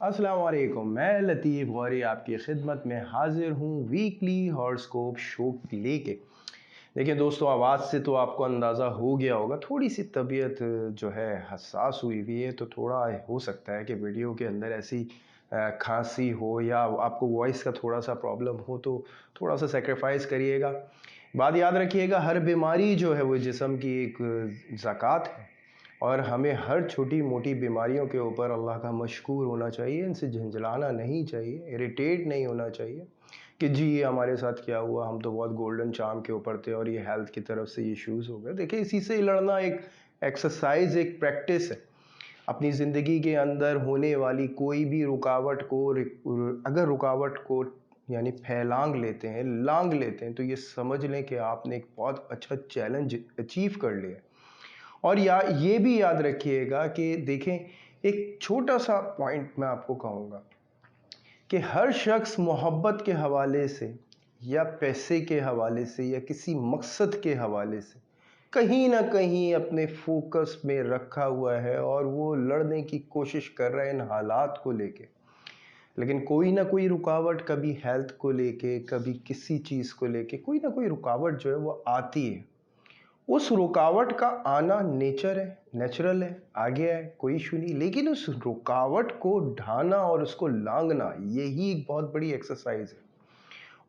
अस्सलाम वालेकुम। मैं लतीफ़ गौरी आपकी खिदमत में हाजिर हूँ वीकली हॉरोस्कोप शो लेके। देखिए दोस्तों, आवाज़ से तो आपको अंदाज़ा हो गया होगा, थोड़ी सी तबीयत जो है हसास हुई हुई है, तो थोड़ा हो सकता है कि वीडियो के अंदर ऐसी खांसी हो या आपको वॉइस का थोड़ा सा प्रॉब्लम हो, तो थोड़ा सा सेक्रीफाइस करिएगा। बात याद रखिएगा, हर बीमारी जो है वो जिस्म की एक ज़कात है और हमें हर छोटी मोटी बीमारियों के ऊपर अल्लाह का मशकूर होना चाहिए, इनसे झंझलाना नहीं चाहिए, इरिटेट नहीं होना चाहिए कि जी ये हमारे साथ क्या हुआ, हम तो बहुत गोल्डन चार्म के ऊपर थे और ये हेल्थ की तरफ से इश्यूज़ हो गए। देखिए, इसी से लड़ना एक एक्सरसाइज, एक प्रैक्टिस है। अपनी ज़िंदगी के अंदर होने वाली कोई भी रुकावट को अगर रुकावट को यानी फैलांग लेते हैं, लांग लेते हैं, तो ये समझ लें कि आपने एक बहुत अच्छा चैलेंज अचीव कर लिया। और ये भी याद रखिएगा कि देखें, एक छोटा सा पॉइंट मैं आपको कहूँगा कि हर शख्स मोहब्बत के हवाले से या पैसे के हवाले से या किसी मकसद के हवाले से कहीं ना कहीं अपने फोकस में रखा हुआ है और वो लड़ने की कोशिश कर रहे हैं इन हालात को लेके। लेकिन कोई ना कोई रुकावट, कभी हेल्थ को लेके, कभी किसी चीज़ को लेके कोई ना कोई रुकावट जो है वो आती है। उस रुकावट का आना नेचर है, नेचुरल है, आ गया है, कोई इशू नहीं। लेकिन उस रुकावट को ढाना और उसको लांघना, यही एक बहुत बड़ी एक्सरसाइज है।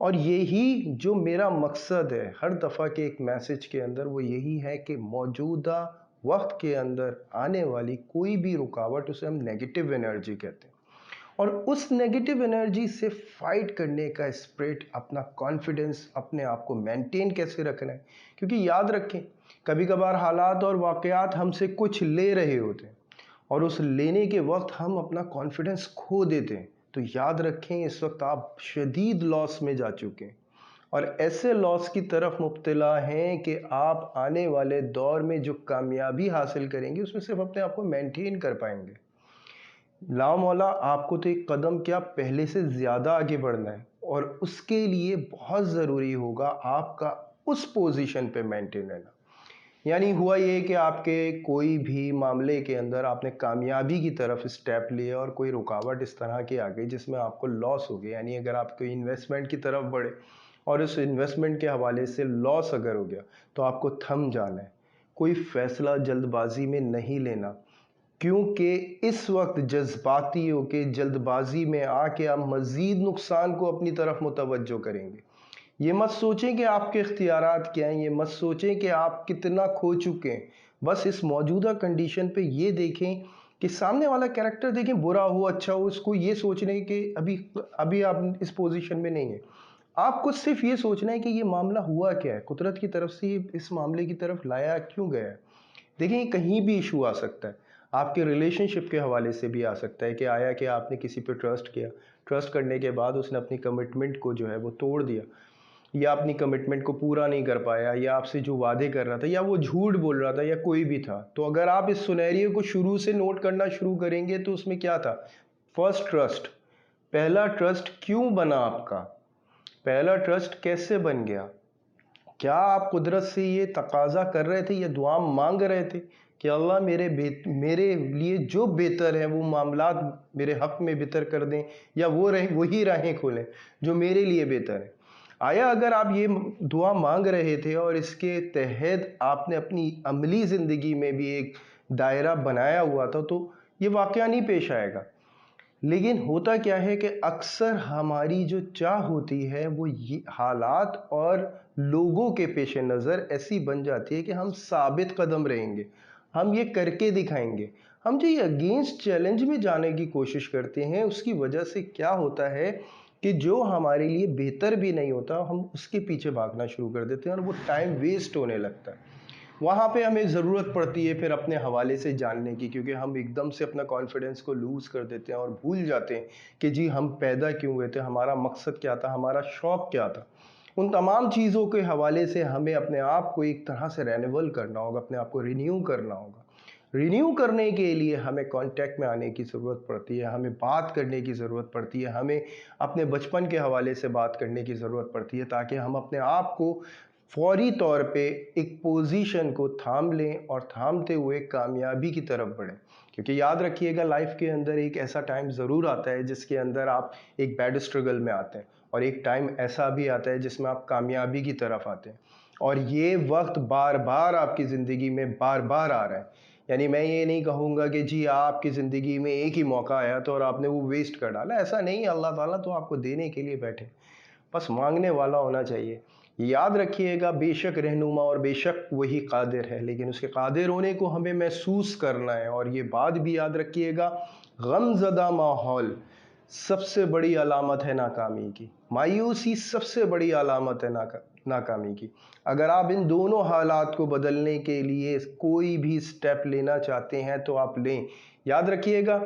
और यही जो मेरा मकसद है हर दफ़ा के एक मैसेज के अंदर, वो यही है कि मौजूदा वक्त के अंदर आने वाली कोई भी रुकावट, उसे हम नेगेटिव एनर्जी कहते हैं। और उस नेगेटिव एनर्जी से फाइट करने का स्पिरिट, अपना कॉन्फिडेंस, अपने आप को मेंटेन कैसे रखना है। क्योंकि याद रखें, कभी कभार हालात और वाक़यात हमसे कुछ ले रहे होते हैं और उस लेने के वक्त हम अपना कॉन्फिडेंस खो देते हैं। तो याद रखें, इस वक्त आप शदीद लॉस में जा चुके हैं और ऐसे लॉस की तरफ मुब्तला हैं कि आप आने वाले दौर में जो कामयाबी हासिल करेंगे उसमें सिर्फ अपने आप को मेंटेन कर पाएंगे। ला मौला आपको तो एक कदम क्या, पहले से ज़्यादा आगे बढ़ना है और उसके लिए बहुत ज़रूरी होगा आपका उस पोजीशन पे मेंटेन रहना। यानी हुआ ये कि आपके कोई भी मामले के अंदर आपने कामयाबी की तरफ स्टेप लिया और कोई रुकावट इस तरह की आ गई जिसमें आपको लॉस हो गया। यानी अगर आप कोई इन्वेस्टमेंट की तरफ बढ़े और उस इन्वेस्टमेंट के हवाले से लॉस अगर हो गया, तो आपको थम जाना है। कोई फ़ैसला जल्दबाजी में नहीं लेना, क्योंकि इस वक्त जज्बाती होके जल्दबाजी में आके आप मज़ीद नुकसान को अपनी तरफ मुतवज्जो करेंगे। ये मत सोचें कि आपके इख्तियारात क्या हैं, ये मत सोचें कि आप कितना खो चुके हैं। बस इस मौजूदा कंडीशन पे ये देखें कि सामने वाला कैरेक्टर देखें, बुरा हो अच्छा हो, उसको ये सोचने कि अभी अभी आप इस पोजीशन में नहीं है। आपको सिर्फ ये सोचना है कि ये मामला हुआ क्या है, कुदरत की तरफ से इस मामले की तरफ लाया क्यों गया है। देखिए, कहीं भी इशू आ सकता है, आपके रिलेशनशिप के हवाले से भी आ सकता है कि आया कि आपने किसी पे ट्रस्ट किया, ट्रस्ट करने के बाद उसने अपनी कमिटमेंट को जो है वो तोड़ दिया या अपनी कमिटमेंट को पूरा नहीं कर पाया या आपसे जो वादे कर रहा था या वो झूठ बोल रहा था या कोई भी था। तो अगर आप इस सिनेरियो को शुरू से नोट करना शुरू करेंगे तो उसमें क्या था, फर्स्ट ट्रस्ट, पहला ट्रस्ट क्यों बना आपका, पहला ट्रस्ट कैसे बन गया। क्या आप कुदरत से ये तकाजा कर रहे थे या दुआ मांग रहे थे कि अल्लाह मेरे लिए जो बेहतर है वो मामलात मेरे हक में बेहतर कर दें, या वही राहें खोलें जो मेरे लिए बेहतर है। आया अगर आप ये दुआ मांग रहे थे और इसके तहत आपने अपनी अमली ज़िंदगी में भी एक दायरा बनाया हुआ था, तो ये वाक़या नहीं पेश आएगा। लेकिन होता क्या है कि अक्सर हमारी जो चाह होती है वो ये हालात और लोगों के पेश नज़र ऐसी बन जाती है कि हम साबित कदम रहेंगे, हम ये करके दिखाएंगे। हम जो ये अगेंस्ट चैलेंज में जाने की कोशिश करते हैं, उसकी वजह से क्या होता है कि जो हमारे लिए बेहतर भी नहीं होता, हम उसके पीछे भागना शुरू कर देते हैं और वो टाइम वेस्ट होने लगता है। वहाँ पे हमें ज़रूरत पड़ती है फिर अपने हवाले से जानने की, क्योंकि हम एकदम से अपना कॉन्फिडेंस को लूज़ कर देते हैं और भूल जाते हैं कि जी हम पैदा क्यों हुए थे, हमारा मकसद क्या था, हमारा शौक़ क्या था। उन तमाम चीज़ों के हवाले से हमें अपने आप को एक तरह से रेन्यूअल करना होगा, अपने आप को रिन्यू करना होगा। रिन्यू करने के लिए हमें कांटेक्ट में आने की ज़रूरत पड़ती है, हमें बात करने की ज़रूरत पड़ती है, हमें अपने बचपन के हवाले से बात करने की ज़रूरत पड़ती है, ताकि हम अपने आप को फौरी तौर पे एक पोजीशन को थाम लें और थामते हुए कामयाबी की तरफ बढ़ें। क्योंकि याद रखिएगा लाइफ के अंदर एक ऐसा टाइम ज़रूर आता है जिसके अंदर आप एक बैड स्ट्रगल में आते हैं, और एक टाइम ऐसा भी आता है जिसमें आप कामयाबी की तरफ आते हैं। और ये वक्त बार बार आपकी ज़िंदगी में बार बार आ रहा है। यानी मैं ये नहीं कहूँगा कि जी आपकी ज़िंदगी में एक ही मौका आया तो और आपने वो वेस्ट कर डाला, ऐसा नहीं। अल्लाह ताला तो आपको देने के लिए बैठे, बस मांगने वाला होना चाहिए। याद रखिएगा बेशक रहनुमा और बेशक वही कादिर है, लेकिन उसके कादिर होने को हमें महसूस करना है। और ये बात भी याद रखिएगा, गमज़दा माहौल सबसे बड़ी अलामत है नाकामी की, मायूसी सबसे बड़ी अलामत है नाकामी की। अगर आप इन दोनों हालात को बदलने के लिए कोई भी स्टेप लेना चाहते हैं तो आप लें। याद रखिएगा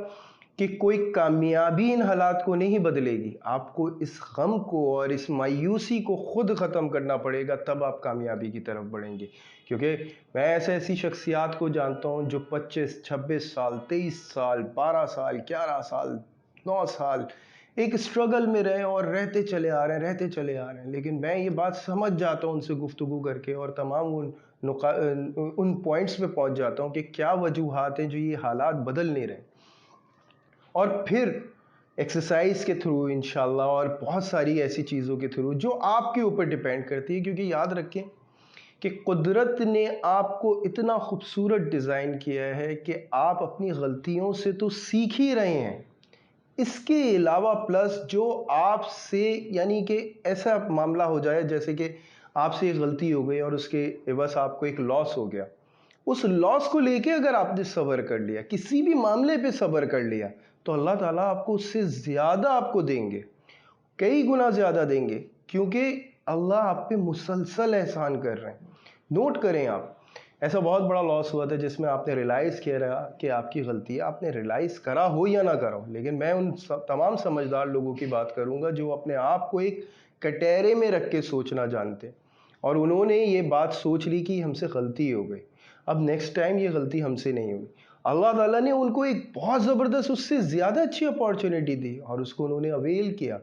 कि कोई कामयाबी इन हालात को नहीं बदलेगी, आपको इस गम को और इस मायूसी को खुद ख़त्म करना पड़ेगा, तब आप कामयाबी की तरफ बढ़ेंगे। क्योंकि मैं ऐसी शख्सियात को जानता हूँ जो 25, 26 साल, 23 साल, 12 साल, 11 साल, 9 साल एक स्ट्रगल में रहे और रहते चले आ रहे हैं। लेकिन मैं ये बात समझ जाता हूँ उनसे गुफ्तगू करके, और तमाम उन पॉइंट्स पे पहुँच जाता हूँ कि क्या वजूहात हैं जो ये हालात बदल नहीं रहे। और फिर एक्सरसाइज के थ्रू इंशाल्लाह और बहुत सारी ऐसी चीज़ों के थ्रू जो आपके ऊपर डिपेंड करती है, क्योंकि याद रखें कि कुदरत ने आपको इतना खूबसूरत डिज़ाइन किया है कि आप अपनी गलतियों से तो सीख ही रहे हैं, इसके अलावा प्लस जो आपसे, यानी कि ऐसा मामला हो जाए जैसे कि आपसे एक गलती हो गई और उसके एवज आपको एक लॉस हो गया, उस लॉस को लेके अगर आपने सब्र कर लिया, किसी भी मामले पे सब्र कर लिया, तो अल्लाह ताला आपको उससे ज़्यादा आपको देंगे, कई गुना ज़्यादा देंगे, क्योंकि अल्लाह आप पे मुसलसल एहसान कर रहे हैं। नोट करें आप, ऐसा बहुत बड़ा लॉस हुआ था जिसमें आपने रियलाइज़ किया रहा कि आपकी गलती है, आपने रियलाइज़ करा हो या ना करा हो, लेकिन मैं उन तमाम समझदार लोगों की बात करूंगा जो अपने आप को एक कटहरे में रख के सोचना जानते, और उन्होंने ये बात सोच ली कि हमसे गलती हो गई, अब नेक्स्ट टाइम ये गलती हमसे नहीं होगी। अल्लाह ताला ने उनको एक बहुत ज़बरदस्त, उससे ज़्यादा अच्छी अपॉर्चुनिटी दी और उसको उन्होंने अवेल किया।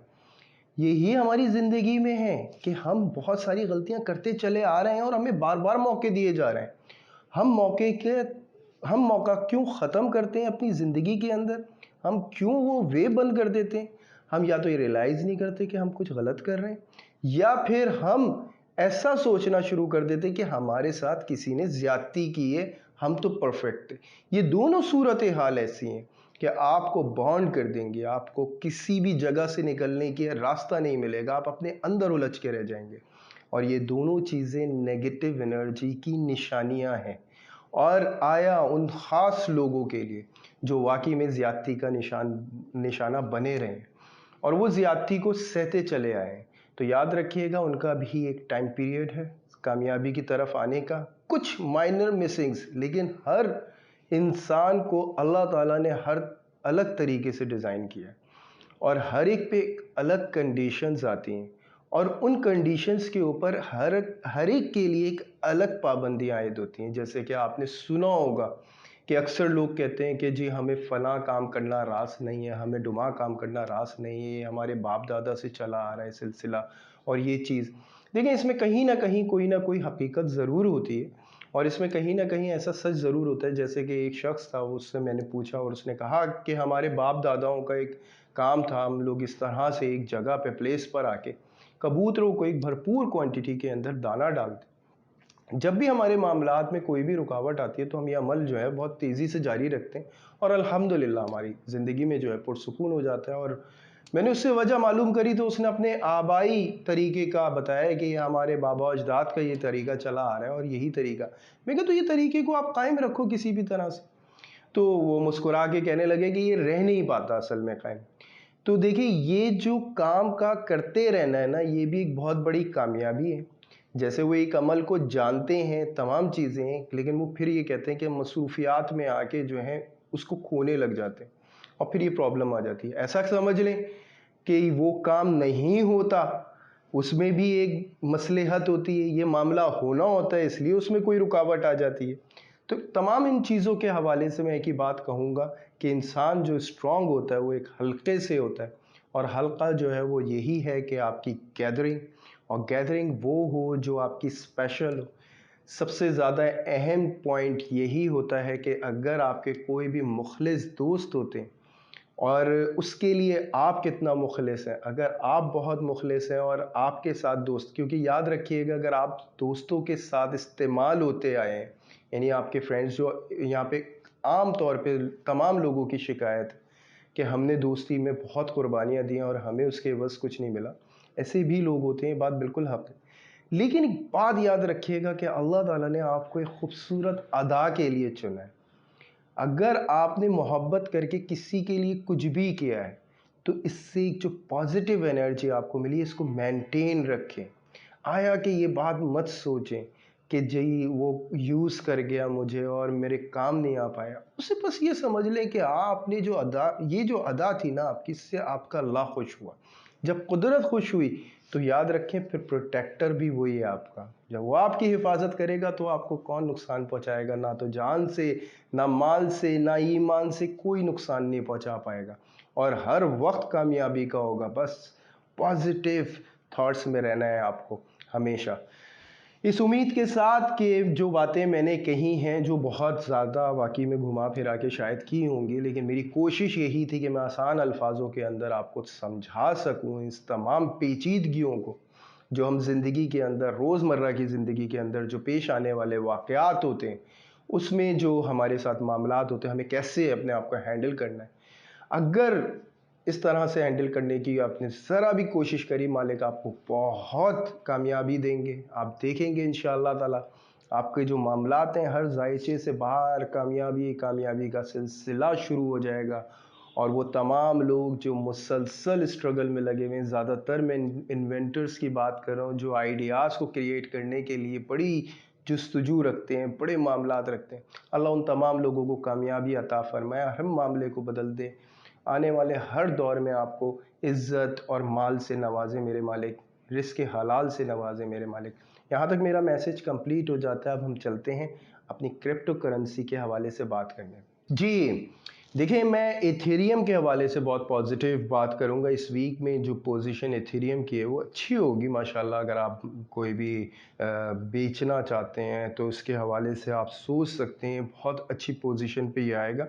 यही हमारी ज़िंदगी में है कि हम बहुत सारी गलतियां करते चले आ रहे हैं और हमें बार बार मौके दिए जा रहे हैं। हम मौका क्यों ख़त्म करते हैं अपनी ज़िंदगी के अंदर, हम क्यों वो वे बंद कर देते हैं। हम या तो ये रियलाइज़ नहीं करते कि हम कुछ गलत कर रहे हैं, या फिर हम ऐसा सोचना शुरू कर देते कि हमारे साथ किसी ने ज़्यादती की है, हम तो परफेक्ट थे। ये दोनों सूरत हाल ऐसी हैं कि आपको बॉन्ड कर देंगे, आपको किसी भी जगह से निकलने के रास्ता नहीं मिलेगा, आप अपने अंदर उलझ के रह जाएंगे। और ये दोनों चीज़ें नेगेटिव एनर्जी की निशानियां हैं, और आया उन ख़ास लोगों के लिए जो वाकई में ज़्यादती का निशाना बने रहे और वो ज़्यादती को सहते चले आए। तो याद रखिएगा उनका भी एक टाइम पीरियड है कामयाबी की तरफ आने का, कुछ माइनर मिसिंग्स, लेकिन हर इंसान को अल्लाह ताला ने हर अलग तरीके से डिज़ाइन किया है, और हर एक पे एक अलग कंडीशंस आती हैं, और उन कंडीशंस के ऊपर हर एक के लिए एक अलग पाबंदियाँ आयद होती हैं। जैसे कि आपने सुना होगा कि अक्सर लोग कहते हैं कि जी हमें फ़लाँ काम करना रास नहीं है, हमें डुमा काम करना रास नहीं है, हमारे बाप दादा से चला आ रहा है सिलसिला, और ये चीज़। देखिए इसमें कहीं ना कहीं कोई ना कोई हकीकत ज़रूर होती है, और इसमें कहीं ना कहीं ऐसा सच ज़रूर होता है। जैसे कि एक शख्स था, उससे मैंने पूछा और उसने कहा कि हमारे बाप दादाओं का एक काम था, हम लोग इस तरह से एक जगह पे प्लेस पर आके कबूतरों को एक भरपूर क्वांटिटी के अंदर दाना डालते। जब भी हमारे मामलात में कोई भी रुकावट आती है तो हम ये अमल जो है बहुत तेज़ी से जारी रखते हैं, और अल्हम्दुलिल्लाह हमारी ज़िंदगी में जो है पुरसुकून हो जाता है। और मैंने उससे वजह मालूम करी तो उसने अपने आबाई तरीके का बताया कि ये हमारे बाबा अजदाद का ये तरीका चला आ रहा है और यही तरीका। मैं कहा तो ये तरीके को आप कायम रखो किसी भी तरह से। तो वो मुस्कुरा के कहने लगे कि ये रह नहीं पाता असल में कायम। तो देखिए ये जो काम का करते रहना है ना, ये भी एक बहुत बड़ी कामयाबी है। जैसे वो एक अमल को जानते हैं, तमाम चीज़ें हैं, लेकिन वो फिर ये कहते हैं कि मसरूफियात में आके जो है उसको खोने लग जाते हैं, और फिर ये प्रॉब्लम आ जाती है। ऐसा समझ लें कि वो काम नहीं होता, उसमें भी एक मसलहत होती है, ये मामला होना होता है इसलिए उसमें कोई रुकावट आ जाती है। तो तमाम इन चीज़ों के हवाले से मैं एक ही बात कहूँगा कि इंसान जो स्ट्रांग होता है वो एक हल्के से होता है, और हल्का जो है वो यही है कि आपकी गैदरिंग, और गैदरिंग वो हो जो आपकी स्पेशल हो। सबसे ज़्यादा अहम पॉइंट यही होता है कि अगर आपके कोई भी मुखलिस दोस्त होते हैं और उसके लिए आप कितना मुखलिस हैं, अगर आप बहुत मुखलिस हैं और आपके साथ दोस्त, क्योंकि याद रखिएगा अगर आप दोस्तों के साथ इस्तेमाल होते आए हैं, यानी आपके फ्रेंड्स जो यहाँ पे आम तौर पे तमाम लोगों की शिकायत है कि हमने दोस्ती में बहुत कुर्बानियाँ दी हैं और हमें उसके एवज़ कुछ नहीं मिला, ऐसे भी लोग होते हैं, ये बात बिल्कुल हक है। लेकिन एक बात याद रखिएगा कि अल्लाह ताला ने आपको एक खूबसूरत अदा के लिए चुना है। अगर आपने मोहब्बत करके किसी के लिए कुछ भी किया है तो इससे जो पॉजिटिव एनर्जी आपको मिली इसको मेंटेन रखें। आया कि ये बात मत सोचें कि जी वो यूज़ कर गया मुझे और मेरे काम नहीं आ पाया, उसे बस ये समझ लें कि आपने जो अदा, ये जो अदा थी ना आपकी, इससे आपका अल्लाह खुश हुआ। जब कुदरत खुश हुई तो याद रखें फिर प्रोटेक्टर भी वही है आपका। जब वो आपकी हिफाजत करेगा तो आपको कौन नुकसान पहुंचाएगा, ना तो जान से, ना माल से, ना ईमान से कोई नुकसान नहीं पहुंचा पाएगा और हर वक्त कामयाबी का होगा। बस पॉजिटिव थॉट्स में रहना है आपको हमेशा। इस उम्मीद के साथ कि जो बातें मैंने कही हैं जो बहुत ज़्यादा वाकई में घुमा फिरा के शायद की होंगी, लेकिन मेरी कोशिश यही थी कि मैं आसान अल्फाजों के अंदर आपको समझा सकूं इस तमाम पेचीदगियों को जो हम ज़िंदगी के अंदर, रोज़मर्रा की ज़िंदगी के अंदर जो पेश आने वाले वाक़यात होते हैं, उसमें जो हमारे साथ मामलात होते हैं, हमें कैसे अपने आप को हैंडल करना है। अगर इस तरह से हैंडल करने की आपने ज़रा भी कोशिश करी, मालिक आपको बहुत कामयाबी देंगे। आप देखेंगे इंशाअल्लाह ताला आपके जो मामलात हैं हर जायचे से बाहर कामयाबी कामयाबी का सिलसिला शुरू हो जाएगा और वो तमाम लोग जो मुसलसल स्ट्रगल में लगे हुए हैं, ज़्यादातर मैं इन्वेंटर्स की बात कर रहा हूँ जो आइडियाज़ को क्रिएट करने के लिए बड़ी जुस्तजू रखते हैं, बड़े मामलात रखते हैं, अल्लाह उन तमाम लोगों को कामयाबी अता फरमाए, हर मामले को बदल दे, आने वाले हर दौर में आपको इज़्ज़त और माल से नवाजे मेरे मालिक, रिज़्क़ हलाल से नवाजे मेरे मालिक। यहाँ तक मेरा मैसेज कंप्लीट हो जाता है। अब हम चलते हैं अपनी क्रिप्टो करेंसी के हवाले से बात करने। जी, देखिए मैं एथेरियम के हवाले से बहुत पॉजिटिव बात करूँगा। इस वीक में जो पोजीशन एथेरियम की है वो अच्छी होगी माशाल्लाह। अगर आप कोई भी बेचना चाहते हैं तो उसके हवाले से आप सोच सकते हैं, बहुत अच्छी पोजीशन पे ये आएगा।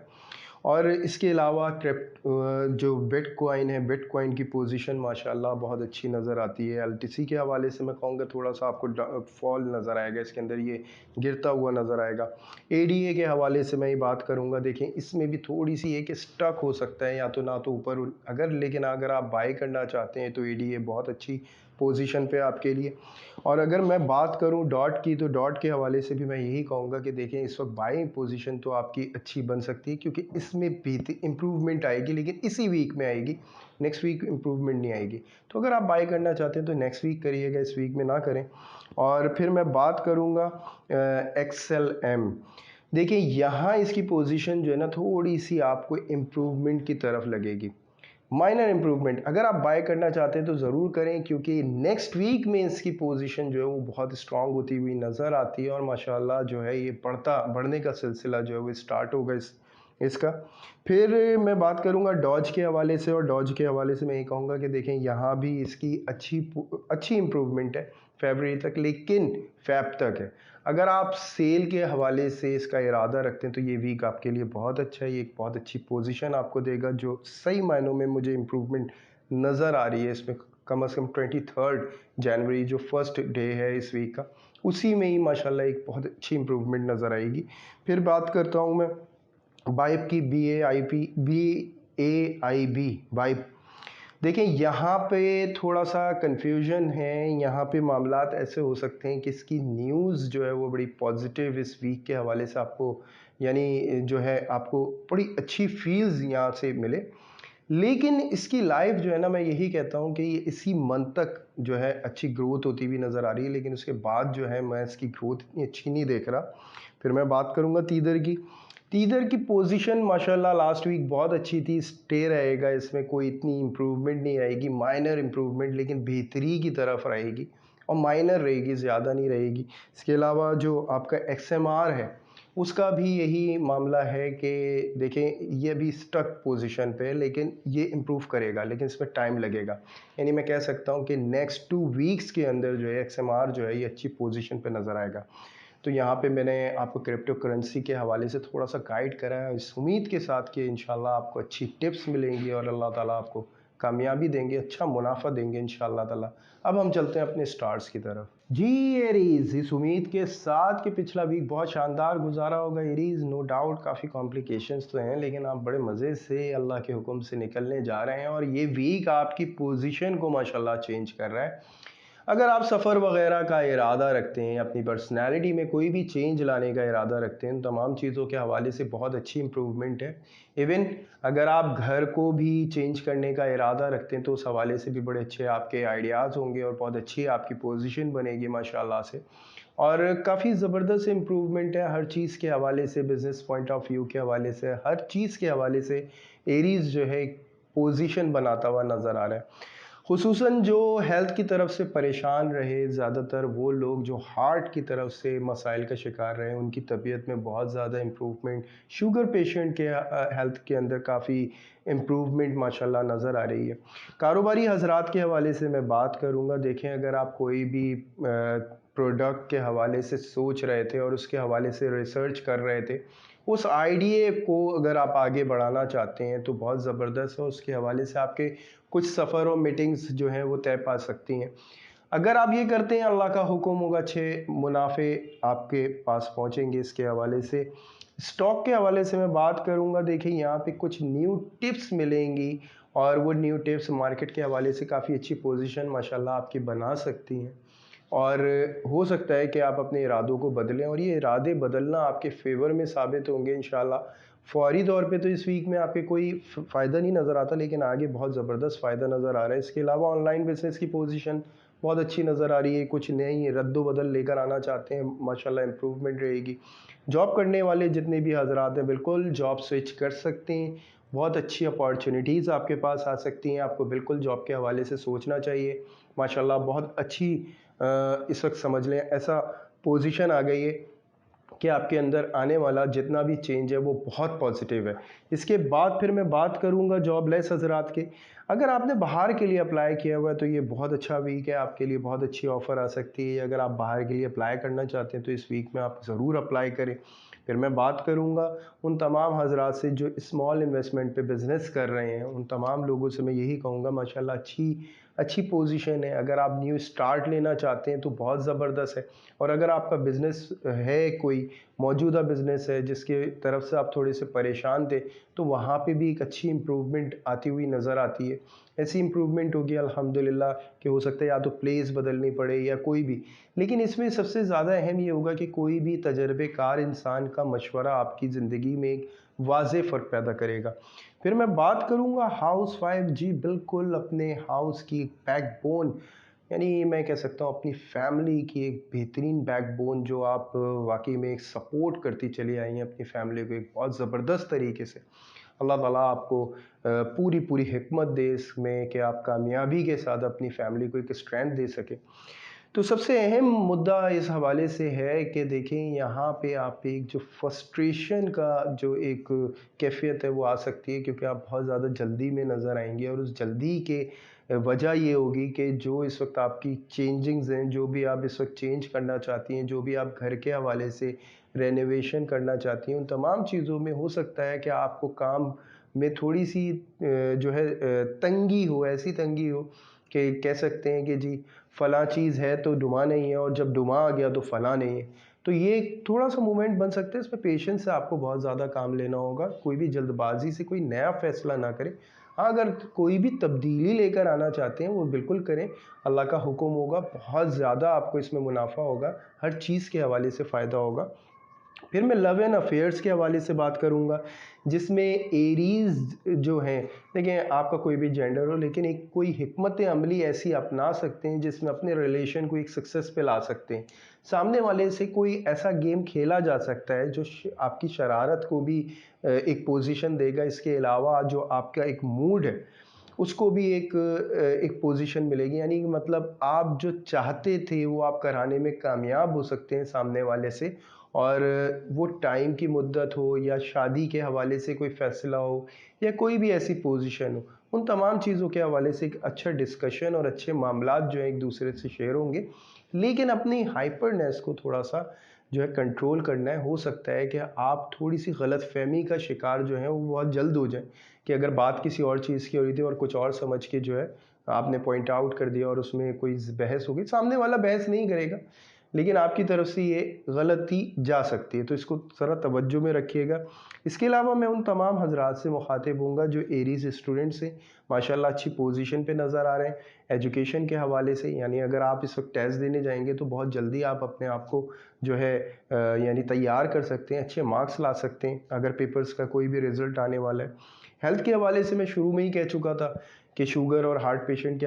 और इसके अलावा जो बिटकॉइन है, बिटकॉइन की पोजीशन माशाल्लाह बहुत अच्छी नज़र आती है। एलटीसी के हवाले से मैं कहूँगा थोड़ा सा आपको फॉल नज़र आएगा, इसके अंदर ये गिरता हुआ नज़र आएगा। एडीए के हवाले से मैं ये बात करूँगा, देखें इसमें भी थोड़ी सी है कि स्टक हो सकता है, या तो ना तो ऊपर, अगर लेकिन अगर आप बाय करना चाहते हैं तो एडीए बहुत अच्छी पोजीशन पे आपके लिए। और अगर मैं बात करूं डॉट की, तो डॉट के हवाले से भी मैं यही कहूँगा कि देखें इस वक्त बाइंग पोजीशन तो आपकी अच्छी बन सकती है क्योंकि इसमें बेहतर इम्प्रूवमेंट आएगी, लेकिन इसी वीक में आएगी, नेक्स्ट वीक इम्प्रूवमेंट नहीं आएगी। तो अगर आप बाय करना चाहते हैं तो नेक्स्ट वीक करिएगा, इस वीक में ना करें। और फिर मैं बात करूँगा XLM। देखिए यहाँ इसकी पोजीशन जो है ना थोड़ी सी आपको इम्प्रूवमेंट की तरफ लगेगी, माइनर इम्प्रूवमेंट। अगर आप बाय करना चाहते हैं तो ज़रूर करें क्योंकि नेक्स्ट वीक में इसकी पोजीशन जो है वो बहुत स्ट्रांग होती हुई नज़र आती है और माशाल्लाह जो है ये बढ़ने का सिलसिला जो है वो स्टार्ट होगा इसका। फिर मैं बात करूंगा डॉज के हवाले से, और डॉज के हवाले से मैं ये कहूँगा कि देखें यहाँ भी इसकी अच्छी इम्प्रूवमेंट है फरवरी तक, लेकिन फ़ैब तक है। अगर आप सेल के हवाले से इसका इरादा रखते हैं तो ये वीक आपके लिए बहुत अच्छा है, ये एक बहुत अच्छी पोजीशन आपको देगा जो सही मायनों में मुझे इम्प्रूवमेंट नज़र आ रही है इसमें। कम से कम 23 जनवरी जो फर्स्ट डे है इस वीक का, उसी में ही माशाल्लाह एक बहुत अच्छी इम्प्रूवमेंट नज़र आएगी। फिर बात करता हूँ मैं बाइप की, BAIB बाइप। देखिए यहाँ पे थोड़ा सा कन्फ्यूजन है, यहाँ पे मामलात ऐसे हो सकते हैं कि इसकी न्यूज़ जो है वो बड़ी पॉजिटिव इस वीक के हवाले से आपको, यानी जो है आपको बड़ी अच्छी फील्स यहाँ से मिले, लेकिन इसकी लाइफ जो है ना, मैं यही कहता हूँ कि ये इसी मंथ तक जो है अच्छी ग्रोथ होती हुई नज़र आ रही है, लेकिन उसके बाद जो है मैं इसकी ग्रोथ इतनी अच्छी नहीं देख रहा। फिर मैं बात करूँगा तीदर की। तीदर की पोजीशन माशाल्लाह लास्ट वीक बहुत अच्छी थी, स्टे रहेगा, इसमें कोई इतनी इम्प्रूवमेंट नहीं आएगी, माइनर इम्प्रूवमेंट, लेकिन बेहतरी की तरफ रहेगी और माइनर रहेगी, ज़्यादा नहीं रहेगी। इसके अलावा जो आपका XMR है उसका भी यही मामला है कि देखें ये भी स्टक पोजीशन पे है, लेकिन ये इम्प्रूव करेगा, लेकिन इसमें टाइम लगेगा। यानी मैं कह सकता हूँ कि नेक्स्ट 2 वीक्स के अंदर जो है XMR जो है ये अच्छी पोजीशन पे नज़र आएगा। तो यहाँ पे मैंने आपको क्रिप्टो करेंसी के हवाले से थोड़ा सा गाइड करा है, इस उम्मीद के साथ कि इंशाल्लाह आपको अच्छी टिप्स मिलेंगी और अल्लाह ताला आपको कामयाबी देंगे, अच्छा मुनाफा देंगे इंशाल्लाह ताला। अब हम चलते हैं अपने स्टार्स की तरफ। जी एरीज, इस उम्मीद के साथ कि पिछला वीक बहुत शानदार गुजारा होगा एरीज। नो डाउट काफ़ी कॉम्प्लिकेशंस तो हैं, लेकिन आप बड़े मज़े से अल्लाह के हुक्म से निकलने जा रहे हैं और ये वीक आपकी पोजीशन को माशाल्लाह चेंज कर रहा है। अगर आप सफ़र वगैरह का इरादा रखते हैं, अपनी पर्सनैलिटी में कोई भी चेंज लाने का इरादा रखते हैं, तमाम चीज़ों के हवाले से बहुत अच्छी इम्प्रूवमेंट है। इवन अगर आप घर को भी चेंज करने का इरादा रखते हैं तो उस हवाले से भी बड़े अच्छे आपके आइडियाज़ होंगे और बहुत अच्छी आपकी पोजीशन बनेगी माशाल्लाह से। और काफ़ी ज़बरदस्त इम्प्रूवमेंट है हर चीज़ के हवाले से, बिज़नेस पॉइंट ऑफ व्यू के हवाले से, हर चीज़ के हवाले से एरीज़ जो है पोजीशन बनाता हुआ नज़र आ रहा है। खुसूसन जो हेल्थ की तरफ से परेशान रहे, ज़्यादातर वो लोग जो हार्ट की तरफ से मसाइल का शिकार रहे, उनकी तबीयत में बहुत ज़्यादा इम्प्रूवमेंट, शुगर पेशेंट के हेल्थ के अंदर काफ़ी इम्प्रूवमेंट माशाल्लाह नज़र आ रही है। कारोबारी हजरात के हवाले से मैं बात करूँगा, देखें अगर आप कोई भी प्रोडक्ट के हवाले से सोच रहे थे और उसके हवाले से रिसर्च कर रहे थे, उस आइडिया को अगर आप आगे बढ़ाना चाहते हैं तो बहुत ज़बरदस्त है, उसके हवाले से आपके कुछ सफ़र और मीटिंग्स जो हैं वो तय पा सकती हैं। अगर आप ये करते हैं, अल्लाह का हुक्म होगा, अच्छे मुनाफे आपके पास पहुंचेंगे। इसके हवाले से स्टॉक के हवाले से मैं बात करूंगा, देखिए यहाँ पे कुछ न्यू टिप्स मिलेंगी और वो न्यू टिप्स मार्केट के हवाले से काफ़ी अच्छी पोजीशन माशाल्लाह आपकी बना सकती हैं। और हो सकता है कि आप अपने इरादों को बदलें और ये इरादे बदलना आपके फेवर में साबित होंगे इंशाल्लाह। फौरी तौर पे तो इस वीक में आपके कोई फ़ायदा नहीं नज़र आता, लेकिन आगे बहुत ज़बरदस्त फ़ायदा नज़र आ रहा है। इसके अलावा ऑनलाइन बिज़नेस की पोजीशन बहुत अच्छी नज़र आ रही है, कुछ नई रद्द-बदल लेकर आना चाहते हैं, माशाल्लाह इम्प्रूवमेंट रहेगी। जॉब करने वाले जितने भी हज़रात हैं, बिल्कुल जॉब स्विच कर सकते हैं, बहुत अच्छी अपॉर्चुनिटीज़ आपके पास आ सकती हैं, आपको बिल्कुल जॉब के हवाले से सोचना चाहिए। माशाल्लाह बहुत अच्छी इस वक्त समझ लें ऐसा पोजीशन आ गई है कि आपके अंदर आने वाला जितना भी चेंज है वो बहुत पॉजिटिव है। इसके बाद फिर मैं बात करूंगा जॉबलेस हजरात के। अगर आपने बाहर के लिए अप्लाई किया हुआ है तो ये बहुत अच्छा वीक है, आपके लिए बहुत अच्छी ऑफ़र आ सकती है। अगर आप बाहर के लिए अप्लाई करना चाहते हैं तो इस वीक में आप ज़रूर अप्लाई करें। फिर मैं बात करूंगा उन तमाम हजरात से जो स्मॉल इन्वेस्टमेंट पे बिज़नेस कर रहे हैं, उन तमाम लोगों से मैं यही कहूँगा माशाल्लाह अच्छी अच्छी पोजीशन है। अगर आप न्यू स्टार्ट लेना चाहते हैं तो बहुत ज़बरदस्त है। और अगर आपका बिज़नेस है, कोई मौजूदा बिज़नेस है जिसके तरफ से आप थोड़े से परेशान थे, तो वहाँ पे भी एक अच्छी इम्प्रूवमेंट आती हुई नज़र आती है। ऐसी इम्प्रूवमेंट होगी अल्हम्दुलिल्लाह कि हो सकता है या तो प्लेस बदलनी पड़े या कोई भी, लेकिन इसमें सबसे ज़्यादा अहम ये होगा कि कोई भी तजर्बेकार इंसान का मशवरा आपकी ज़िंदगी में एक वाज़ेह फ़र्क पैदा करेगा। फिर मैं बात करूँगा हाउस वाइफ, जी बिल्कुल अपने हाउस की बैकबोन, यानी मैं कह सकता हूँ अपनी फैमिली की एक बेहतरीन बैकबोन जो आप वाकई में एक सपोर्ट करती चली आई हैं अपनी फैमिली को एक बहुत ज़बरदस्त तरीके से। अल्लाह ताला आपको पूरी पूरी हिकमत दे इसमें कि आप कामयाबी के साथ अपनी फैमिली को एक स्ट्रेंथ दे सकें। तो सबसे अहम मुद्दा इस हवाले से है कि देखें यहाँ पे आप एक जो फ्रस्ट्रेशन का जो एक कैफियत है वो आ सकती है, क्योंकि आप बहुत ज़्यादा जल्दी में नज़र आएंगे और उस जल्दी के वजह ये होगी कि जो इस वक्त आपकी चेंजिंग्स हैं, जो भी आप इस वक्त चेंज करना चाहती हैं, जो भी आप घर के हवाले से रेनोवेशन करना चाहती हैं, उन तमाम चीज़ों में हो सकता है कि आपको काम में थोड़ी सी जो है तंगी हो, ऐसी तंगी हो कि कह सकते हैं कि जी फ़लाँ चीज़ है तो डुमा नहीं है और जब डुमा आ गया तो फ़लाँ नहीं है। तो ये थोड़ा सा मोमेंट बन सकता है, इसमें पेशेंस से आपको बहुत ज़्यादा काम लेना होगा, कोई भी जल्दबाजी से कोई नया फ़ैसला ना करें। हाँ, अगर कोई भी तब्दीली लेकर आना चाहते हैं वो बिल्कुल करें, अल्लाह का हुक्म होगा, बहुत ज़्यादा आपको इसमें मुनाफा होगा, हर चीज़ के हवाले से फ़ायदा होगा। फिर मैं लव एंड अफेयर्स के हवाले से बात करूंगा, जिसमें एरीज जो हैं, देखें आपका कोई भी जेंडर हो, लेकिन एक कोई हिकमत अमली ऐसी अपना सकते हैं जिसमें अपने रिलेशन को एक सक्सेस पे ला सकते हैं। सामने वाले से कोई ऐसा गेम खेला जा सकता है जो आपकी शरारत को भी एक पोजीशन देगा। इसके अलावा जो आपका एक मूड है उसको भी एक पोजीशन मिलेगी, यानी कि मतलब आप जो चाहते थे वो आप कराने में कामयाब हो सकते हैं सामने वाले से। और वो टाइम की मुद्दत हो या शादी के हवाले से कोई फ़ैसला हो या कोई भी ऐसी पोजीशन हो, उन तमाम चीज़ों के हवाले से एक अच्छा डिस्कशन और अच्छे मामलात जो हैं एक दूसरे से शेयर होंगे। लेकिन अपनी हाइपरनेस को थोड़ा सा जो है कंट्रोल करना है। हो सकता है कि आप थोड़ी सी गलतफहमी का शिकार जो है वो बहुत जल्द हो जाए कि अगर बात किसी और चीज़ की हो रही थी और कुछ और समझ के जो है आपने पॉइंट आउट कर दिया और उसमें कोई बहस हो गई। सामने वाला बहस नहीं करेगा, लेकिन आपकी तरफ से ये गलती जा सकती है, तो इसको ज़रा तवज्जो में रखिएगा। इसके अलावा मैं उन तमाम हजरात से मुखातिब हूँगा जो एरीज़ स्टूडेंट्स हैं, माशाल्लाह अच्छी पोजीशन पे नज़र आ रहे हैं एजुकेशन के हवाले से। यानी अगर आप इस वक्त टेस्ट देने जाएंगे तो बहुत जल्दी आप अपने आप को जो है यानी तैयार कर सकते हैं, अच्छे मार्क्स ला सकते हैं अगर पेपर्स का कोई भी रिज़ल्ट आने वाला है। हेल्थ के हवाले से मैं शुरू में ही कह चुका था कि शुगर और हार्ट पेशेंट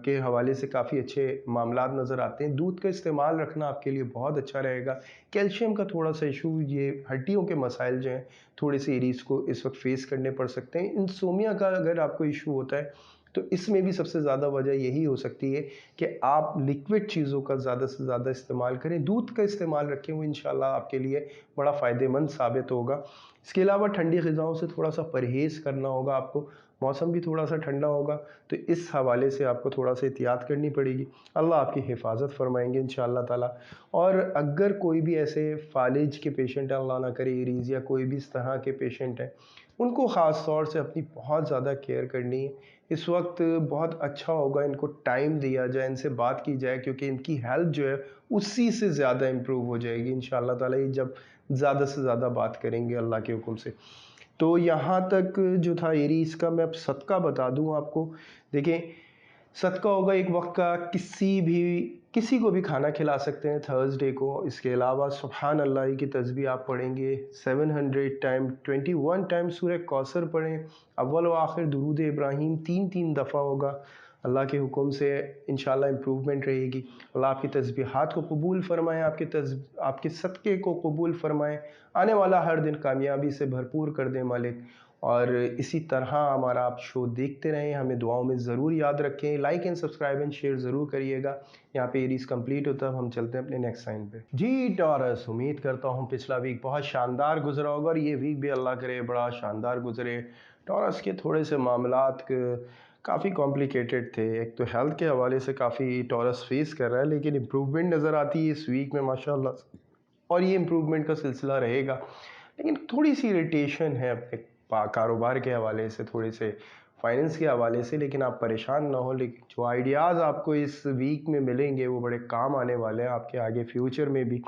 के हवाले से काफ़ी अच्छे मामलात नज़र आते हैं। दूध का इस्तेमाल रखना आपके लिए बहुत अच्छा रहेगा। कैल्शियम का थोड़ा सा इशू, ये हड्डियों के मसाइल जो हैं थोड़े से एरीज को इस वक्त फेस करने पड़ सकते हैं। इंसोमिया का अगर आपको इशू होता है तो इसमें भी सबसे ज़्यादा वजह यही हो सकती है कि आप लिक्विड चीज़ों का ज़्यादा से ज़्यादा इस्तेमाल करें, दूध का इस्तेमाल रखें, वो इंशाल्लाह आपके लिए बड़ा फ़ायदेमंद साबित होगा। इसके अलावा ठंडी ग़िज़ाओं से थोड़ा सा परहेज़ करना होगा आपको। मौसम भी थोड़ा सा ठंडा होगा तो इस हवाले से आपको थोड़ा सा एहतियात करनी पड़ेगी। अल्लाह आपकी हिफाजत फरमाएंगे इंशाअल्लाह ताला। और अगर कोई भी ऐसे फालिज के पेशेंट हैं, अल्लाह ना करे एरीज़ या कोई भी इस तरह के पेशेंट हैं, उनको ख़ास तौर से अपनी बहुत ज़्यादा केयर करनी है। इस वक्त बहुत अच्छा होगा इनको टाइम दिया जाए, इनसे बात की जाए, क्योंकि इनकी हेल्थ जो है उसी से ज़्यादा इम्प्रूव हो जाएगी इंशाअल्लाह ताला ये जब ज़्यादा से ज़्यादा बात करेंगे अल्लाह के हुक्म से। तो यहाँ तक जो था एरीज़ का। मैं अब सदका बता दूँ आपको। देखें, सदका होगा एक वक्त का, किसी को भी खाना खिला सकते हैं थर्सडे को। इसके अलावा सुभान अल्लाह की तस्बीह आप पढ़ेंगे 700 टाइम, 21 टाइम सूरह कौसर पढ़ें, अव्वल व आखिर दुरूद इब्राहीम 3-3 दफ़ा होगा। अल्लाह के हुक्म से इंशाल्लाह इम्प्रूवमेंट रहेगी। अल्लाह आपकी तस्बीहात को कबूल फ़रमाएँ, आपके सदक़े को कबूल फ़रमाएँ, आने वाला हर दिन कामयाबी से भरपूर कर दें मालिक। और इसी तरह हमारा आप शो देखते रहें, हमें दुआओं में ज़रूर याद रखें। Like and subscribe and share ज़रूर करिएगा। यहाँ पे एरीज़ कंप्लीट होता है, हम चलते हैं अपने नेक्स्ट साइन पे। जी टॉरस, उम्मीद करता हूँ पिछला वीक बहुत शानदार गुजरा होगा और ये वीक भी अल्लाह करे बड़ा शानदार गुजरे। टॉरस के थोड़े से मामलात काफ़ी कॉम्प्लिकेटेड थे। एक तो हेल्थ के हवाले से काफ़ी टॉरस फेस कर रहा है, लेकिन इम्प्रूवमेंट नज़र आती है इस वीक में माशाल्लाह, और ये इम्प्रूवमेंट का सिलसिला रहेगा। लेकिन थोड़ी सी इरिटेशन है अपने कारोबार के हवाले से, थोड़े से फाइनेंस के हवाले से, लेकिन आप परेशान ना हो। लेकिन जो आइडियाज़ आपको इस वीक में मिलेंगे वो बड़े काम आने वाले हैं आपके आगे फ्यूचर में भी।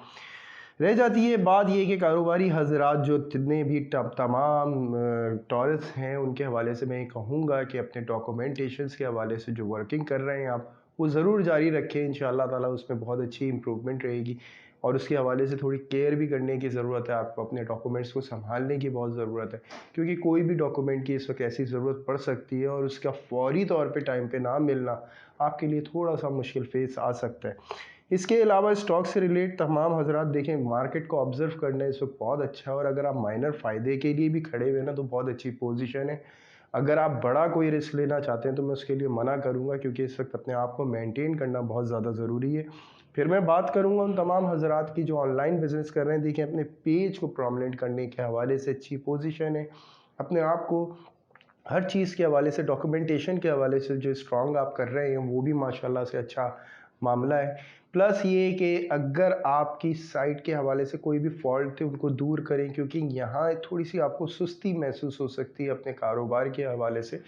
रह जाती है बात ये कि कारोबारी हजरात जो जितने भी तमाम टॉरस हैं उनके हवाले से मैं कहूँगा कि अपने डॉक्यूमेंटेशंस के हवाले से जो वर्किंग कर रहे हैं आप, वो ज़रूर जारी रखें। इंशाअल्लाह ताला उसमें बहुत अच्छी इम्प्रूवमेंट रहेगी। और उसके हवाले से थोड़ी केयर भी करने की ज़रूरत है आपको, अपने डॉक्यूमेंट्स को संभालने की बहुत ज़रूरत है, क्योंकि कोई भी डॉक्यूमेंट की इस वक्त ऐसी ज़रूरत पड़ सकती है और उसका फौरी तौर पे टाइम पे ना मिलना आपके लिए थोड़ा सा मुश्किल फेस आ सकता है। इसके अलावा स्टॉक से रिलेट तमाम हजरात देखें, मार्केट को ऑब्जर्व करना इस वक्त बहुत अच्छा है, और अगर आप माइनर फ़ायदे के लिए भी खड़े हुए ना तो बहुत अच्छी पोजीशन है। अगर आप बड़ा कोई रिस्क लेना चाहते हैं तो मैं उसके लिए मना करूंगा, क्योंकि इस वक्त अपने आप को मेंटेन करना बहुत ज़्यादा ज़रूरी है। फिर मैं बात करूंगा उन तमाम हजरात की जो ऑनलाइन बिजनेस कर रहे हैं। देखिए, अपने पेज को प्रोमिनेंट करने के हवाले से अच्छी पोजीशन है। अपने आप को हर चीज़ के हवाले से, डॉक्यूमेंटेशन के हवाले से जो स्ट्रॉन्ग आप कर रहे हैं वो भी माशाल्लाह से अच्छा मामला है। प्लस ये कि अगर आपकी साइट के हवाले से कोई भी फॉल्ट थे उनको दूर करें, क्योंकि यहाँ थोड़ी सी आपको सुस्ती महसूस हो सकती है अपने कारोबार के हवाले से।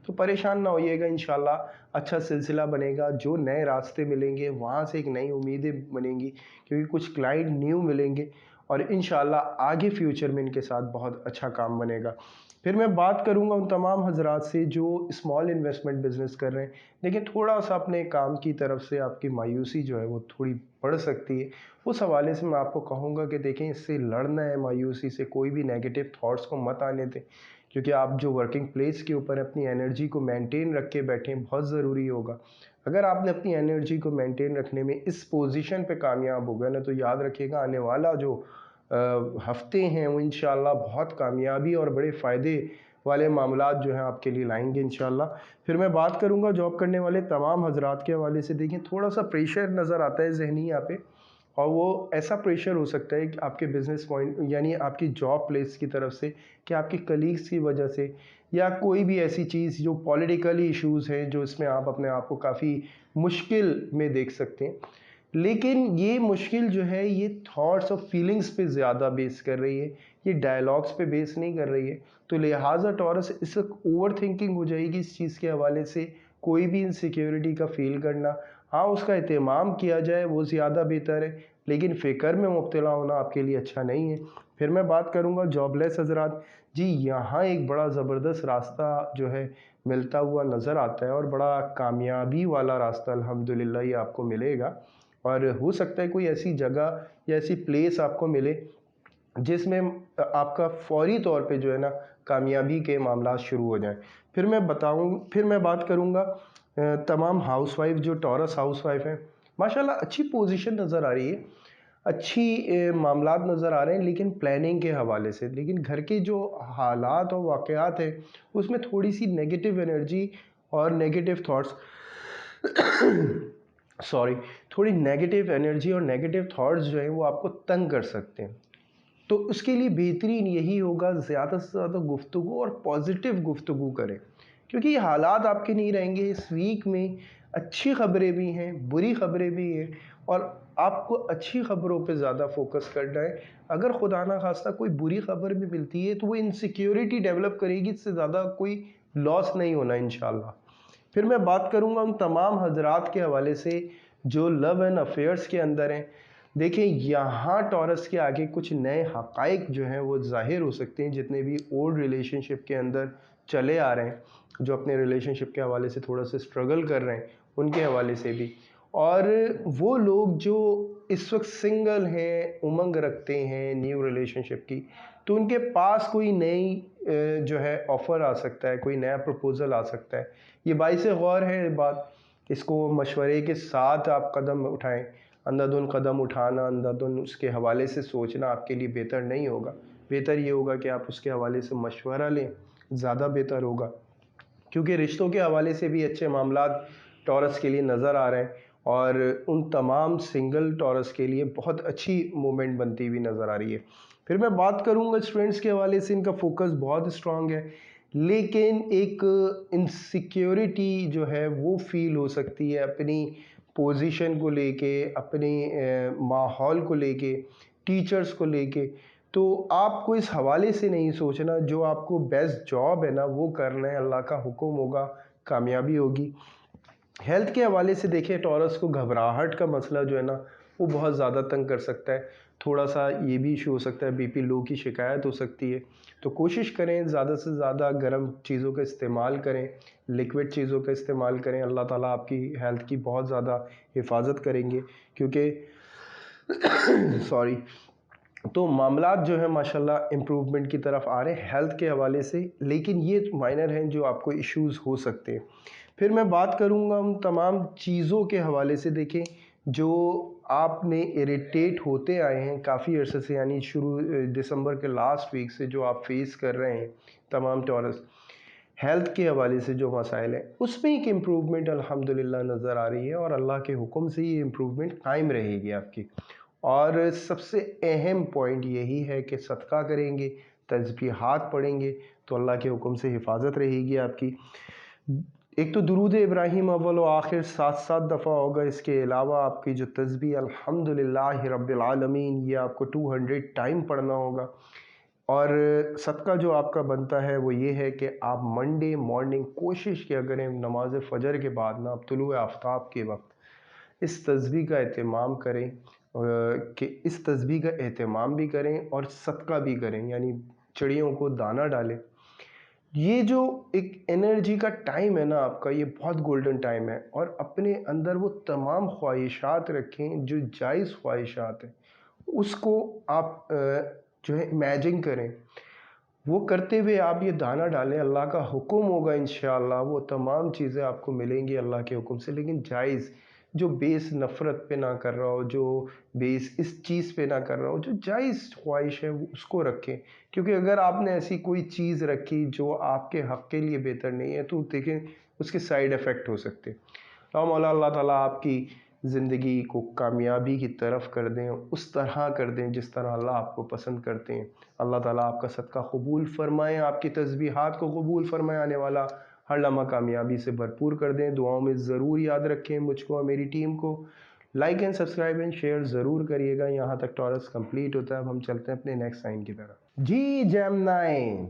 तो परेशान ना होइएगा, इंशाल्लाह अच्छा सिलसिला बनेगा। जो नए रास्ते मिलेंगे वहाँ से एक नई उम्मीदें बनेंगी, क्योंकि कुछ क्लाइंट न्यू मिलेंगे और इंशाल्लाह आगे फ्यूचर में इनके साथ बहुत अच्छा काम बनेगा। फिर मैं बात करूंगा उन तमाम हजरात से जो स्मॉल इन्वेस्टमेंट बिजनेस कर रहे हैं। लेकिन थोड़ा सा अपने काम की तरफ से आपकी मायूसी जो है वो थोड़ी बढ़ सकती है। उस हवाले से मैं आपको कहूँगा कि देखें, इससे लड़ना है, मायूसी से कोई भी नेगेटिव थॉट्स को मत आने दें, क्योंकि आप जो वर्किंग प्लेस के ऊपर अपनी एनर्जी को मेंटेन रख के बैठें बहुत ज़रूरी होगा। अगर आपने अपनी एनर्जी को मेंटेन रखने में इस पोजीशन पे कामयाब हो गए ना, तो याद रखिएगा आने वाला जो हफ्ते हैं वो इंशाल्लाह बहुत कामयाबी और बड़े फ़ायदे वाले मामलात जो हैं आपके लिए लाएंगे इंशाल्लाह। फिर मैं बात करूंगा जॉब करने वाले तमाम हजरात के हवाले से। देखें, थोड़ा सा प्रेशर नज़र आता है ज़हनी यहाँ पे, और वो ऐसा प्रेशर हो सकता है कि आपके बिजनेस पॉइंट यानी आपकी जॉब प्लेस की तरफ से, कि आपके कलीग्स की वजह से, या कोई भी ऐसी चीज़ जो पॉलिटिकली इश्यूज़ हैं जो इसमें आप अपने आप को काफ़ी मुश्किल में देख सकते हैं। लेकिन ये मुश्किल जो है ये थॉट्स और फीलिंग्स पे ज़्यादा बेस कर रही है, ये डायलॉग्स पे बेस नहीं कर रही है। तो लिहाजा टॉरस इस वक्त ओवर थिंकिंग हो जाएगी इस चीज़ के हवाले से, कोई भी इनसिक्योरिटी का फील करना, हाँ उसका एहतमाम किया जाए वो ज़्यादा बेहतर है, लेकिन फ़िक्र में मुब्तला होना आपके लिए अच्छा नहीं है। फिर मैं बात करूँगा जॉबलेस हजरात, जी यहाँ एक बड़ा ज़बरदस्त रास्ता जो है मिलता हुआ नज़र आता है और बड़ा कामयाबी वाला रास्ता अल्हम्दुलिल्लाह ये आपको मिलेगा। और हो सकता है कोई ऐसी जगह या ऐसी प्लेस आपको मिले जिसमें आपका फौरी तौर पे जो है ना कामयाबी के मामला शुरू हो जाएं। फिर मैं बात करूँगा तमाम हाउसवाइफ जो टॉरस हाउसवाइफ हैं, माशाल्लाह अच्छी पोजीशन नज़र आ रही है, अच्छी मामलात नज़र आ रहे हैं, लेकिन प्लानिंग के हवाले से, लेकिन घर के जो हालात और वाक़यात हैं उसमें थोड़ी सी नेगेटिव एनर्जी और नेगेटिव थॉट्स सॉरी, थोड़ी नेगेटिव एनर्जी और नेगेटिव थॉट्स जो हैं वो आपको तंग कर सकते हैं। तो उसके लिए बेहतरीन यही होगा ज़्यादा से ज़्यादा गुफ्तगू और पॉजिटिव गुफ्तगू करें, क्योंकि ये हालात आपके नहीं रहेंगे। इस वीक में अच्छी ख़बरें भी हैं, बुरी ख़बरें भी हैं, और आपको अच्छी ख़बरों पे ज़्यादा फोकस करना है। अगर खुदा ना खास्ता कोई बुरी ख़बर भी मिलती है तो वो इनसिक्योरिटी डेवलप करेगी, इससे ज़्यादा कोई लॉस नहीं होना इंशाल्लाह। फिर मैं बात करूंगा उन तमाम हजरात के हवाले से जो लव एंड अफेयर्स के अंदर हैं। देखिए यहाँ टॉरस के आगे कुछ नए हकाइक जो हैं वो जाहिर हो सकते हैं, जितने भी ओल्ड रिलेशनशिप के अंदर चले आ रहे हैं, जो अपने रिलेशनशिप के हवाले से थोड़ा सा स्ट्रगल कर रहे हैं उनके हवाले से भी, और वो लोग जो इस वक्त सिंगल हैं, उमंग रखते हैं न्यू रिलेशनशिप की, तो उनके पास कोई नई जो है ऑफ़र आ सकता है, कोई नया प्रपोज़ल आ सकता है। ये बाइस गौर है बात, इसको मशवरे के साथ आप कदम उठाएं। अंधाधुन कदम उठाना, अंधाधुन उसके हवाले से सोचना आपके लिए बेहतर नहीं होगा। बेहतर ये होगा कि आप उसके हवाले से मशवरा लें, ज़्यादा बेहतर होगा, क्योंकि रिश्तों के हवाले से भी अच्छे मामलात टॉरस के लिए नज़र आ रहे हैं, और उन तमाम सिंगल टॉरस के लिए बहुत अच्छी मूवमेंट बनती हुई नज़र आ रही है। फिर मैं बात करूंगा स्टूडेंट्स के हवाले से, इनका फोकस बहुत स्ट्रांग है, लेकिन एक इनसिक्योरिटी जो है वो फील हो सकती है अपनी पोजीशन को लेके, अपने माहौल को लेके, टीचर्स को लेके। तो आपको इस हवाले से नहीं सोचना, जो आपको बेस्ट जॉब है ना वो करना है, अल्लाह का हुक्म होगा, कामयाबी होगी। हेल्थ के हवाले से देखिए टॉरस को घबराहट का मसला जो है ना वो बहुत ज़्यादा तंग कर सकता है। थोड़ा सा ये भी इशू हो सकता है, बीपी लो की शिकायत हो सकती है। तो कोशिश करें ज़्यादा से ज़्यादा गर्म चीज़ों का इस्तेमाल करें, लिक्विड चीज़ों का इस्तेमाल करें। अल्लाह ताला आपकी हेल्थ की बहुत ज़्यादा हिफाजत करेंगे, क्योंकि सॉरी, तो मामलात जो है माशाल्लाह इम्प्रूवमेंट की तरफ आ रहे हैं हेल्थ के हवाले से, लेकिन ये माइनर हैं जो आपको इश्यूज़ हो सकते हैं। फिर मैं बात करूँगा उन तमाम चीज़ों के हवाले से। देखें जो आपने इरिटेट होते आए हैं काफ़ी अरसे से, यानी शुरू दिसंबर के लास्ट वीक से जो आप फेस कर रहे हैं तमाम टॉरस, हेल्थ के हवाले से जो मसाइल हैं उसमें एक इम्प्रूवमेंट अल्हम्दुलिल्लाह नज़र आ रही है, और अल्लाह के हुक्म से ये इम्प्रूवमेंट कायम रहेगी आपकी। और सबसे अहम पॉइंट यही है कि सदका करेंगे, तस्बीहात पढ़ेंगे, तो अल्लाह के हुक्म से हिफाजत रहेगी आपकी। एक तो दुरूद इब्राहिम अव्वल व आखिर 7-7 दफ़ा होगा, इसके अलावा आपकी जो तस्बीह अल्हम्दुलिल्लाह रब्बिल आलमीन ये आपको 200 टाइम पढ़ना होगा। और सदका जो आपका बनता है वो ये है कि आप मंडे मॉर्निंग कोशिश किया करें नमाज फ़जर के बाद ना, आप तुलुए आफ्ताब के वक्त इस तस्बीह का एहतमाम करें, कि इस तस्बीह का एहतमाम भी करें और सदका भी करें, यानी चिड़ियों को दाना डालें। ये जो एक एनर्जी का टाइम है ना आपका, ये बहुत गोल्डन टाइम है, और अपने अंदर वो तमाम ख्वाहिशात रखें जो जायज़ ख्वाहिशात हैं, उसको आप जो है इमेजिन करें। वो करते हुए आप ये दाना डालें, अल्लाह का हुक्म होगा इंशाअल्लाह वो तमाम चीज़ें आपको मिलेंगी अल्लाह के हुक्म से, लेकिन जायज़, जो बेस नफ़रत पे ना कर रहा हो, जो बेस इस चीज़ पे ना कर रहा हो, जो जायज़ ख्वाहिश है वो उसको रखें। क्योंकि अगर आपने ऐसी कोई चीज़ रखी जो आपके हक़ के लिए बेहतर नहीं है, तो देखें उसके साइड इफ़ेक्ट हो सकते हैं। मौला अल्लाह ताला आपकी ज़िंदगी को कामयाबी की तरफ कर दें, उस तरह कर दें जिस तरह अल्लाह आपको पसंद करते हैं। अल्लाह ताला आपका सदका कबूल फ़रमाएँ, आपकी तस्बीहात को कबूल फ़रमाएँ, आने वाला हर लम्हा कामयाबी से भरपूर कर दें। दुआओं में ज़रूर याद रखें मुझको और मेरी टीम को। Like and subscribe and share ज़रूर करिएगा। यहाँ तक टॉरस कंप्लीट होता है। अब हम चलते हैं अपने नेक्स्ट साइन की तरफ। जी जेमिनी,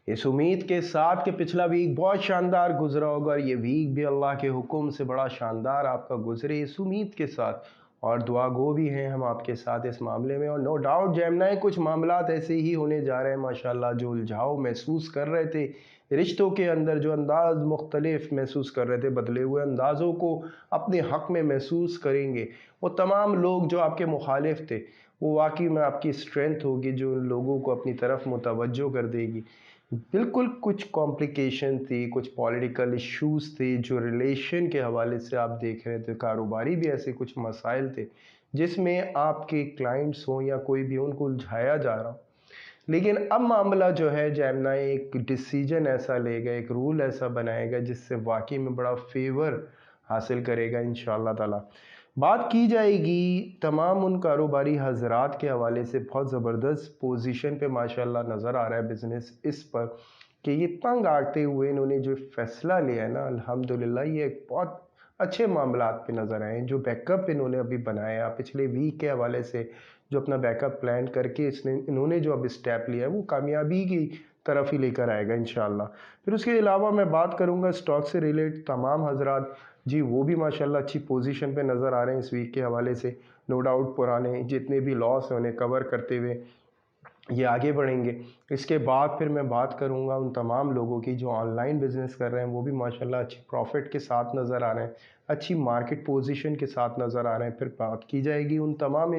इस उम्मीद के साथ कि पिछला वीक बहुत शानदार गुजरा होगा और ये वीक भी अल्लाह के हुक्म से बड़ा शानदार आपका गुजरे, इस उम्मीद के साथ और दुआ गो भी हैं हम आपके साथ इस मामले में। और नो डाउट जेमिनी, कुछ मामलात ऐसे ही होने जा रहे हैं माशाल्लाह। जो उलझाव महसूस कर रहे थे रिश्तों के अंदर, जो अंदाज मुख्तलिफ महसूस कर रहे थे, बदले हुए अंदाज़ों को अपने हक़ में महसूस करेंगे। वो तमाम लोग जो आपके मुखालिफ थे, वो वाकई में आपकी स्ट्रेंथ होगी जो उन लोगों को अपनी तरफ मुतवज्जो कर देगी। बिल्कुल कुछ कॉम्प्लिकेशन थी, कुछ पॉलिटिकल इश्यूज़ थे जो रिलेशन के हवाले से आप देख रहे थे, कारोबारी भी ऐसे कुछ मसाइल थे जिसमें आपके क्लाइंट्स हों या कोई भी उनको उलझाया जा रहा हो। लेकिन अब मामला जो है जेमिनी एक डिसीजन ऐसा लेगा, एक रूल ऐसा बनाएगा जिससे वाकई में बड़ा फेवर हासिल करेगा इंशाअल्लाह ताला। बात की जाएगी तमाम उन कारोबारी हजरात के हवाले से, बहुत ज़बरदस्त पोजीशन पे माशाल्लाह नज़र आ रहा है बिज़नेस इस पर कि ये तंग आते हुए इन्होंने जो फ़ैसला लिया है ना, अल्हम्दुलिल्लाह ये एक बहुत अच्छे मामलात पे नज़र आए हैं। जो बैकअप इन्होंने अभी बनाया पिछले वीक के हवाले से, जो अपना बैकअप प्लान करके इन्होंने जो अब स्टेप लिया है वो कामयाबी की तरफ ही लेकर आएगा इंशाल्लाह। फिर उसके अलावा मैं बात करूंगा स्टॉक से रिलेटेड तमाम हजरात, जी वो भी माशाल्लाह अच्छी पोजीशन पे नज़र आ रहे हैं इस वीक के हवाले से। नो डाउट पुराने जितने भी लॉस हैं उन्हें कवर करते हुए ये आगे बढ़ेंगे। इसके बाद फिर मैं बात करूंगा उन तमाम लोगों की जो ऑनलाइन बिजनेस कर रहे हैं, वो भी माशाल्लाह अच्छी प्रॉफिट के साथ नज़र आ रहे हैं, अच्छी मार्केट पोजीशन के साथ नज़र आ रहे हैं। फिर बात की जाएगी उन तमाम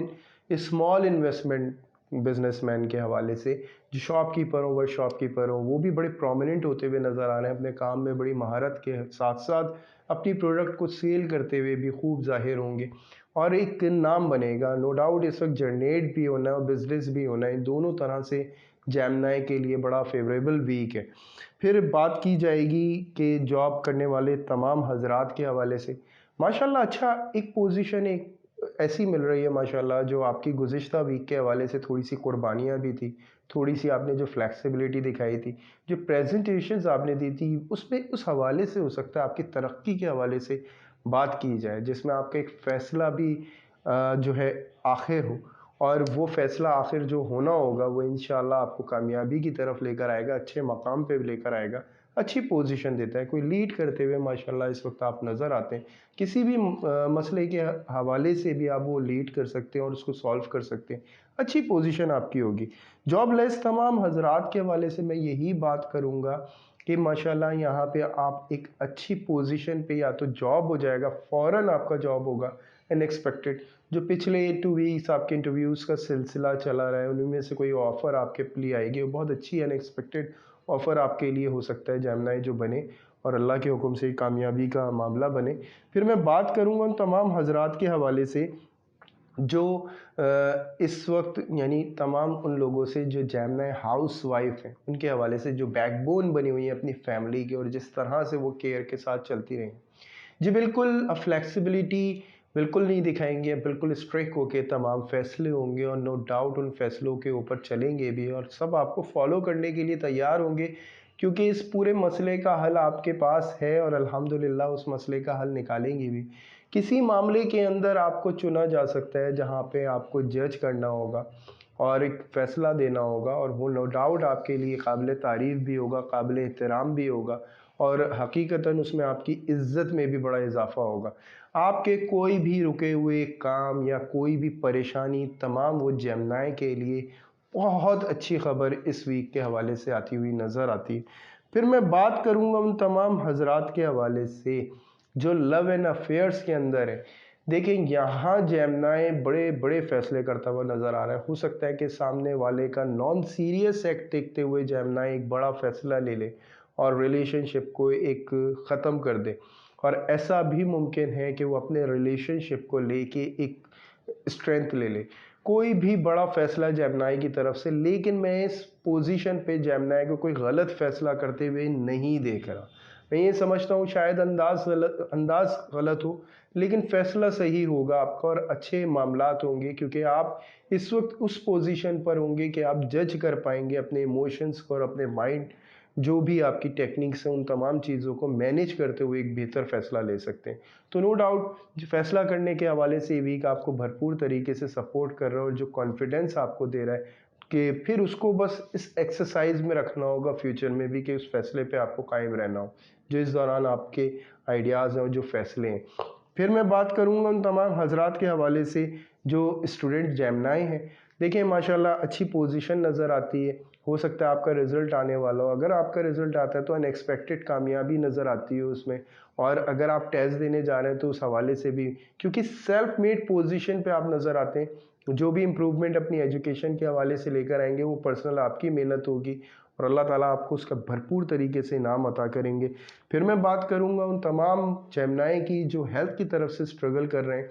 स्मॉल इन्वेस्टमेंट बिजनेसमैन के हवाले से जो शॉपकीपर हो, वर्क शॉपकीपर हो, वो भी बड़े प्रोमिनेंट होते हुए नज़र आ रहे हैं। अपने काम में बड़ी महारत के साथ साथ अपनी प्रोडक्ट को सेल करते हुए भी खूब जाहिर होंगे और एक नाम बनेगा। नो डाउट इस वक्त जनरेट भी होना है और बिजनेस भी होना है, दोनों तरह से जेमिनी के लिए बड़ा फेवरेबल वीक है। फिर बात की जाएगी कि जॉब करने वाले तमाम हजरात के हवाले से माशाल्लाह अच्छा एक पोजीशन एक ऐसी मिल रही है माशाल्लाह, जो आपकी गुज़िश्ता वीक के हवाले से थोड़ी सी कुर्बानियाँ भी थी, थोड़ी सी आपने जो फ्लेक्सिबिलिटी दिखाई थी, जो प्रेजेंटेशंस आपने दी थी, उसमें उस हवाले से हो सकता है आपकी तरक्की के हवाले से बात की जाए, जिसमें आपका एक फ़ैसला भी जो है आखिर हो और वो फ़ैसला आखिर जो होना होगा वो इंशाल्लाह आपको कामयाबी की तरफ लेकर आएगा, अच्छे मकाम पे भी लेकर आएगा, अच्छी पोजीशन देता है। कोई लीड करते हुए माशाल्लाह इस वक्त आप नज़र आते हैं। किसी भी मसले के हवाले से भी आप वो लीड कर सकते हैं और उसको सॉल्व कर सकते हैं। अच्छी पोजीशन आपकी होगी। जॉबलेस तमाम हजरात के हवाले से मैं यही बात करूँगा कि माशाल्लाह यहाँ पे आप एक अच्छी पोजीशन पे या तो जॉब हो जाएगा, फ़ौरन आपका जॉब होगा अनएक्सपेक्टेड। जो पिछले 2 वीक्स आपके इंटरव्यूज़ का सिलसिला चला रहा है, उनमें से कोई ऑफ़र आपके लिए आएगी, वो बहुत अच्छी अनएक्सपेक्टेड ऑफ़र आपके लिए हो सकता है जेमिनी जो बने और अल्लाह के हुक्म से कामयाबी का मामला बने। फिर मैं बात करूँगा उन तमाम हजरात के हवाले से जो इस वक्त यानी तमाम उन लोगों से जो जेमिनी हाउस वाइफ हैं, उनके हवाले से जो बैकबोन बनी हुई है अपनी फैमिली की और जिस तरह से वो केयर के साथ चलती रही। जी बिल्कुल फ्लेक्सिबिलिटी बिल्कुल नहीं दिखाएंगे, बिल्कुल स्ट्रिक्ट होके तमाम फैसले होंगे और नो डाउट उन फैसलों के ऊपर चलेंगे भी और सब आपको फॉलो करने के लिए तैयार होंगे, क्योंकि इस पूरे मसले का हल आपके पास है और अल्हम्दुलिल्लाह उस मसले का हल निकालेंगे भी। किसी मामले के अंदर आपको चुना जा सकता है जहाँ पे आपको जज करना होगा और एक फ़ैसला देना होगा और वो नो डाउट आपके लिए काबिल तारीफ़ भी होगा, काबिल एहतराम भी होगा और हकीकतन उसमें आपकी इज़्ज़त में भी बड़ा इजाफ़ा होगा। आपके कोई भी रुके हुए काम या कोई भी परेशानी तमाम वो जेमिनी के लिए बहुत अच्छी ख़बर इस वीक के हवाले से आती हुई नज़र आती। फिर मैं बात करूँगा उन तमाम हजरात के हवाले से जो लव एंड अफेयर्स के अंदर है। देखिए यहाँ जेमिनी बड़े बड़े फैसले करता हुआ नज़र आ रहा है। हो सकता है कि सामने वाले का नॉन सीरियस एक्ट देखते हुए जेमिनी एक बड़ा फैसला ले ले और रिलेशनशिप को एक ख़त्म कर दे, और ऐसा भी मुमकिन है कि वो अपने रिलेशनशिप को लेके एक स्ट्रेंथ ले ले। कोई भी बड़ा फैसला जेमिनी की तरफ से, लेकिन मैं इस पोजीशन पे जेमिनी को कोई गलत फैसला करते हुए नहीं देख रहा। मैं ये समझता हूँ शायद अंदाज गलत हो, लेकिन फैसला सही होगा आपका और अच्छे मामलात होंगे, क्योंकि आप इस वक्त उस पोजीशन पर होंगे कि आप जज कर पाएंगे अपने इमोशंस को और अपने माइंड जो भी आपकी टेक्निक्स हैं उन तमाम चीज़ों को मैनेज करते हुए एक बेहतर फ़ैसला ले सकते हैं। तो नो डाउट फ़ैसला करने के हवाले से ये वीक आपको भरपूर तरीके से सपोर्ट कर रहा है और जो कॉन्फिडेंस आपको दे रहा है कि फिर उसको बस इस एक्सरसाइज में रखना होगा फ्यूचर में भी कि उस फैसले पे आपको कायम रहना हो, जो इस दौरान आपके आइडियाज़ हैं और जो फैसले हैं। फिर मैं बात करूँगा उन तमाम हजरात के हवाले से जो स्टूडेंट जेमिनी हैं। देखिए माशाल्लाह अच्छी पोजीशन नज़र आती है, हो सकता है आपका रिज़ल्ट आने वाला हो। अगर आपका रिज़ल्ट आता है तो अनएक्सपेक्टेड कामयाबी नज़र आती है उसमें, और अगर आप टेस्ट देने जा रहे हैं तो उस हवाले से भी, क्योंकि सेल्फ मेड पोजीशन पे आप नज़र आते हैं। जो भी इम्प्रूवमेंट अपनी एजुकेशन के हवाले से लेकर आएंगे वो पर्सनल आपकी मेहनत होगी और अल्लाह ताला आपको उसका भरपूर तरीके से इनाम अता करेंगे। फिर मैं बात करूँगा उन तमाम जेमिनी की जो हेल्थ की तरफ से स्ट्रगल कर रहे हैं।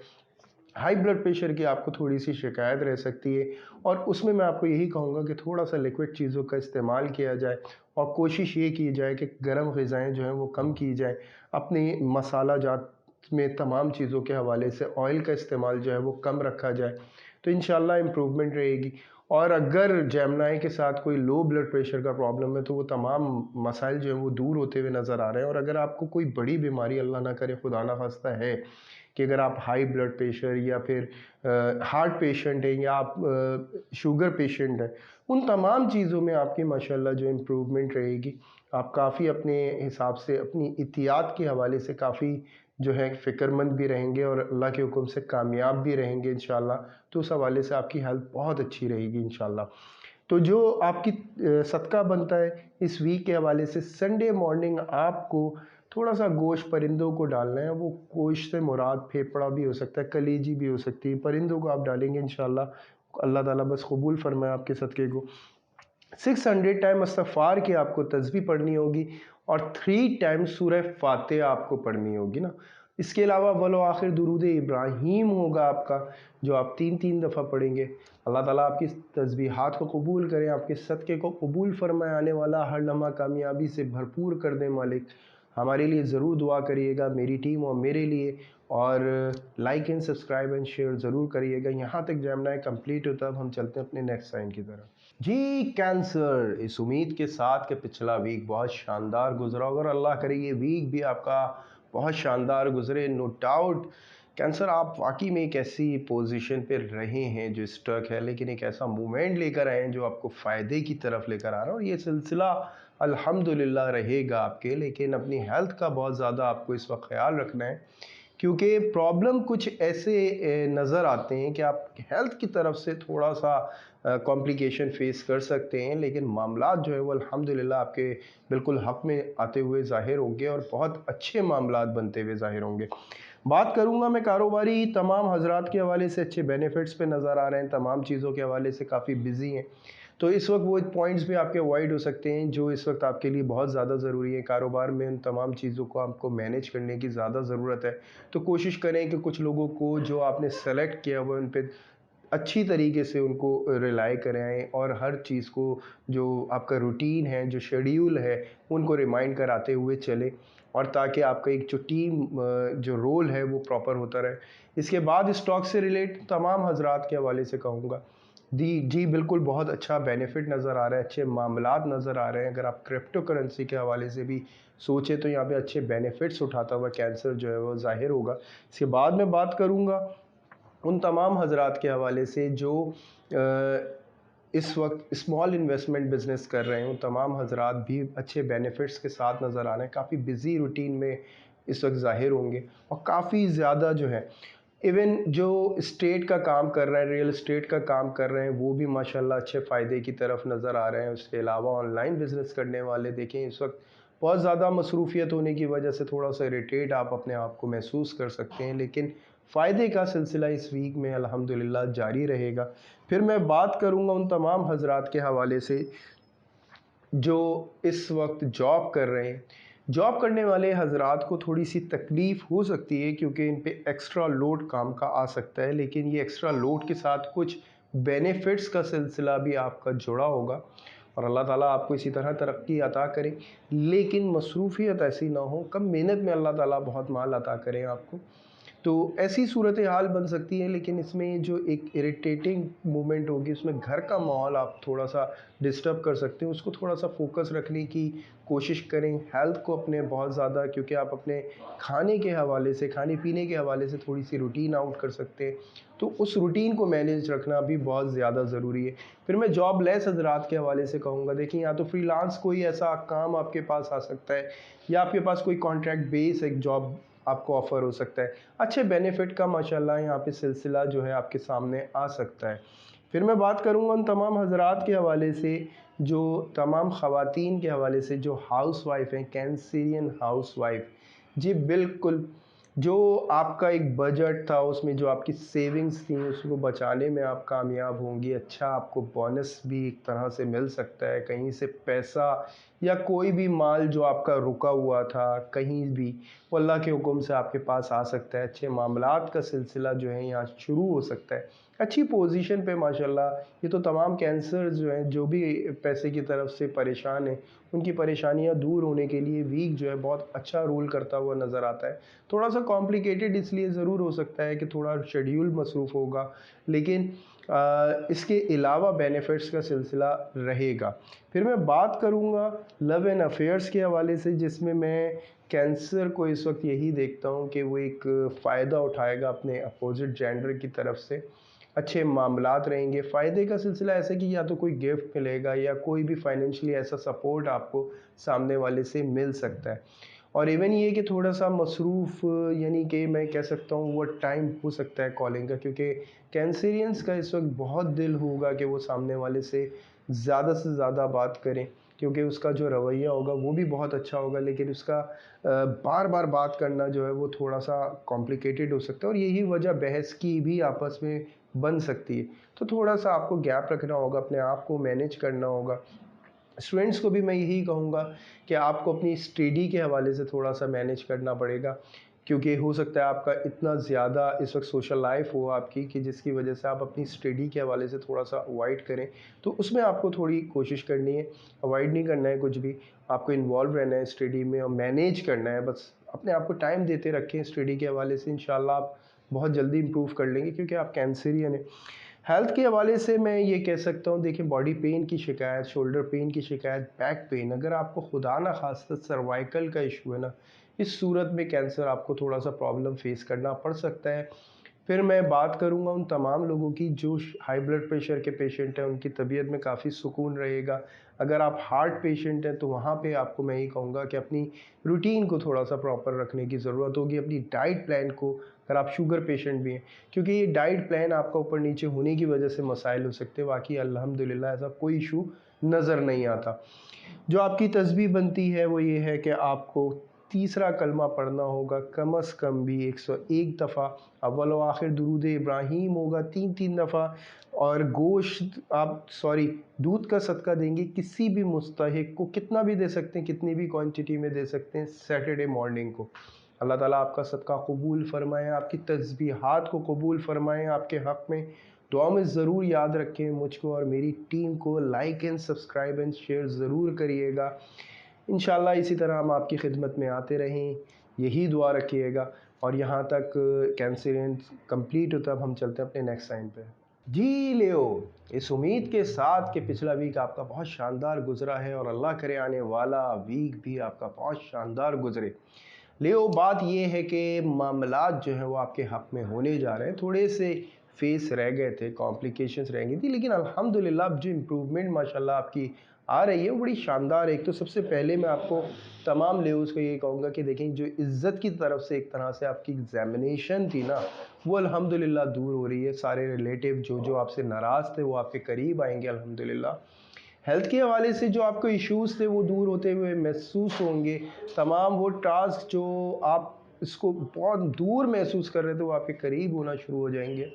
हाई ब्लड प्रेशर की आपको थोड़ी सी शिकायत रह सकती है, और उसमें मैं आपको यही कहूँगा कि थोड़ा सा लिक्विड चीज़ों का इस्तेमाल किया जाए और कोशिश ये की जाए कि गर्म ग़िज़ाएँ जो हैं वो कम की जाए। अपनी मसाला जात में तमाम चीज़ों के हवाले से ऑयल का इस्तेमाल जो है वो कम रखा जाए, तो इंशाल्लाह इम्प्रूवमेंट रहेगी। और अगर जेमिनी के साथ कोई लो ब्लड प्रेशर का प्रॉब्लम है तो वो तमाम मसाइल जो है वो दूर होते हुए नज़र आ रहे हैं। और अगर आपको कोई बड़ी बीमारी अल्लाह ना करे खुदा ना खास्ता है कि अगर आप हाई ब्लड प्रेशर या फिर हार्ट पेशेंट हैं या आप शुगर पेशेंट हैं, उन तमाम चीज़ों में आपकी माशाल्लाह जो इम्प्रूवमेंट रहेगी। आप काफ़ी अपने हिसाब से अपनी एहतियात के हवाले से काफ़ी जो है फ़िक्रमंद भी रहेंगे और अल्लाह के हुक्म से कामयाब भी रहेंगे इंशाल्लाह। तो उस हवाले से आपकी हेल्थ बहुत अच्छी रहेगी इंशाल्लाह। तो जो आपकी सदका बनता है इस वीक के हवाले से, संडे मॉर्निंग आपको थोड़ा सा गोश्त परिंदों को डालना है। वो गोश्त से मुराद फेफड़ा भी हो सकता है, कलेजी भी हो सकती है, परिंदों को आप डालेंगे इंशाल्लाह अल्लाह ताला बस कबूल फरमाए आपके सदक़े को। 600 टाइम इस्तग़फ़ार की आपको तस्बीह पढ़नी होगी और 3 टाइम सूरह फातिहा आपको पढ़नी होगी ना। इसके अलावा वलो आखिर दुरूद इब्राहीम होगा आपका, जो आप 3-3 दफ़ा पढ़ेंगे। अल्लाह ताला आपकी तस्बीहात को कबूल करें, आपके सदक़े को कबूल फरमाए, आने वाला हर लम्हा कामयाबी से भरपूर कर दें मालिक। हमारे लिए ज़रूर दुआ करिएगा, मेरी टीम और मेरे लिए, और like and subscribe and share ज़रूर करिएगा। यहाँ तक जेमिनी कंप्लीट होता है, अब हम चलते हैं अपने नेक्स्ट साइन की तरफ। जी कैंसर, इस उम्मीद के साथ कि पिछला वीक बहुत शानदार गुजरा होगा और अल्लाह करे ये वीक भी आपका बहुत शानदार गुजरे। नो डाउट कैंसर, आप वाकई में एक ऐसी पोजीशन पे रहे हैं जो स्टक है, लेकिन एक ऐसा मूवमेंट लेकर आए हैं जो आपको फ़ायदे की तरफ लेकर आ रहा है, और ये सिलसिला अल्हम्दुलिल्लाह रहेगा आपके। लेकिन अपनी हेल्थ का बहुत ज़्यादा आपको इस वक्त ख्याल रखना है, क्योंकि प्रॉब्लम कुछ ऐसे नज़र आते हैं कि आप हेल्थ की तरफ से थोड़ा सा कॉम्प्लिकेशन फेस कर सकते हैं, लेकिन मामलात जो है वो अल्हम्दुलिल्लाह आपके बिल्कुल हक़ में आते हुए ज़ाहिर होंगे और बहुत अच्छे मामलात बनते हुए ज़ाहिर होंगे। बात करूँगा मैं कारोबारी तमाम हज़रात के हवाले से, अच्छे बेनिफिट्स पे नज़र आ रहे हैं, तमाम चीज़ों के हवाले से काफ़ी बिज़ी हैं। तो इस वक्त वो पॉइंट्स भी आपके अवॉइड हो सकते हैं जो इस वक्त आपके लिए बहुत ज़्यादा ज़रूरी है। कारोबार में उन तमाम चीज़ों को आपको मैनेज करने की ज़्यादा ज़रूरत है। तो कोशिश करें कि कुछ लोगों को जो आपने सेलेक्ट किया हुआ उन पे अच्छी तरीके से उनको रिलाई कराएँ, और हर चीज़ को जो आपका रूटीन है, जो शेड्यूल है, उनको रिमाइंड कराते हुए चलें, और ताकि आपका एक जो टीम जो रोल है वो प्रॉपर होता रहे। इसके बाद स्टॉक से रिलेट तमाम हज़रात के हवाले से कहूँगा जी बिल्कुल बहुत अच्छा बेनिफिट नज़र आ रहा है, अच्छे मामलात नज़र आ रहे हैं। अगर आप क्रिप्टो करेंसी के हवाले से भी सोचें तो यहाँ पे अच्छे बेनिफिट्स उठाता हुआ कैंसर जो है वो ज़ाहिर होगा। इसके बाद मैं बात करूँगा उन तमाम हज़रात के हवाले से जो इस वक्त स्मॉल इन्वेस्टमेंट बिज़नेस कर रहे हैं, उन तमाम हज़रात भी अच्छे बेनिफिट्स के साथ नज़र आ रहे हैं। काफ़ी बिज़ी रूटीन में इस वक्त ज़ाहिर होंगे, और काफ़ी ज़्यादा जो है इवन जो स्टेट का काम कर रहे हैं, रियल एस्टेट का काम कर रहे हैं, वो भी माशाल्लाह अच्छे फ़ायदे की तरफ नज़र आ रहे हैं। उसके अलावा ऑनलाइन बिज़नेस करने वाले देखें इस वक्त बहुत ज़्यादा मसरूफ़ियत होने की वजह से थोड़ा सा इरिटेट आप अपने आप को महसूस कर सकते हैं, लेकिन फ़ायदे का सिलसिला इस वीक में अल्हम्दुलिल्लाह जारी रहेगा। फिर मैं बात करूँगा उन तमाम हज़रात के हवाले से जो इस वक्त जॉब कर रहे हैं। जॉब करने वाले हज़रात को थोड़ी सी तकलीफ़ हो सकती है, क्योंकि इन पे एक्स्ट्रा लोड काम का आ सकता है, लेकिन ये एक्स्ट्रा लोड के साथ कुछ बेनिफिट्स का सिलसिला भी आपका जुड़ा होगा, और अल्लाह ताला आपको इसी तरह तरक्की अता करे। लेकिन मसरूफ़ियत ऐसी ना हो, कम मेहनत में अल्लाह ताला बहुत माल अता करें आपको। तो ऐसी सूरत हाल बन सकती है, लेकिन इसमें जो एक इरिटेटिंग मोमेंट होगी उसमें घर का माहौल आप थोड़ा सा डिस्टर्ब कर सकते हो, उसको थोड़ा सा फोकस रखने की कोशिश करें। हेल्थ को अपने बहुत ज़्यादा, क्योंकि आप अपने खाने के हवाले से, खाने पीने के हवाले से थोड़ी सी रूटीन आउट कर सकते हैं, तो उस रूटीन को मैनेज रखना भी बहुत ज़्यादा ज़रूरी है। फिर मैं जॉब लेस हजरात के हवाले से कहूँगा, देखिए या तो फ्रीलांस कोई ऐसा काम आपके पास आ सकता है, या आपके पास कोई कॉन्ट्रैक्ट बेस एक जॉब आपको ऑफ़र हो सकता है। अच्छे बेनिफिट का माशाल्लाह यहाँ पे सिलसिला जो है आपके सामने आ सकता है। फिर मैं बात करूँगा उन तमाम हज़रात के हवाले से, जो तमाम ख़वातीन के हवाले से जो हाउसवाइफ़ हैं, कैंसेरियन हाउसवाइफ़। जी बिल्कुल, जो आपका एक बजट था उसमें जो आपकी सेविंग्स थी उसको बचाने में आप कामयाब होंगी। अच्छा, आपको बोनस भी एक तरह से मिल सकता है, कहीं से पैसा या कोई भी माल जो आपका रुका हुआ था कहीं भी, वो अल्लाह के हुक्म से आपके पास आ सकता है। अच्छे मामलात का सिलसिला जो है यहाँ शुरू हो सकता है। अच्छी पोजीशन पे माशाल्लाह। ये तो तमाम कैंसर जो हैं, जो भी पैसे की तरफ से परेशान हैं, उनकी परेशानियाँ दूर होने के लिए वीक जो है बहुत अच्छा रोल करता हुआ नज़र आता है। थोड़ा सा कॉम्प्लिकेटेड इसलिए ज़रूर हो सकता है कि थोड़ा शेड्यूल मसरूफ़ होगा, लेकिन इसके अलावा बेनिफिट्स का सिलसिला रहेगा। फिर मैं बात करूँगा लव एंड अफेयर्स के हवाले से, जिसमें मैं कैंसर को इस वक्त यही देखता हूँ कि वो एक फ़ायदा उठाएगा अपने अपोजिट जेंडर की तरफ से। अच्छे मामलात रहेंगे। फ़ायदे का सिलसिला ऐसे कि या तो कोई गिफ्ट मिलेगा या कोई भी फाइनेंशियली ऐसा सपोर्ट आपको सामने वाले से मिल सकता है। और इवन ये कि थोड़ा सा मसरूफ़, यानी कि मैं कह सकता हूँ वो टाइम हो सकता है कॉलिंग का, क्योंकि कैंसेरियंस का इस वक्त बहुत दिल होगा कि वो सामने वाले से ज़्यादा बात करें, क्योंकि उसका जो रवैया होगा वो भी बहुत अच्छा होगा, लेकिन उसका बार बार बात करना जो है वो थोड़ा सा कॉम्प्लिकेटेड हो सकता है, और यही वजह बहस की भी आपस में बन सकती है। तो थोड़ा सा आपको गैप रखना होगा, अपने आप को मैनेज करना होगा। स्टूडेंट्स को भी मैं यही कहूँगा कि आपको अपनी स्टडी के हवाले से थोड़ा सा मैनेज करना पड़ेगा, क्योंकि हो सकता है आपका इतना ज़्यादा इस वक्त सोशल लाइफ हो आपकी कि जिसकी वजह से आप अपनी स्टडी के हवाले से थोड़ा सा अवॉइड करें। तो उसमें आपको थोड़ी कोशिश करनी है, अवॉइड नहीं करना है कुछ भी, आपको इन्वॉल्व रहना है स्टडी में और मैनेज करना है। बस अपने आप को टाइम देते रखें स्टडी के हवाले से, इंशाल्लाह आप बहुत जल्दी इम्प्रूव कर लेंगे, क्योंकि आप कैंसरियन हैं। हेल्थ के हवाले से मैं ये कह सकता हूँ, देखिए बॉडी पेन की शिकायत, शोल्डर पेन की शिकायत, बैक पेन, अगर आपको खुदा ना खास्ता सर्वाइकल का इशू है ना, इस सूरत में कैंसर आपको थोड़ा सा प्रॉब्लम फेस करना पड़ सकता है। फिर मैं बात करूँगा उन तमाम लोगों की जो हाई ब्लड प्रेशर के पेशेंट हैं, उनकी तबीयत में काफ़ी सुकून रहेगा। अगर आप हार्ट पेशेंट हैं तो वहाँ पे आपको मैं ये कहूँगा कि अपनी रूटीन को थोड़ा सा प्रॉपर रखने की ज़रूरत होगी, अपनी डाइट प्लान को। अगर आप शुगर पेशेंट भी हैं, क्योंकि ये डाइट प्लान आपका ऊपर नीचे होने की वजह से मसाइल हो सकते हैं, बाकी अल्हम्दुलिल्लाह ऐसा कोई इशू नज़र नहीं आता। जो आपकी तस्बीह बनती है वो ये है कि आपको तीसरा कलमा पढ़ना होगा, कम अज़ कम भी 101 दफ़ा। अव्वल व आखिर दुरूद इब्राहीम होगा 3-3 दफ़ा। और गोश्त आप दूध का सदका देंगे किसी भी मुस्तहिक को, कितना भी दे सकते हैं, कितनी भी क्वांटिटी में दे सकते हैं, सैटरडे मॉर्निंग को। अल्लाह ताला आपका सदका कबूल फ़रमाए, आपकी तस्बीहात को कबूल फ़रमाएँ आपके हक़ में। दुआ में ज़रूर याद रखें मुझको और मेरी टीम को, like and subscribe and share ज़रूर करिएगा। इंशाल्लाह इसी तरह हम आपकी खिदमत में आते रहें, यही दुआ रखिएगा। और यहाँ तक कैंसरियन कंप्लीट होता है, अब हम चलते हैं अपने नेक्स्ट साइन पे। जी लियो, इस उम्मीद के साथ कि पिछला वीक आपका बहुत शानदार गुजरा है और अल्लाह करे आने वाला वीक भी आपका बहुत शानदार गुजरे। लियो, बात ये है कि मामलात जो हैं वो आपके हक़ में होने जा रहे हैं। थोड़े से फेस रह गए थे, कॉम्प्लिकेशंस रह गई थी, लेकिन अल्हम्दुलिल्लाह अब जो इम्प्रूवमेंट माशाल्लाह आपकी आ रही है वो बड़ी शानदार है। एक तो सबसे पहले मैं आपको तमाम लियोज़ को ये कहूँगा कि देखें, जो इज़्ज़त की तरफ से एक तरह से आपकी एग्ज़ामिनेशन थी ना, वो अल्हम्दुलिल्लाह दूर हो रही है। सारे रिलेटिव जो आपसे नाराज़ थे वो आपके करीब आएंगे अल्हम्दुलिल्लाह। हेल्थ के हवाले से जो आपको इश्यूज़ थे वो दूर होते हुए महसूस होंगे। तमाम वो टास्क जो आप इसको बहुत दूर महसूस कर रहे थे वो आपके करीब होना शुरू हो जाएंगे।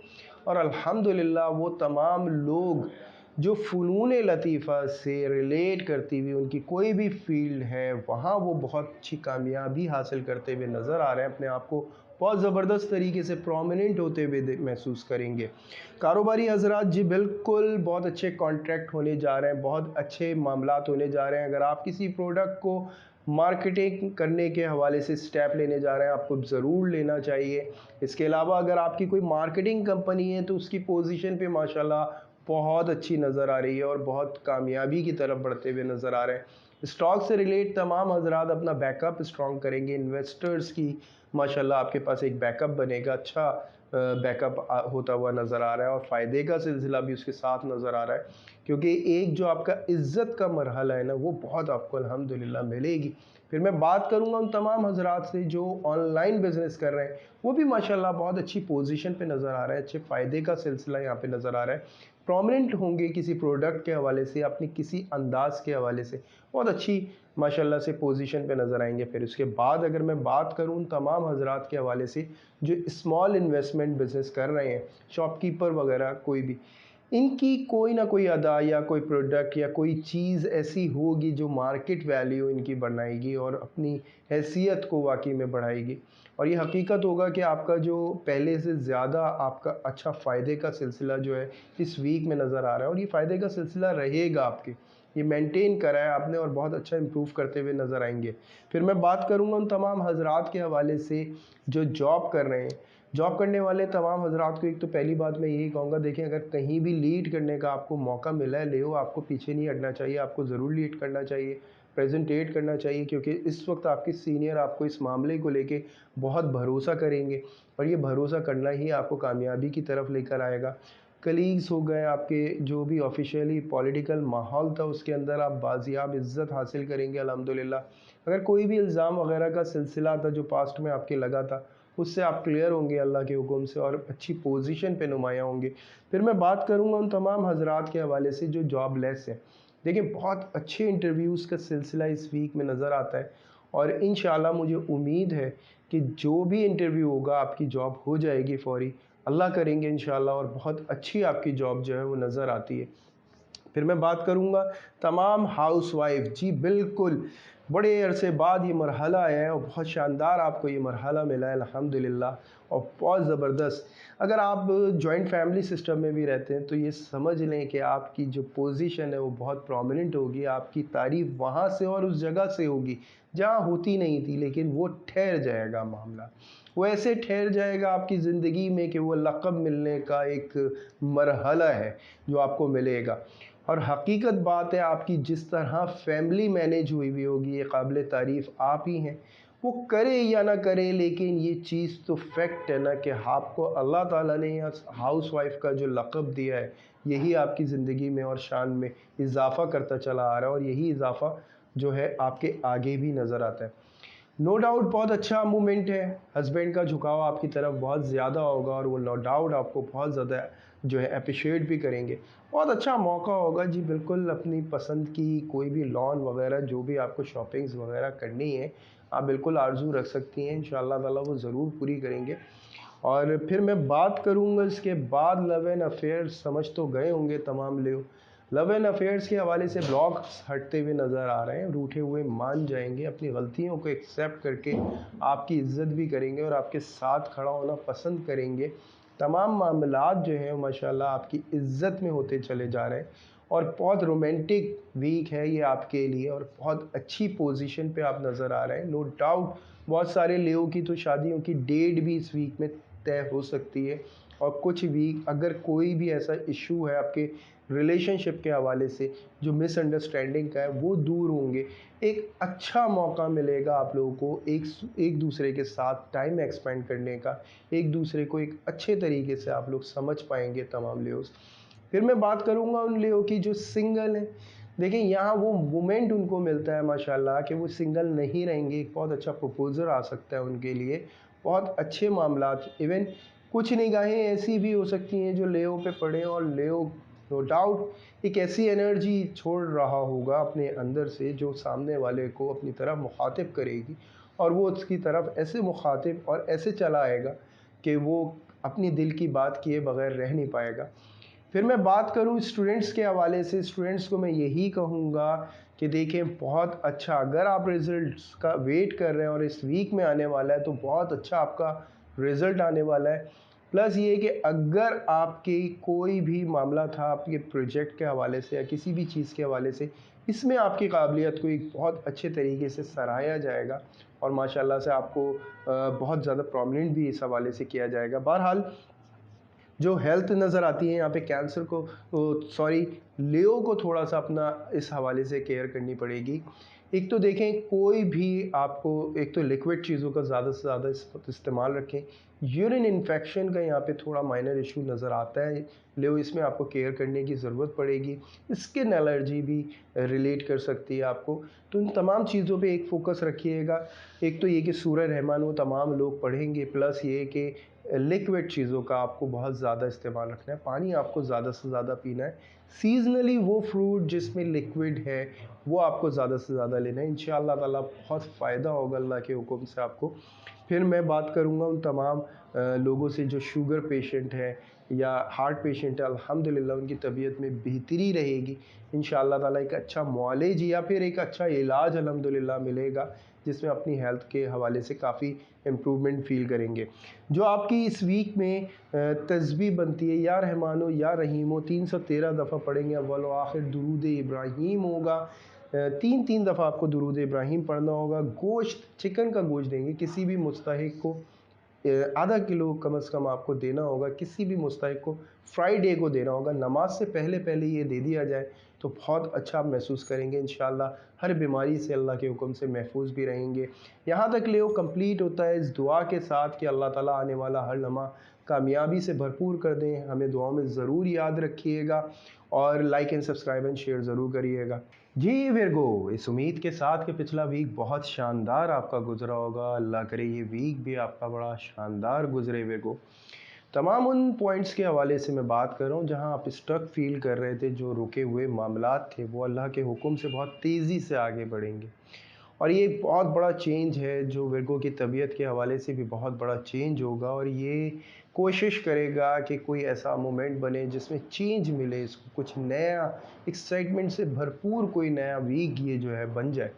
और अल्हम्दुलिल्लाह वो तमाम लोग जो फ़नून लतीफ़ा से रिलेट करती हुई उनकी कोई भी फ़ील्ड है, वहाँ वो बहुत अच्छी कामयाबी हासिल करते हुए नज़र आ रहे हैं, अपने आप को बहुत ज़बरदस्त तरीके से प्रोमिनेंट होते हुए महसूस करेंगे। कारोबारी हज़रात, जी बिल्कुल बहुत अच्छे कॉन्ट्रैक्ट होने जा रहे हैं, बहुत अच्छे मामलात होने जा रहे हैं। अगर आप किसी प्रोडक्ट को मार्केटिंग करने के हवाले से स्टेप लेने जा रहे हैं, आपको ज़रूर लेना चाहिए। इसके अलावा अगर आपकी कोई मार्केटिंग कंपनी है तो उसकी पोजीशन पे माशाल्लाह बहुत अच्छी नज़र आ रही है और बहुत कामयाबी की तरफ बढ़ते हुए नज़र आ रहे हैं। स्टॉक से रिलेट तमाम हजरात अपना बैकअप स्ट्रॉन्ग करेंगे। इन्वेस्टर्स की माशाल्लाह आपके पास एक बैकअप बनेगा, अच्छा बैकअप होता हुआ नज़र आ रहा है और फ़ायदे का सिलसिला भी उसके साथ नज़र आ रहा है, क्योंकि एक जो आपका इज़्ज़त का मरहला है ना, वो बहुत आपको अल्हम्दुलिल्लाह मिलेगी। फिर मैं बात करूंगा उन तमाम हजरात से जो ऑनलाइन बिजनेस कर रहे हैं, वो भी माशाल्लाह बहुत अच्छी पोजीशन पे नज़र आ रहा है, अच्छे फ़ायदे का सिलसिला यहाँ पे नज़र आ रहा है। प्रोमिनेंट होंगे किसी प्रोडक्ट के हवाले से, अपनी किसी अंदाज के हवाले से बहुत अच्छी माशाल्लाह से पोजीशन पे नज़र आएंगे। फिर उसके बाद अगर मैं बात करूँ उन तमाम हजरात के हवाले से जो स्मॉल इन्वेस्टमेंट बिजनेस कर रहे हैं, शॉपकीपर वगैरह कोई भी, इनकी कोई ना कोई अदा या कोई प्रोडक्ट या कोई चीज़ ऐसी होगी जो मार्केट वैल्यू इनकी बढ़ाएगी और अपनी हैसियत को वाकई में बढ़ाएगी। और ये हकीकत होगा कि आपका जो पहले से ज़्यादा आपका अच्छा फ़ायदे का सिलसिला जो है इस वीक में नज़र आ रहा है और ये फ़ायदे का सिलसिला रहेगा आपके, ये मेंटेन करा है आपने और बहुत अच्छा इम्प्रूव करते हुए नज़र आएंगे। फिर मैं बात करूँगा उन तमाम हजरात के हवाले से जो जॉब कर रहे हैं। जॉब करने वाले तमाम हजरात को एक तो पहली बात मैं यही कहूँगा, देखें अगर कहीं भी लीड करने का आपको मौका मिला है लेओ, आपको पीछे नहीं हटना चाहिए, आपको ज़रूर लीड करना चाहिए, प्रेजेंटेट करना चाहिए, क्योंकि इस वक्त आपके सीनियर आपको इस मामले को लेके बहुत भरोसा करेंगे और ये भरोसा करना ही आपको कामयाबी की तरफ लेकर आएगा। कलीग्स हो गए आपके, जो भी ऑफिशियली पॉलिटिकल माहौल था उसके अंदर आप बाजियाब इज़्ज़त हासिल करेंगे अल्हम्दुलिल्लाह। अगर कोई भी इल्ज़ाम वगैरह का सिलसिला था जो पास्ट में आपके लगा था, उससे आप क्लियर होंगे अल्लाह के हुक्म से और अच्छी पोजीशन पे नुमायाँ होंगे। फिर मैं बात करूँगा उन तमाम हजरात के हवाले से जो जॉबलेस हैं। देखिए बहुत अच्छे इंटरव्यूज़ का सिलसिला इस वीक में नज़र आता है और इंशाल्लाह मुझे उम्मीद है कि जो भी इंटरव्यू होगा आपकी जॉब हो जाएगी फ़ौरी, अल्लाह करेंगे इंशाल्लाह, और बहुत अच्छी आपकी जॉब जो है वो नज़र आती है। फिर मैं बात करूँगा तमाम हाउसवाइफ, जी बिल्कुल, बड़े अरसे बाद ये मरहला आया है और बहुत शानदार आपको ये मरहला मिला है अल्हम्दुलिल्लाह और बहुत ज़बरदस्त। अगर आप जॉइंट फैमिली सिस्टम में भी रहते हैं तो ये समझ लें कि आपकी जो पोजीशन है वो बहुत प्रोमिनेंट होगी, आपकी तारीफ़ वहाँ से और उस जगह से होगी जहाँ होती नहीं थी, लेकिन वो ठहर जाएगा मामला, वो ऐसे ठहर जाएगा आपकी ज़िंदगी में कि वो लक़ब मिलने का एक मरहला है जो आपको मिलेगा। और हकीकत बात है, आपकी जिस तरह फैमिली मैनेज हुई हुई होगी ये काबिल तारीफ़ आप ही हैं। वो करे या ना करे, लेकिन ये चीज़ तो फैक्ट है ना कि आपको अल्लाह ताला ने हाउस वाइफ का जो लक़ब दिया है, यही आपकी ज़िंदगी में और शान में इजाफ़ा करता चला आ रहा है और यही इजाफ़ा जो है आपके आगे भी नज़र आता है। नो डाउट बहुत अच्छा मूवमेंट है, हस्बैंड का झुकाव आपकी तरफ बहुत ज़्यादा होगा और वो नो डाउट आपको बहुत ज़्यादा जो है अप्रिशिएट भी करेंगे। बहुत अच्छा मौका होगा जी, बिल्कुल अपनी पसंद की कोई भी लॉन वगैरह जो भी आपको शॉपिंग्स वगैरह करनी है, आप बिल्कुल आरज़ू रख सकती हैं, इंशाअल्लाह ताला वो ज़रूर पूरी करेंगे। और फिर मैं बात करूँगा इसके बाद लव एंड अफेयर्स, समझ तो गए होंगे तमाम लोग। लव एंड अफेयर्स के हवाले से ब्लॉग्स हटते हुए नज़र आ रहे हैं, रूठे हुए मान जाएंगे, अपनी गलतियों को एक्सेप्ट करके आपकी इज्जत भी करेंगे और आपके साथ खड़ा होना पसंद करेंगे। तमाम मामलात जो हैं माशाल्लाह आपकी इज्जत में होते चले जा रहे हैं और बहुत रोमांटिक वीक है ये आपके लिए और बहुत अच्छी पोजीशन पे आप नज़र आ रहे हैं। नो डाउट बहुत सारे लोगों की तो शादियों की डेट भी इस वीक में तय हो सकती है और कुछ वीक अगर कोई भी ऐसा इशू है आपके रिलेशनशिप के हवाले से जो मिसअंडरस्टैंडिंग का है वो दूर होंगे, एक अच्छा मौका मिलेगा आप लोगों को एक दूसरे के साथ टाइम एक्सपेंड करने का, एक दूसरे को एक अच्छे तरीके से आप लोग समझ पाएंगे तमाम लोग। फिर मैं बात करूँगा उन लोगों की जो सिंगल हैं। देखिए यहाँ वो मोमेंट उनको मिलता है माशाल्लाह कि वो सिंगल नहीं रहेंगे, एक बहुत अच्छा प्रपोज़ल आ सकता है उनके लिए, बहुत अच्छे मामलात, इवन कुछ निगाहें ऐसी भी हो सकती हैं जो लेओ पे पड़े और लेओ नो डाउट एक ऐसी एनर्जी छोड़ रहा होगा अपने अंदर से जो सामने वाले को अपनी तरफ मुखातिब करेगी और वो उसकी तरफ ऐसे मुखातिब और ऐसे चला आएगा कि वो अपनी दिल की बात किए बगैर रह नहीं पाएगा। फिर मैं बात करूं स्टूडेंट्स के हवाले से, स्टूडेंट्स को मैं यही कहूँगा कि देखें बहुत अच्छा, अगर आप रिज़ल्ट्स का वेट कर रहे हैं और इस वीक में आने वाला है तो बहुत अच्छा आपका रिज़ल्ट आने वाला है। प्लस ये कि अगर आपके कोई भी मामला था आपके प्रोजेक्ट के हवाले से या किसी भी चीज़ के हवाले से, इसमें आपकी काबिलियत को एक बहुत अच्छे तरीके से सराहा जाएगा और माशाल्लाह से आपको बहुत ज़्यादा प्रोमिनेंट भी इस हवाले से किया जाएगा। बहरहाल जो हेल्थ नज़र आती है यहाँ पे कैंसर को, सॉरी, लियो को थोड़ा सा अपना इस हवाले से केयर करनी पड़ेगी। एक तो देखें, कोई भी आपको, एक तो लिक्विड चीज़ों का ज़्यादा से ज़्यादा इस्तेमाल रखें। यूरिन इन्फेक्शन का यहाँ पे थोड़ा माइनर इशू नज़र आता है, लियो इसमें आपको केयर करने की ज़रूरत पड़ेगी। स्किन एलर्जी भी रिलेट कर सकती है आपको, तो इन तमाम चीज़ों पे एक फ़ोकस रखिएगा। एक तो ये कि सूरह रहमान वो तमाम लोग पढ़ेंगे, प्लस ये कि लिक्विड चीज़ों का आपको बहुत ज़्यादा इस्तेमाल रखना है, पानी आपको ज़्यादा से ज़्यादा पीना है। सीजनली वो फ्रूट जिसमें लिक्विड है वो आपको ज़्यादा से ज़्यादा लेना है। इंशाअल्लाह ताला बहुत फ़ायदा होगा अल्लाह के हुक्म से आपको। फिर मैं बात करूँगा उन तमाम लोगों से जो शुगर पेशेंट है या हार्ट पेशेंट है, अल्हम्दुलिल्लाह उनकी तबीयत में बेहतरी रहेगी इंशाअल्लाह ताला। एक अच्छा मुआलिज या फिर एक अच्छा इलाज अल्हम्दुलिल्लाह मिलेगा, जिसमें अपनी हेल्थ के हवाले से काफ़ी इम्प्रूवमेंट फ़ील करेंगे। जो आपकी इस वीक में तस्बीह बनती है, या रहमानो या रहीमो 313 दफ़ा पढ़ेंगे। अव्वल व आखिर दुरूद इब्राहीम होगा, 3 दफ़ा आपको दुरूद इब्राहीम पढ़ना होगा। गोश्त, चिकन का गोश्त देंगे किसी भी मुस्तहिक को, आधा किलो कम से कम आपको देना होगा। किसी भी मुस्तहिक को फ्राइडे को देना होगा। नमाज से पहले पहले ये दे दिया जाए तो बहुत अच्छा आप महसूस करेंगे इंशाअल्लाह। हर बीमारी से अल्लाह के हुक्म से महफूज भी रहेंगे। यहाँ तक ले वो कंप्लीट होता है इस दुआ के साथ कि अल्लाह ताला आने वाला हर लम्हा कामयाबी से भरपूर कर दें। हमें दुआओं में ज़रूर याद रखिएगा और like and subscribe and share ज़रूर करिएगा। जी विरगो, इस उम्मीद के साथ कि पिछला वीक बहुत शानदार आपका गुजरा होगा, अल्लाह करे ये वीक भी आपका बड़ा शानदार गुजरे विरगो। तमाम उन पॉइंट्स के हवाले से मैं बात कर रहा हूँ जहाँ आप स्टक फील कर रहे थे, जो रुके हुए मामलात थे वो अल्लाह के हुक्म से बहुत तेज़ी से आगे बढ़ेंगे। और ये एक बहुत बड़ा चेंज है जो विरगो की तबीयत के हवाले से भी बहुत बड़ा चेंज होगा, और ये कोशिश करेगा कि कोई ऐसा मोमेंट बने जिसमें चेंज मिले इसको, कुछ नया एक्साइटमेंट से भरपूर कोई नया वीक ये जो है बन जाए।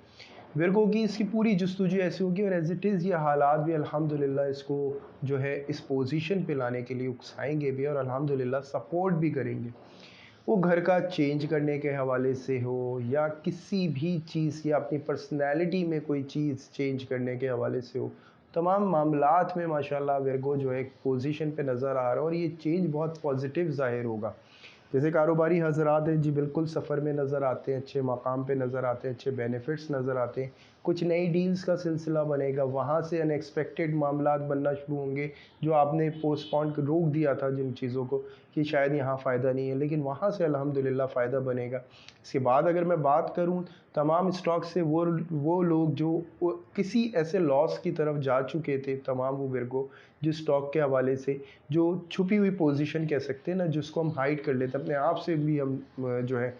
विरगो की इसकी पूरी जस्तुजू ऐसी होगी, और एज़ इट इज़ ये हालात भी अल्हम्दुलिल्लाह इसको जो है इस पोजीशन पे लाने के लिए उकसाएंगे भी और अल्हम्दुलिल्लाह सपोर्ट भी करेंगे। वो घर का चेंज करने के हवाले से हो या किसी भी चीज़ या अपनी पर्सनैलिटी में कोई चीज़ चेंज करने के हवाले से हो, तमाम मामलात में माशाल्लाह विरगो जो है एक पोजीशन पे नज़र आ रहा है और ये चेंज बहुत पॉजिटिव ज़ाहिर होगा। जैसे कारोबारी हजरात हैं जी, बिल्कुल सफ़र में नज़र आते हैं, अच्छे मकाम पे नज़र आते हैं, अच्छे बेनिफिट्स नज़र आते हैं। कुछ नई डील्स का सिलसिला बनेगा, वहाँ से अनएक्सपेक्टेड मामलात बनना शुरू होंगे जो आपने पोस्टपोन रोक दिया था जिन चीज़ों को कि शायद यहाँ फ़ायदा नहीं है, लेकिन वहाँ से अल्हम्दुलिल्लाह फ़ायदा बनेगा। इसके बाद अगर मैं बात करूँ तमाम स्टॉक से, वो लोग जो किसी ऐसे लॉस की तरफ जा चुके थे, तमाम वो विरगो जिस स्टॉक के हवाले से जो छुपी हुई पोजीशन कह सकते हैं ना, जिसको हम हाइड कर लेते हैं अपने आप से भी, हम जो है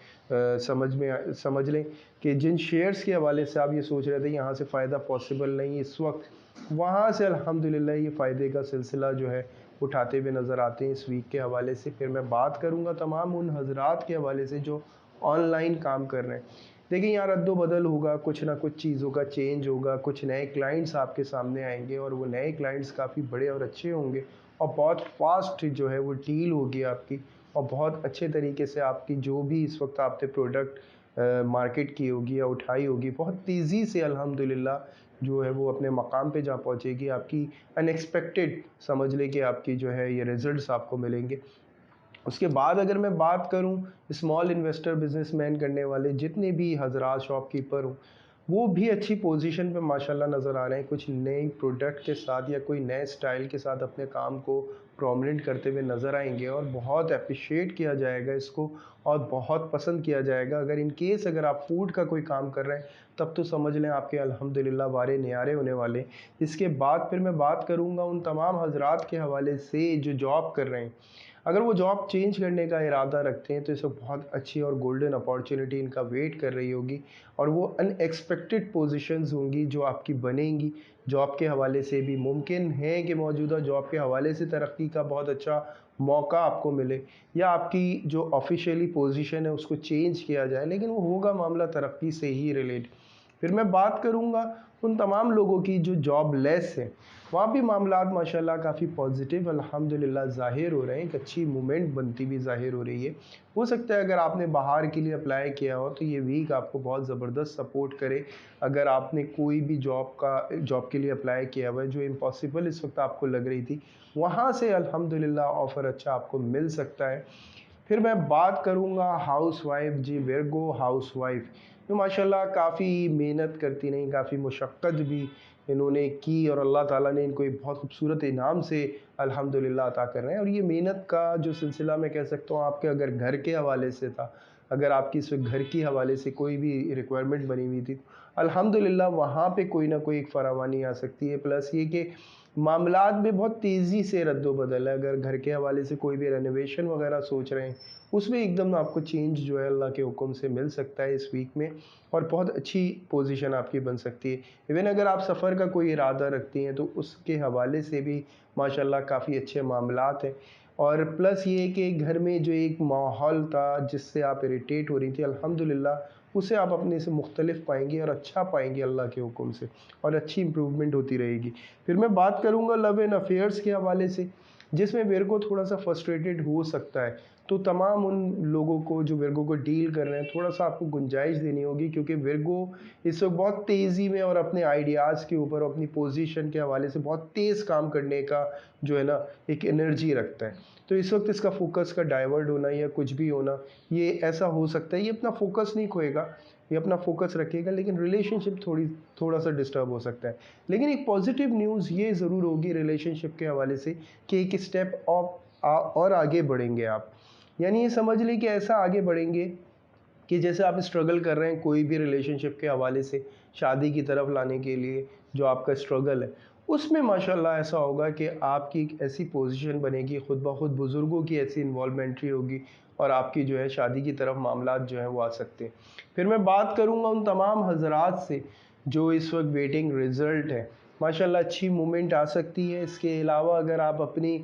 समझ लें कि जिन शेयर्स के हवाले से आप ये सोच रहे थे यहाँ से फ़ायदा पॉसिबल नहीं इस वक्त, वहाँ से अल्हम्दुलिल्लाह ये फ़ायदे का सिलसिला जो है उठाते हुए नज़र आते हैं इस वीक के हवाले से। फिर मैं बात करूँगा तमाम उन हजरात के हवाले से जो ऑनलाइन काम कर रहे हैं। देखिए यहाँ रद्दो-बदल होगा, कुछ ना कुछ चीज़ों का चेंज होगा, कुछ नए क्लाइंट्स आपके सामने आएंगे और वो नए क्लाइंट्स काफ़ी बड़े और अच्छे होंगे और बहुत फास्ट जो है वो डील होगी आपकी, और बहुत अच्छे तरीके से आपकी जो भी इस वक्त आपने प्रोडक्ट मार्केट की होगी या उठाई होगी, बहुत तेज़ी से अल्हम्दुलिल्लाह जो है वो अपने मकाम पे जा पहुँचेगी। आपकी अनएक्सपेक्टेड समझ लें कि आपकी जो है ये रिज़ल्ट्स आपको मिलेंगे। उसके बाद अगर मैं बात करूं स्मॉल इन्वेस्टर, बिजनेसमैन करने वाले जितने भी हजरात शॉपकीपर हों, वो भी अच्छी पोजीशन पे माशाल्लाह नज़र आ रहे हैं। कुछ नए प्रोडक्ट के साथ या कोई नए स्टाइल के साथ अपने काम को प्रोमिनेंट करते हुए नज़र आएंगे और बहुत अप्रिशिएट किया जाएगा इसको और बहुत पसंद किया जाएगा। अगर इन केस अगर आप फूड का कोई काम कर रहे हैं तब तो समझ लें आपके अल्हम्दुलिल्लाह वारे न्यारे होने वाले। इसके बाद फिर मैं बात करूँगा उन तमाम हजरात के हवाले से जो जॉब कर रहे हैं। अगर वो जॉब चेंज करने का इरादा रखते हैं तो इसे बहुत अच्छी और गोल्डन अपॉर्चुनिटी इनका वेट कर रही होगी और वो अनएक्सपेक्टेड पोजीशंस होंगी जो आपकी बनेंगी। जॉब के हवाले से भी मुमकिन है कि मौजूदा जॉब के हवाले से तरक्की का बहुत अच्छा मौका आपको मिले या आपकी जो ऑफिशियली पोजीशन है उसको चेंज किया जाए, लेकिन वो होगा मामला तरक्की से ही रिलेट। फिर मैं बात करूँगा उन तमाम लोगों की जो जॉबलेस हैं, वहाँ भी मामलात माशाल्लाह काफ़ी पॉजिटिव अल्हम्दुलिल्लाह ज़ाहिर हो रहे हैं, एक अच्छी मूवमेंट बनती भी ज़ाहिर हो रही है। हो सकता है अगर आपने बाहर के लिए अप्लाई किया हो तो ये वीक आपको बहुत ज़बरदस्त सपोर्ट करे। अगर आपने कोई भी जॉब के लिए अप्लाई किया हुआ है जो इम्पॉसिबल इस वक्त आपको लग रही थी, वहाँ से अल्हम्दुलिल्लाह ऑफ़र अच्छा आपको मिल सकता है। फिर मैं बात करूँगा हाउसवाइफ, जी विर्गो हाउसवाइफ जो माशाल्लाह काफ़ी मेहनत करती रहीं, काफ़ी मुशक्क़त भी इन्होंने की और अल्लाह ताला ने इनको एक बहुत खूबसूरत इनाम से अल्हम्दुलिल्लाह अता कर रहे हैं। और ये मेहनत का जो सिलसिला मैं कह सकता हूँ आपके अगर घर के हवाले से था, अगर आपकी इस वक्त घर की हवाले से कोई भी रिक्वायरमेंट बनी हुई थी, अल्हम्दुलिल्लाह वहाँ पे कोई ना कोई एक फरावानी आ सकती है। प्लस ये कि मामलात में बहुत तेज़ी से रद्द-ओ-बदल है। अगर घर के हवाले से कोई भी रेनोवेशन वगैरह सोच रहे हैं, उसमें एकदम आपको चेंज जो है अल्लाह के हुक्म से मिल सकता है इस वीक में और बहुत अच्छी पोजीशन आपकी बन सकती है। इवन अगर आप सफ़र का कोई इरादा रखती हैं तो उसके हवाले से भी माशाल्लाह काफ़ी अच्छे मामलात हैं। और प्लस ये कि घर में जो एक माहौल था जिससे आप इरिटेट हो रही थी, अल्हम्दुलिल्लाह उसे आप अपने से मुख्तलिफ पाएँगी और अच्छा पाएँगी अल्लाह के हुक्म से और अच्छी इम्प्रूवमेंट होती रहेगी। फिर मैं बात करूँगा लव एंड अफेयर्स के हवाले से, जिसमें विर्गो थोड़ा-सा फ्रस्ट्रेटेड हो सकता है। तो तमाम उन लोगों को जो विर्गो को डील कर रहे हैं, थोड़ा-सा आपको गुंजाइश देनी होगी क्योंकि विर्गो इस वक्त बहुत तेज़ी में और अपने आइडियाज़ के ऊपर और अपनी पोजीशन के हवाले से बहुत तेज़ काम करने का जो है ना एक एनर्जी रखता है। तो इस वक्त इसका फोकस का डाइवर्ट होना या कुछ भी होना, ये ऐसा हो सकता है। ये अपना फोकस नहीं खोएगा, ये अपना फोकस रखेगा, लेकिन रिलेशनशिप थोड़ा-सा डिस्टर्ब हो सकता है। लेकिन एक पॉजिटिव न्यूज़ ये ज़रूर होगी रिलेशनशिप के हवाले से कि एक स्टेप और आगे बढ़ेंगे आप। यानी ये समझ लें कि ऐसा आगे बढ़ेंगे कि जैसे आप स्ट्रगल कर रहे हैं कोई भी रिलेशनशिप के हवाले से शादी की तरफ लाने के लिए, जो आपका स्ट्रगल है, उसमें माशाल्लाह ऐसा होगा कि आपकी एक ऐसी पोजीशन बनेगी, खुद ब खुद बुज़ुर्गों की ऐसी इन्वॉल्वमेंट्री होगी और आपकी जो है शादी की तरफ मामलात जो हैं वो आ सकते हैं। फिर मैं बात करूँगा उन तमाम हज़रात से जो इस वक्त वेटिंग रिज़ल्ट है, माशाल्लाह अच्छी मूवमेंट आ सकती है। इसके अलावा अगर आप अपनी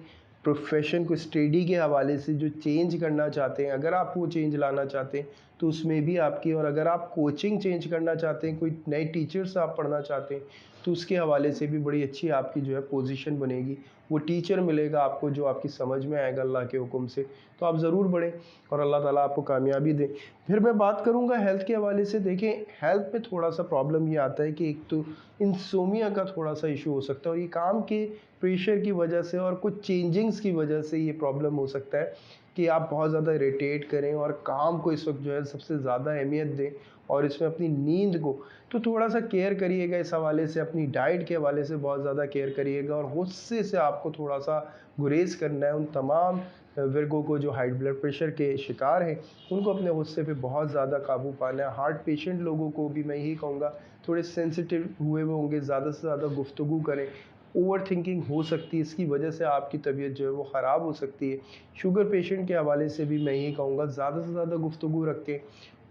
प्रोफेशन को स्टडी के हवाले से जो चेंज करना चाहते हैं, अगर आप वो चेंज लाना चाहते हैं तो उसमें भी आपकी, और अगर आप कोचिंग चेंज करना चाहते हैं, कोई नए टीचर्स आप पढ़ना चाहते हैं तो उसके हवाले से भी बड़ी अच्छी आपकी जो है पोजीशन बनेगी। वो टीचर मिलेगा आपको जो आपकी समझ में आएगा अल्लाह के हुक्म से, तो आप ज़रूर बढ़ें और अल्लाह ताला आपको कामयाबी दे। फिर मैं बात करूँगा हेल्थ के हवाले से। देखें, हेल्थ में थोड़ा-सा प्रॉब्लम ये आता है कि एक तो इंसोमिया का थोड़ा-सा इशू हो सकता है और ये काम के प्रेशर की वजह से और कुछ चेंजिंग्स की वजह से ये प्रॉब्लम हो सकता है कि आप बहुत ज़्यादा इरिटेट करें और काम को इस वक्त जो है सबसे ज़्यादा अहमियत दें और इसमें अपनी नींद को तो थोड़ा-सा केयर करिएगा। इस हवाले से अपनी डाइट के हवाले से बहुत ज़्यादा केयर करिएगा और गुस्से से आपको थोड़ा-सा गुरेज़ करना है। उन तमाम विर्गो को जो हाई ब्लड प्रेशर के शिकार हैं, उनको अपने गुस्से पे बहुत ज़्यादा काबू पाना है। हार्ट पेशेंट लोगों को भी मैं यही कहूँगा, थोड़े सेंसिटिव हुए होंगे, ज़्यादा से ज़्यादा गुफ्तगू करें। ओवर थिंकिंग हो सकती है, इसकी वजह से आपकी तबीयत जो है वो ख़राब हो सकती है। शुगर पेशेंट के हवाले से भी मैं यही कहूँगा, ज़्यादा से ज़्यादा गुफ्तगू रखें,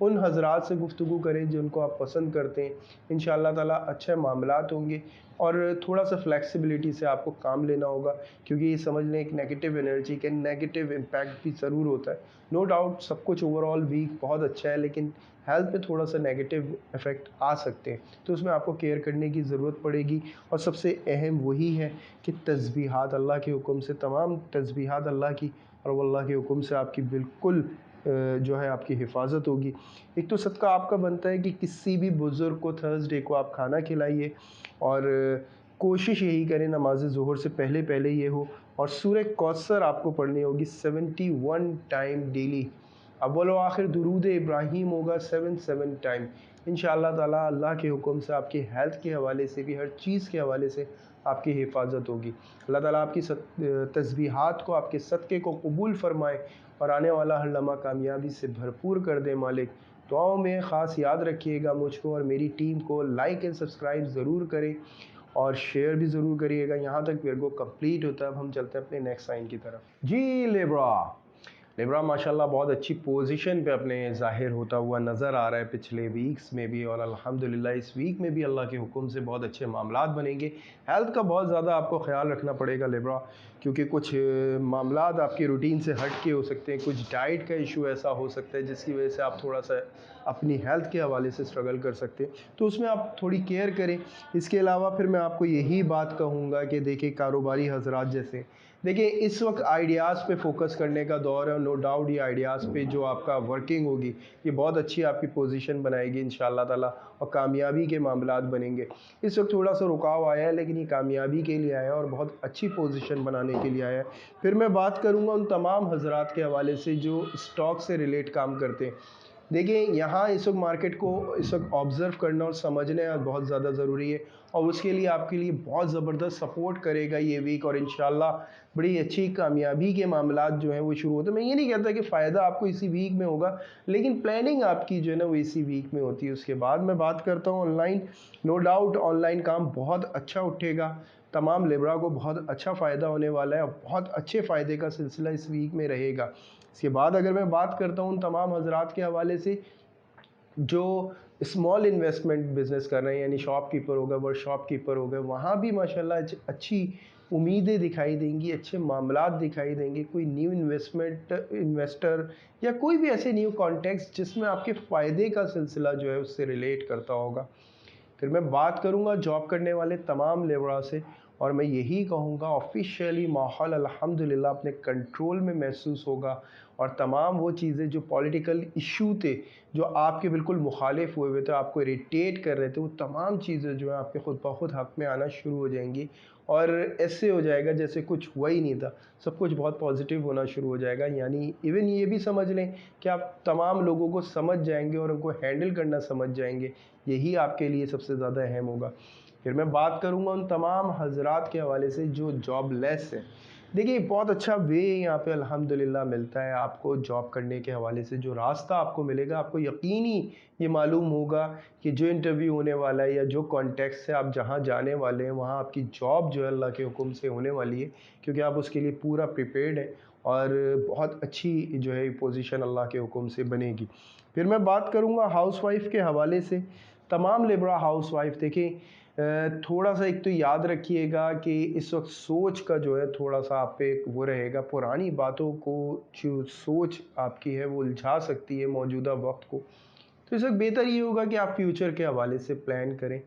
उन हज़रात से गुफ्तगू करें जिनको आप पसंद करते हैं। इंशाअल्लाह ताला अच्छे मामलात होंगे और थोड़ा-सा फ्लेक्सिबिलिटी से आपको काम लेना होगा क्योंकि ये समझ लें एक नेगेटिव एनर्जी का नेगेटिव इम्पैक्ट भी ज़रूर होता है। नो डाउट सब कुछ ओवरऑल वीक बहुत अच्छा है, लेकिन हेल्थ पे थोड़ा-सा नेगेटिव इफ़ेक्ट आ सकते हैं, तो उसमें आपको केयर करने की ज़रूरत पड़ेगी। और सबसे अहम वही है कि तस्बीहात अल्लाह के हुक्म से, तमाम तस्बीहात अल्लाह की, और वो अल्लाह के हुक्म से आपकी बिल्कुल जो है आपकी हिफाजत होगी। एक तो सदका आपका बनता है कि किसी भी बुज़ुर्ग को थर्सडे को आप खाना खिलाइए और कोशिश यही करें नमाज़ ज़ुहर से पहले ये हो, और सूरह कौसर आपको पढ़नी होगी 71 टाइम डेली। अव्वल व आखिर दुरूद इब्राहीम होगा 7 टाइम। इंशाअल्लाह ताला अल्लाह के हुक्म से आपकी हेल्थ के हवाले से भी, हर चीज़ के हवाले से आपकी हिफाजत होगी। अल्लाह ताला आपकी तस्बीहात को, आपके सदक़े को कबूल फ़रमाए और आने वाला हर लम्हा कामयाबी से भरपूर कर दे मालिक। दुआओं में ख़ास याद रखिएगा मुझको और मेरी टीम को। लाइक एंड सब्सक्राइब ज़रूर करें और शेयर भी ज़रूर करिएगा। यहाँ तक विर्गो कंप्लीट होता है। अब हम चलते हैं अपने नेक्स्ट साइन की तरफ। जी लेब्रा, लिब्रा माशाल्लाह बहुत अच्छी पोजीशन पे अपने ज़ाहिर होता हुआ नज़र आ रहा है पिछले वीक्स में भी, और अल्हम्दुलिल्लाह इस वीक में भी अल्लाह के हुक्म से बहुत अच्छे मामलात बनेंगे। हेल्थ का बहुत ज़्यादा आपको ख्याल रखना पड़ेगा लिब्रा, क्योंकि कुछ मामलात आपकी रूटीन से हट के हो सकते हैं, कुछ डाइट का इशू ऐसा हो सकता है जिसकी वजह से आप थोड़ा सा अपनी हेल्थ के हवाले से स्ट्रगल कर सकते हैं, तो उसमें आप थोड़ी केयर करें। इसके अलावा फिर मैं आपको यही बात कहूँगा कि देखिए कारोबारी हजरात जैसे, देखिए इस वक्त आइडियाज़ पे फोकस करने का दौर है। नो डाउट ये आइडियाज़ पे जो आपका वर्किंग होगी ये बहुत अच्छी आपकी पोजीशन बनाएगी इंशाअल्लाह ताला, और कामयाबी के मामलात बनेंगे। इस वक्त थोड़ा सा रुकाव आया है, लेकिन ये कामयाबी के लिए आया है और बहुत अच्छी पोजीशन बनाने के लिए आया है। फिर मैं बात करूँगा उन तमाम हजरात के हवाले से जो स्टॉक से रिलेट काम करते हैं। देखिए यहाँ इस वक्त मार्केट को इस वक्त ऑब्ज़र्व करना और समझना बहुत ज़्यादा ज़रूरी है, और उसके लिए आपके लिए बहुत ज़बरदस्त सपोर्ट करेगा ये वीक, और इंशाल्लाह बड़ी अच्छी कामयाबी के मामलात जो हैं वो शुरू होते हैं। मैं ये नहीं कहता कि फ़ायदा आपको इसी वीक में होगा, लेकिन प्लानिंग आपकी जो है ना वो इसी वीक में होती है। उसके बाद मैं बात करता हूँ ऑनलाइन। नो डाउट ऑनलाइन काम बहुत अच्छा उठेगा, तमाम लेबरा को बहुत अच्छा फ़ायदा होने वाला है, और बहुत अच्छे फ़ायदे का सिलसिला इस वीक में रहेगा। इसके बाद अगर मैं बात करता हूँ उन तमाम हजरात के हवाले से जो स्मॉल इन्वेस्टमेंट बिज़नेस कर रहे हैं, यानी शॉपकीपर हो गए, वर्कशॉपकीपर हो गए, वहाँ भी माशाल्लाह अच्छी उम्मीदें दिखाई देंगी, अच्छे मामलात दिखाई देंगे। कोई न्यू इन्वेस्टर या कोई भी ऐसे न्यू कॉन्टेक्स्ट जिसमें आपके फ़ायदे का सिलसिला जो है उससे रिलेट करता होगा। फिर मैं बात करूँगा जॉब करने वाले तमाम लेबरा से, और मैं यही कहूँगा ऑफिशियली माहौल अल्हम्दुलिल्लाह अपने कंट्रोल में महसूस होगा, और तमाम वो चीज़ें जो पॉलिटिकल इशू थे, जो आपके बिल्कुल मुखालिफ हुए थे, आपको इरिटेट कर रहे थे, वो तमाम चीज़ें जो है आपके खुद ब खुद हक़ में आना शुरू हो जाएंगी, और ऐसे हो जाएगा जैसे कुछ हुआ ही नहीं था। सब कुछ बहुत पॉजिटिव होना शुरू हो जाएगा। यानी इवन ये भी समझ लें कि आप तमाम लोगों को समझ जाएंगे और उनको हैंडल करना समझ जाएंगे। यही आपके लिए सबसे ज़्यादा अहम होगा। फिर मैं बात करूँगा उन तमाम हजरात के हवाले से जो जॉबलेस हैं। देखिए बहुत अच्छा वे यहाँ पे अल्हम्दुलिल्लाह मिलता है आपको जॉब करने के हवाले से। जो रास्ता आपको मिलेगा, आपको यकीनी ये मालूम होगा कि जो इंटरव्यू होने वाला है या जो कॉन्टेक्स्ट से आप जहाँ जाने वाले हैं वहाँ आपकी जॉब जो है अल्लाह के हुक्म से होने वाली है, क्योंकि आप उसके लिए पूरा प्रिपेयर्ड हैं, और बहुत अच्छी जो है पोजीशन अल्लाह के हुक्म से बनेगी। फिर मैं बात करूँगा हाउसवाइफ के हवाले से। तमाम लेबरा हाउसवाइफ देखें, थोड़ा सा एक तो याद रखिएगा कि इस वक्त सोच का जो है थोड़ा सा आप पे वो रहेगा, पुरानी बातों को जो सोच आपकी है वो उलझा सकती है मौजूदा वक्त को। तो इस वक्त बेहतर ये होगा कि आप फ्यूचर के हवाले से प्लान करें।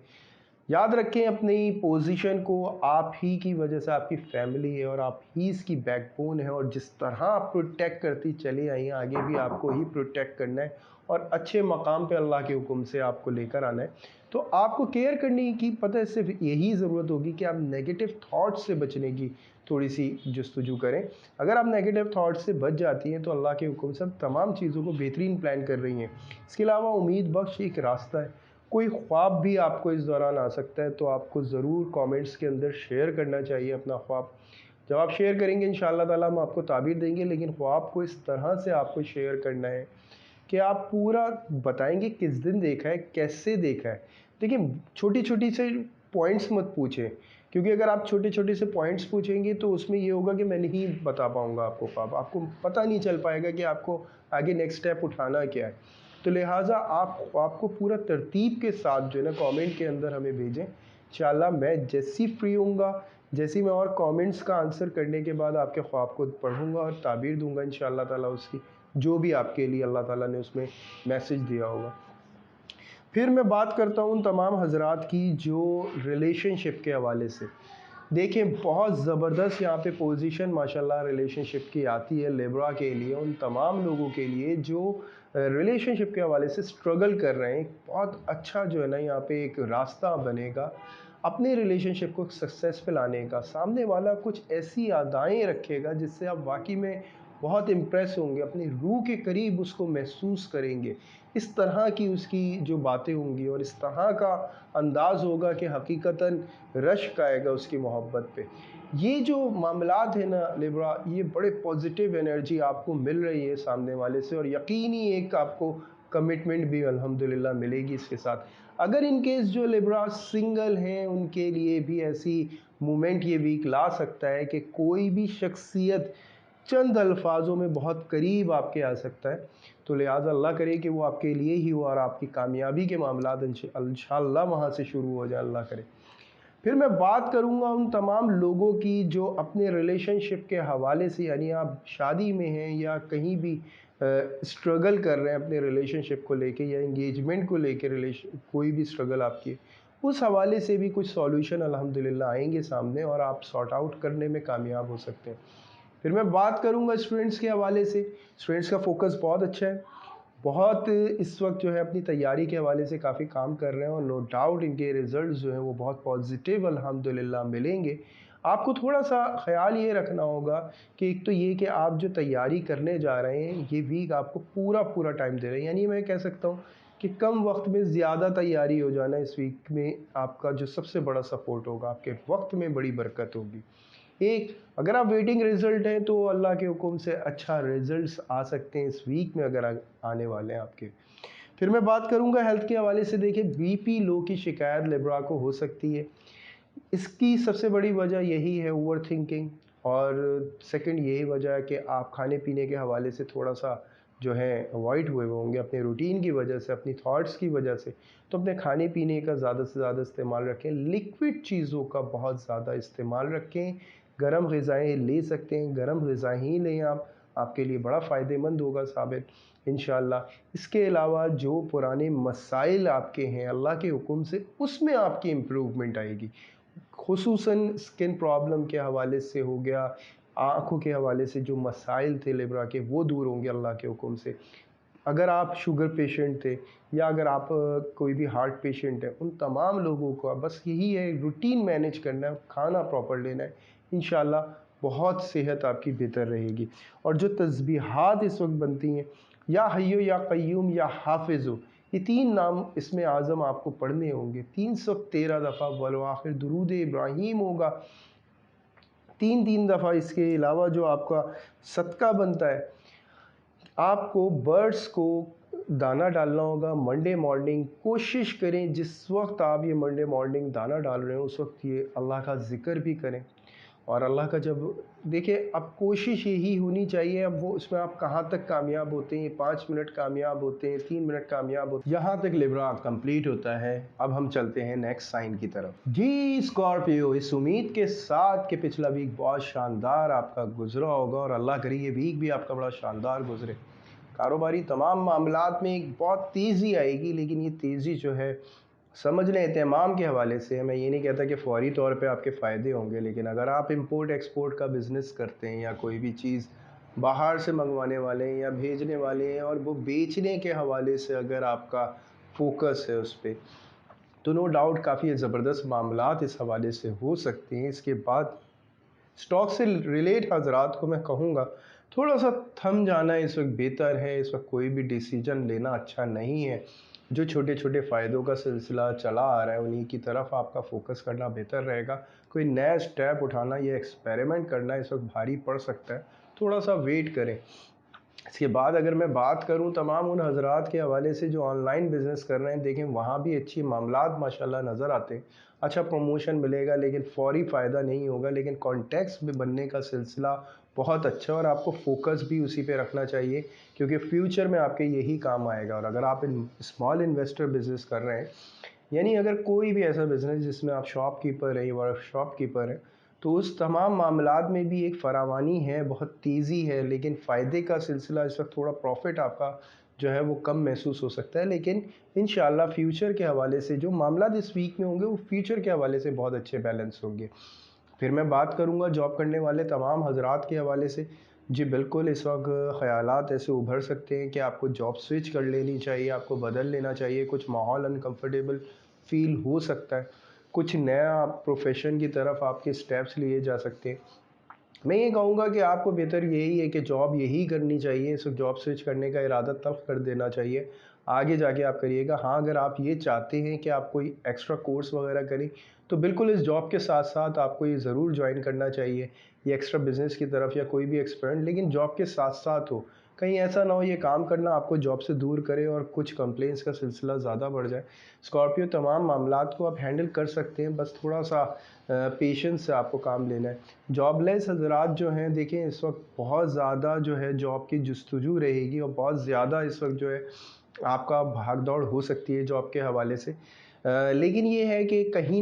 याद रखें अपनी पोजीशन को, आप ही की वजह से आपकी फैमिली है और आप ही इसकी बैकबोन है, और जिस तरह आप प्रोटेक्ट करती चली आई हैं आगे भी आपको ही प्रोटेक्ट करना है, और अच्छे मकाम पे अल्लाह के हुक्म से आपको लेकर आना है। तो आपको केयर करने की पता है सिर्फ यही ज़रूरत होगी कि आप नेगेटिव थाट्स से बचने की थोड़ी सी जस्तजू करें। अगर आप नेगेटिव थाट्स से बच जाती हैं तो अल्लाह के हुक्म से तमाम चीज़ों को बेहतरीन प्लान कर रही हैं। इसके अलावा उम्मीद बख्श एक रास्ता है। कोई ख्वाब भी आपको इस दौरान आ सकता है, तो आपको ज़रूर कमेंट्स के अंदर शेयर करना चाहिए अपना ख्वाब। जब आप शेयर करेंगे इंशाअल्लाह ताला हम आपको ताबीर देंगे, लेकिन ख्वाब को इस तरह से आपको शेयर करना है कि आप पूरा बताएंगे किस दिन देखा है, कैसे देखा है। देखिए छोटी छोटी से पॉइंट्स मत पूछें, क्योंकि अगर आप छोटे छोटे से पॉइंट्स पूछेंगे तो उसमें ये होगा कि मैं नहीं बता पाऊँगा आपको ख्वाब, आपको पता नहीं चल पाएगा कि आपको आगे नेक्स्ट स्टेप उठाना क्या है। तो लिहाजा आप ख्वाब को पूरा तरतीब के साथ जो है ना कमेंट के अंदर हमें भेजें। इंशाल्लाह मैं जैसी फ्री होऊंगा, जैसी मैं और कमेंट्स का आंसर करने के बाद आपके ख्वाब को पढ़ूंगा और ताबीर दूंगा इंशाल्लाह ताला उसकी, जो भी आपके लिए अल्लाह ताला ने उसमें मैसेज दिया होगा। फिर मैं बात करता हूँ उन तमाम हजरात की जो रिलेशनशिप के हवाले से। देखें बहुत ज़बरदस्त यहाँ पे पोजीशन माशाल्लाह रिलेशनशिप की आती है लेबरा के लिए, उन तमाम लोगों के लिए जो रिलेशनशिप के हवाले से स्ट्रगल कर रहे हैं। बहुत अच्छा जो है ना यहाँ पे एक रास्ता बनेगा अपने रिलेशनशिप को सक्सेस पे लाने का। सामने वाला कुछ ऐसी अदाएँ रखेगा जिससे आप वाकई में बहुत इम्प्रेस होंगे, अपनी रूह के करीब उसको महसूस करेंगे। इस तरह की उसकी जो बातें होंगी और इस तरह का अंदाज़ होगा कि हकीकतन रश्क आएगा उसकी मोहब्बत पे। ये जो मामलात है ना लिब्रा, ये बड़े पॉजिटिव एनर्जी आपको मिल रही है सामने वाले से, और यकीनी एक आपको कमिटमेंट भी अल्हम्दुलिल्लाह मिलेगी इसके साथ। अगर इन केस जो लिब्रा सिंगल हैं उनके लिए भी ऐसी मोमेंट ये वीक ला सकता है कि कोई भी शख्सियत चंद अल्फाजों में बहुत करीब आपके आ सकता है। तो लिहाजा अल्लाह करे कि वो आपके लिए ही हो और आपकी कामयाबी के मामलात इंशाअल्लाह वहाँ से शुरू हो जाए, अल्लाह करे। फिर मैं बात करूँगा उन तमाम लोगों की जो अपने रिलेशनशिप के हवाले से, यानी आप शादी में हैं या कहीं भी स्ट्रगल कर रहे हैं अपने रिलेशनशिप को लेके या एंगेजमेंट को लेके, रिलेशन कोई भी स्ट्रगल आपकी, उस हवाले से भी कुछ सॉल्यूशन अल्हम्दुलिल्लाह आएंगे सामने और आप सॉर्ट आउट करने में कामयाब हो सकते हैं। फिर मैं बात करूँगा स्टूडेंट्स के हवाले से। स्टूडेंट्स का फोकस बहुत अच्छा है, बहुत इस वक्त जो है अपनी तैयारी के हवाले से काफ़ी काम कर रहे हैं और नो डाउट इनके रिज़ल्ट जो हैं वो बहुत पॉजिटिव अल्हम्दुलिल्लाह मिलेंगे। आपको थोड़ा सा ख्याल ये रखना होगा कि एक तो ये कि आप जो तैयारी करने जा रहे हैं ये वीक आपको पूरा पूरा टाइम दे रहे हैं, यानी मैं कह सकता हूँ कि कम वक्त में ज़्यादा तैयारी हो जाना इस वीक में आपका जो सबसे बड़ा सपोर्ट होगा, आपके वक्त में बड़ी बरकत होगी। एक, अगर आप वेटिंग रिज़ल्ट हैं तो अल्लाह के हुक्म से अच्छा रिज़ल्ट्स आ सकते हैं इस वीक में, अगर आने वाले हैं आपके। फिर मैं बात करूंगा हेल्थ के हवाले से। देखिए, बीपी लो की शिकायत लिब्रा को हो सकती है। इसकी सबसे बड़ी वजह यही है ओवर थिंकिंग, और सेकंड यही वजह है कि आप खाने पीने के हवाले से थोड़ा सा जो है अवॉइड हुए होंगे अपने रूटीन की वजह से, अपनी थॉट्स की वजह से। तो अपने खाने पीने का ज़्यादा से ज़्यादा इस्तेमाल रखें, लिक्विड चीज़ों का बहुत ज़्यादा इस्तेमाल रखें, गर्म ग़िज़ाएँ ले सकते हैं, गर्म ग़िज़ा ही लें आप, आपके लिए बड़ा फ़ायदेमंद होगा साबित इंशाअल्लाह। इसके अलावा जो पुराने मसाइल आपके हैं अल्लाह के हुक्म से, उसमें आपकी इम्प्रूवमेंट आएगी। खुसूसन स्किन प्रॉब्लम के हवाले से हो गया, आँखों के हवाले से जो मसाइल थे लिब्रा के, वो दूर होंगे अल्लाह के हुक्म से। अगर आप शुगर पेशेंट थे या अगर आप कोई भी हार्ट पेशेंट है, उन तमाम लोगों को बस यही है, रूटीन मैनेज करना है, खाना प्रॉपर लेना है, इंशाल्लाह बहुत सेहत आपकी बेहतर रहेगी। और जो तस्बीहात इस वक्त बनती हैं, या हय्यो या क़य्यूम या हाफिज़ो, ये 3 नाम इसमें आज़म आपको पढ़ने होंगे 313 दफ़ा। वल आखिर दुरूद इब्राहीम होगा 3 दफ़ा। इसके अलावा जो आपका सदका बनता है, आपको बर्ड्स को दाना डालना होगा मंडे मॉर्निंग। कोशिश करें जिस वक्त आप ये मंडे मॉर्निंग दाना डाल रहे हो उस वक्त ये अल्लाह का ज़िक्र भी करें। और अल्लाह का जब देखिए, अब कोशिश यही होनी चाहिए, अब वो उसमें आप कहाँ तक कामयाब होते हैं, 5 मिनट कामयाब होते हैं, 3 मिनट कामयाब होते हैं, यहाँ तक लिब्रा कंप्लीट होता है। अब हम चलते हैं नेक्स्ट साइन की तरफ। जी स्कॉर्पियो, इस उम्मीद के साथ कि पिछला वीक बहुत शानदार आपका गुजरा होगा और अल्लाह करे ये वीक भी आपका बड़ा शानदार गुजरे। कारोबारी तमाम मामलात में एक बहुत तेज़ी आएगी, लेकिन ये तेज़ी जो है समझ लें एहतमाम के हवाले से। मैं ये नहीं कहता कि फ़ौरी तौर पे आपके फ़ायदे होंगे, लेकिन अगर आप इंपोर्ट एक्सपोर्ट का बिज़नेस करते हैं या कोई भी चीज़ बाहर से मंगवाने वाले हैं या भेजने वाले हैं और वो बेचने के हवाले से अगर आपका फोकस है उस पर, तो नो डाउट काफ़ी ज़बरदस्त मामलात इस हवाले से हो सकते हैं। इसके बाद स्टॉक से रिलेट हजरात को मैं कहूँगा थोड़ा सा थम जाना इस वक्त बेहतर है। इस वक्त कोई भी डिसीजन लेना अच्छा नहीं है। जो छोटे छोटे फ़ायदों का सिलसिला चला आ रहा है उन्हीं की तरफ आपका फोकस करना बेहतर रहेगा। कोई नया स्टेप उठाना या एक्सपेरिमेंट करना इस वक्त भारी पड़ सकता है, थोड़ा सा वेट करें। इसके बाद अगर मैं बात करूं तमाम उन हजरात के हवाले से जो ऑनलाइन बिज़नेस कर रहे हैं, देखें वहाँ भी अच्छी मामलात माशाल्लाह नज़र आते हैं। अच्छा प्रमोशन मिलेगा लेकिन फ़ौरी फ़ायदा नहीं होगा, लेकिन कॉन्टेक्ट्स में बनने का सिलसिला बहुत अच्छा है और आपको फोकस भी उसी पे रखना चाहिए, क्योंकि फ्यूचर में आपके यही काम आएगा। और अगर आप स्मॉल इन्वेस्टर बिज़नेस कर रहे हैं, यानी अगर कोई भी ऐसा बिज़नेस जिसमें आप शॉपकीपर हैं, वर्कशॉप कीपर हैं, तो उस तमाम मामलात में भी एक फरावानी है, बहुत तेज़ी है, लेकिन फ़ायदे का सिलसिला इस वक्त थोड़ा प्रॉफिट आपका जो है वो कम महसूस हो सकता है। लेकिन इंशाल्लाह फ्यूचर के हवाले से जो मामलात इस वीक में होंगे वो फ्यूचर के हवाले से बहुत अच्छे बैलेंस होंगे। फिर मैं बात करूँगा जॉब करने वाले तमाम हजरात के हवाले से। जी बिल्कुल, इस वक्त ख़यालात ऐसे उभर सकते हैं कि आपको जॉब स्विच कर लेनी चाहिए, आपको बदल लेना चाहिए। कुछ माहौल अनकम्फर्टेबल फ़ील हो सकता है, कुछ नया प्रोफेशन की तरफ आपके स्टेप्स लिए जा सकते हैं। मैं ये कहूँगा कि आपको बेहतर यही है कि जॉब यही करनी चाहिए, इस जॉब स्विच करने का इरादा तल्ख़ कर देना चाहिए। आगे जाके आप करिएगा। हाँ, अगर आप ये चाहते हैं कि आप कोई एक्स्ट्रा कोर्स वगैरह करें तो बिल्कुल इस जॉब के साथ साथ आपको ये ज़रूर ज्वाइन करना चाहिए, ये एक्स्ट्रा बिजनेस की तरफ या कोई भी एक्सपेरिमेंट, लेकिन जॉब के साथ साथ हो। कहीं ऐसा ना हो ये काम करना आपको जॉब से दूर करे और कुछ कंप्लेंट्स का सिलसिला ज़्यादा बढ़ जाए। स्कॉर्पियो तमाम मामलात को आप हैंडल कर सकते हैं, बस थोड़ा सा पेशेंस से आपको काम लेना है। जॉबलेस हज़रात जो हैं देखें, इस वक्त बहुत ज़्यादा जो है जॉब की जुस्तजू रहेगी और बहुत ज़्यादा इस वक्त जो है आपका भाग दौड़ हो सकती है जॉब के हवाले से। लेकिन ये है कि कहीं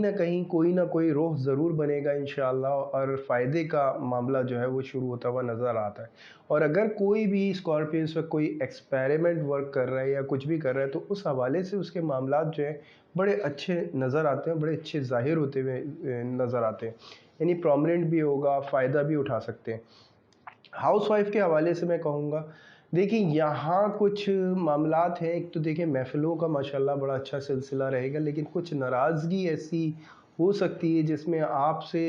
ना कोई रोह ज़रूर बनेगा इंशाअल्लाह, और फ़ायदे का मामला जो है वो शुरू होता हुआ नज़र आता है। और अगर कोई भी स्कॉर्पियो इस वक्त कोई एक्सपेरिमेंट वर्क कर रहा है या कुछ भी कर रहा है तो उस हवाले से उसके मामलात जो हैं बड़े अच्छे नज़र आते हैं, बड़े अच्छे ज़ाहिर होते हुए नज़र आते हैं, यानी प्रोमिनेंट भी होगा, फ़ायदा भी उठा सकते हैं। हाउसवाइफ के हवाले से मैं कहूँगा, देखिए यहाँ कुछ मामलात हैं। एक तो देखिए महफ़िलों का माशाल्लाह बड़ा अच्छा सिलसिला रहेगा, लेकिन कुछ नाराज़गी ऐसी हो सकती है जिसमें आपसे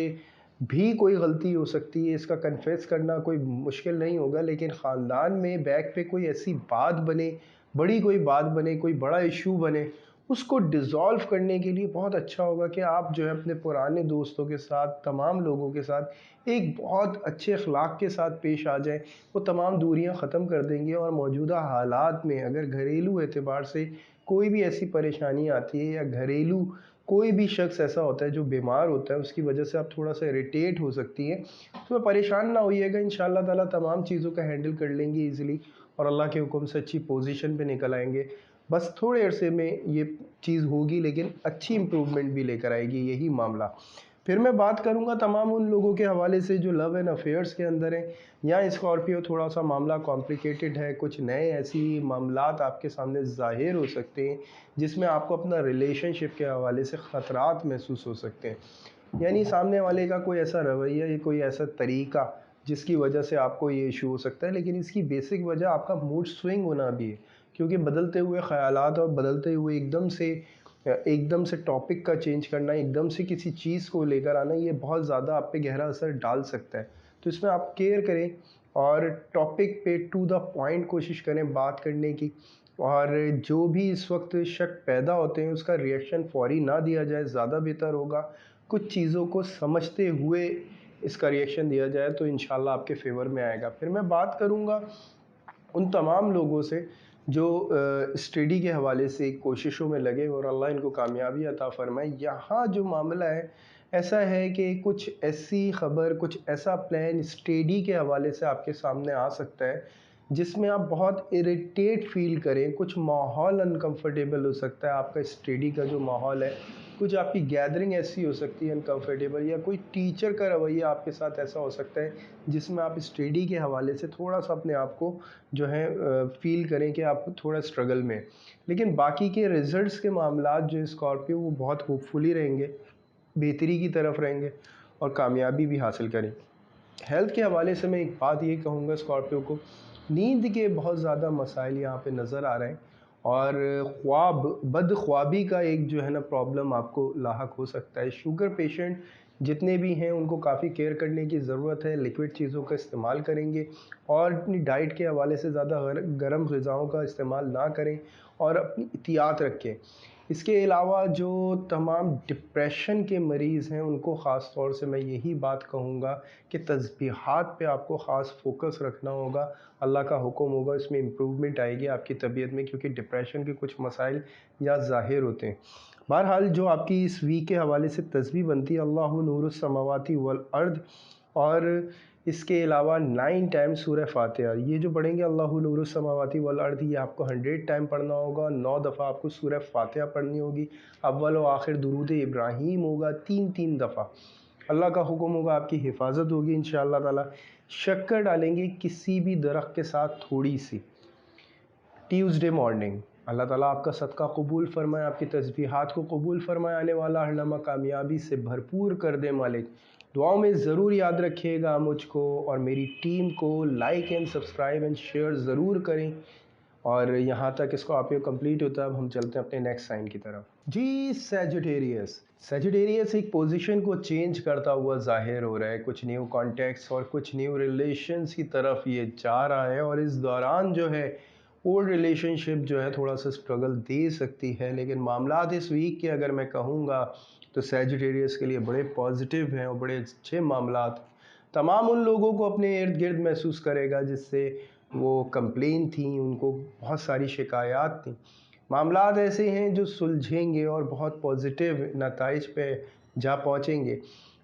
भी कोई गलती हो सकती है। इसका कन्फेस करना कोई मुश्किल नहीं होगा, लेकिन ख़ानदान में बैक पे कोई ऐसी बात बने, बड़ी कोई बात बने, कोई बड़ा इशू बने, उसको डिज़ॉल्व करने के लिए बहुत अच्छा होगा कि आप जो है अपने पुराने दोस्तों के साथ, तमाम लोगों के साथ एक बहुत अच्छे अखलाक के साथ पेश आ जाएँ। वो तमाम दूरियां ख़त्म कर देंगे और मौजूदा हालात में अगर घरेलू एतबार से कोई भी ऐसी परेशानी आती है या घरेलू कोई भी शख्स ऐसा होता है जो बीमार होता है, उसकी वजह से आप थोड़ा सा इरिटेट हो सकती हैं, तो परेशान ना होइएगा। इंशाअल्लाह ताला तमाम चीज़ों का हैंडल कर लेंगे ईज़िली और अल्लाह के हुक्म से अच्छी पोजीशन पे निकल आएंगे। बस थोड़े अरसे में ये चीज़ होगी, लेकिन अच्छी इम्प्रूवमेंट भी लेकर आएगी यही मामला। फिर मैं बात करूंगा तमाम उन लोगों के हवाले से जो लव एंड अफेयर्स के अंदर हैं। यहाँ स्कॉर्पियो थोड़ा सा मामला कॉम्प्लिकेटेड है, कुछ नए ऐसी मामलात आपके सामने ज़ाहिर हो सकते हैं जिसमें आपको अपना रिलेशनशिप के हवाले से ख़तरात महसूस हो सकते हैं। यानी सामने वाले का कोई ऐसा रवैया या कोई ऐसा तरीका जिसकी वजह से आपको ये इशू हो सकता है, लेकिन इसकी बेसिक वजह आपका मूड स्विंग होना भी है, क्योंकि बदलते हुए ख़यालात और बदलते हुए एकदम से टॉपिक का चेंज करना, एकदम से किसी चीज़ को लेकर आना, ये बहुत ज़्यादा आप पे गहरा असर डाल सकता है। तो इसमें आप केयर करें और टॉपिक पे टू द पॉइंट कोशिश करें बात करने की, और जो भी इस वक्त शक पैदा होते हैं उसका रिएक्शन फौरी ना दिया जाए, ज़्यादा बेहतर होगा। कुछ चीज़ों को समझते हुए इसका रिएक्शन दिया जाए तो इंशाल्लाह आपके फेवर में आएगा। फिर मैं बात करूँगा उन तमाम लोगों से जो स्टडी के हवाले से कोशिशों में लगे और अल्लाह इनको कामयाबी अता फ़रमाए। यहाँ जो मामला है ऐसा है कि कुछ ऐसी ख़बर, कुछ ऐसा प्लान स्टडी के हवाले से आपके सामने आ सकता है जिसमें आप बहुत इरिटेट फील करें, कुछ माहौल अनकंफर्टेबल हो सकता है। आपका स्टडी का जो माहौल है, कुछ आपकी गैदरिंग ऐसी हो सकती है अनकंफर्टेबल, या कोई टीचर का रवैया आपके साथ ऐसा हो सकता है जिसमें आप स्टडी के हवाले से थोड़ा सा अपने आप को जो है फील करें कि आप थोड़ा स्ट्रगल में। लेकिन बाकी के रिजल्ट्स के मामलात जो स्कॉर्पियो वो बहुत होपफुली रहेंगे, बेहतरी की तरफ रहेंगे और कामयाबी भी हासिल करें। हेल्थ के हवाले से मैं एक बात ये कहूँगा स्कॉर्पियो को, नींद के बहुत ज़्यादा मसाइल यहाँ पे नज़र आ रहे हैं, और बदख्वाबी का एक जो है ना प्रॉब्लम आपको लाहक हो सकता है। शुगर पेशेंट जितने भी हैं उनको काफ़ी केयर करने की ज़रूरत है। लिक्विड चीज़ों का इस्तेमाल करेंगे और अपनी डाइट के हवाले से ज़्यादा गर्म ग़िज़ाओं का इस्तेमाल ना करें और अपनी एहतियात रखें। इसके अलावा जो तमाम डिप्रेशन के मरीज़ हैं उनको ख़ास तौर से मैं यही बात कहूँगा कि तस्बीहात पे आपको ख़ास फोकस रखना होगा। अल्लाह का हुक्म होगा, इसमें इम्प्रूवमेंट आएगी आपकी तबीयत में, क्योंकि डिप्रेशन के कुछ मसाइल या ज़ाहिर होते हैं। बहरहाल जो आपकी इस वीक के हवाले से तस्बीह बनती है, अल्लाहु नूरुस समावाति वल अर्द, और इसके अलावा 9 टाइम सूरह फातिहा, ये जो पढ़ेंगे अल्लाहु नूरुस समावाति वल अर्द, ये आपको 100 टाइम पढ़ना होगा। 9 दफ़ा आपको सूरह फातिहा पढ़नी होगी। अव्वल व आखिर दुरूद इब्राहीम होगा 3-3 दफ़ा। अल्लाह का हुक्म होगा, आपकी हिफाजत होगी इंशाअल्लाह ताला। शक्कर डालेंगे किसी भी दरख्त के साथ थोड़ी सी ट्यूसडे मॉर्निंग। अल्लाह ताला आपका सदका कबूल फ़रमाए, आपकी तस्बीहात को कबूल फ़रमाए, आने वाला हर लम्हा कामयाबी से भरपूर कर दे मालिक। दुआओं में ज़रूर याद रखिएगा मुझको और मेरी टीम को। Like and subscribe and share ज़रूर करें। और यहाँ तक इसको आप ये कंप्लीट होता है, अब हम चलते हैं अपने नेक्स्ट साइन की तरफ। जी, सैजिटेरियस एक पोजीशन को चेंज करता हुआ ज़ाहिर हो रहा है, कुछ न्यू कॉन्टेक्ट्स और कुछ न्यू रिलेशंस की तरफ ये जा रहा है, और इस दौरान जो है ओल्ड रिलेशनशिप जो है थोड़ा सा स्ट्रगल दे सकती है, लेकिन मामलात इस वीक के अगर मैं कहूँगा तो सैजिटेरियस के लिए बड़े पॉजिटिव हैं और बड़े अच्छे मामलात तमाम उन लोगों को अपने इर्द गिर्द महसूस करेगा जिससे वो कंप्लेन थी, उनको बहुत सारी शिकायत थी। मामलात ऐसे हैं जो सुलझेंगे और बहुत पॉजिटिव नताइज पे जा पहुँचेंगे,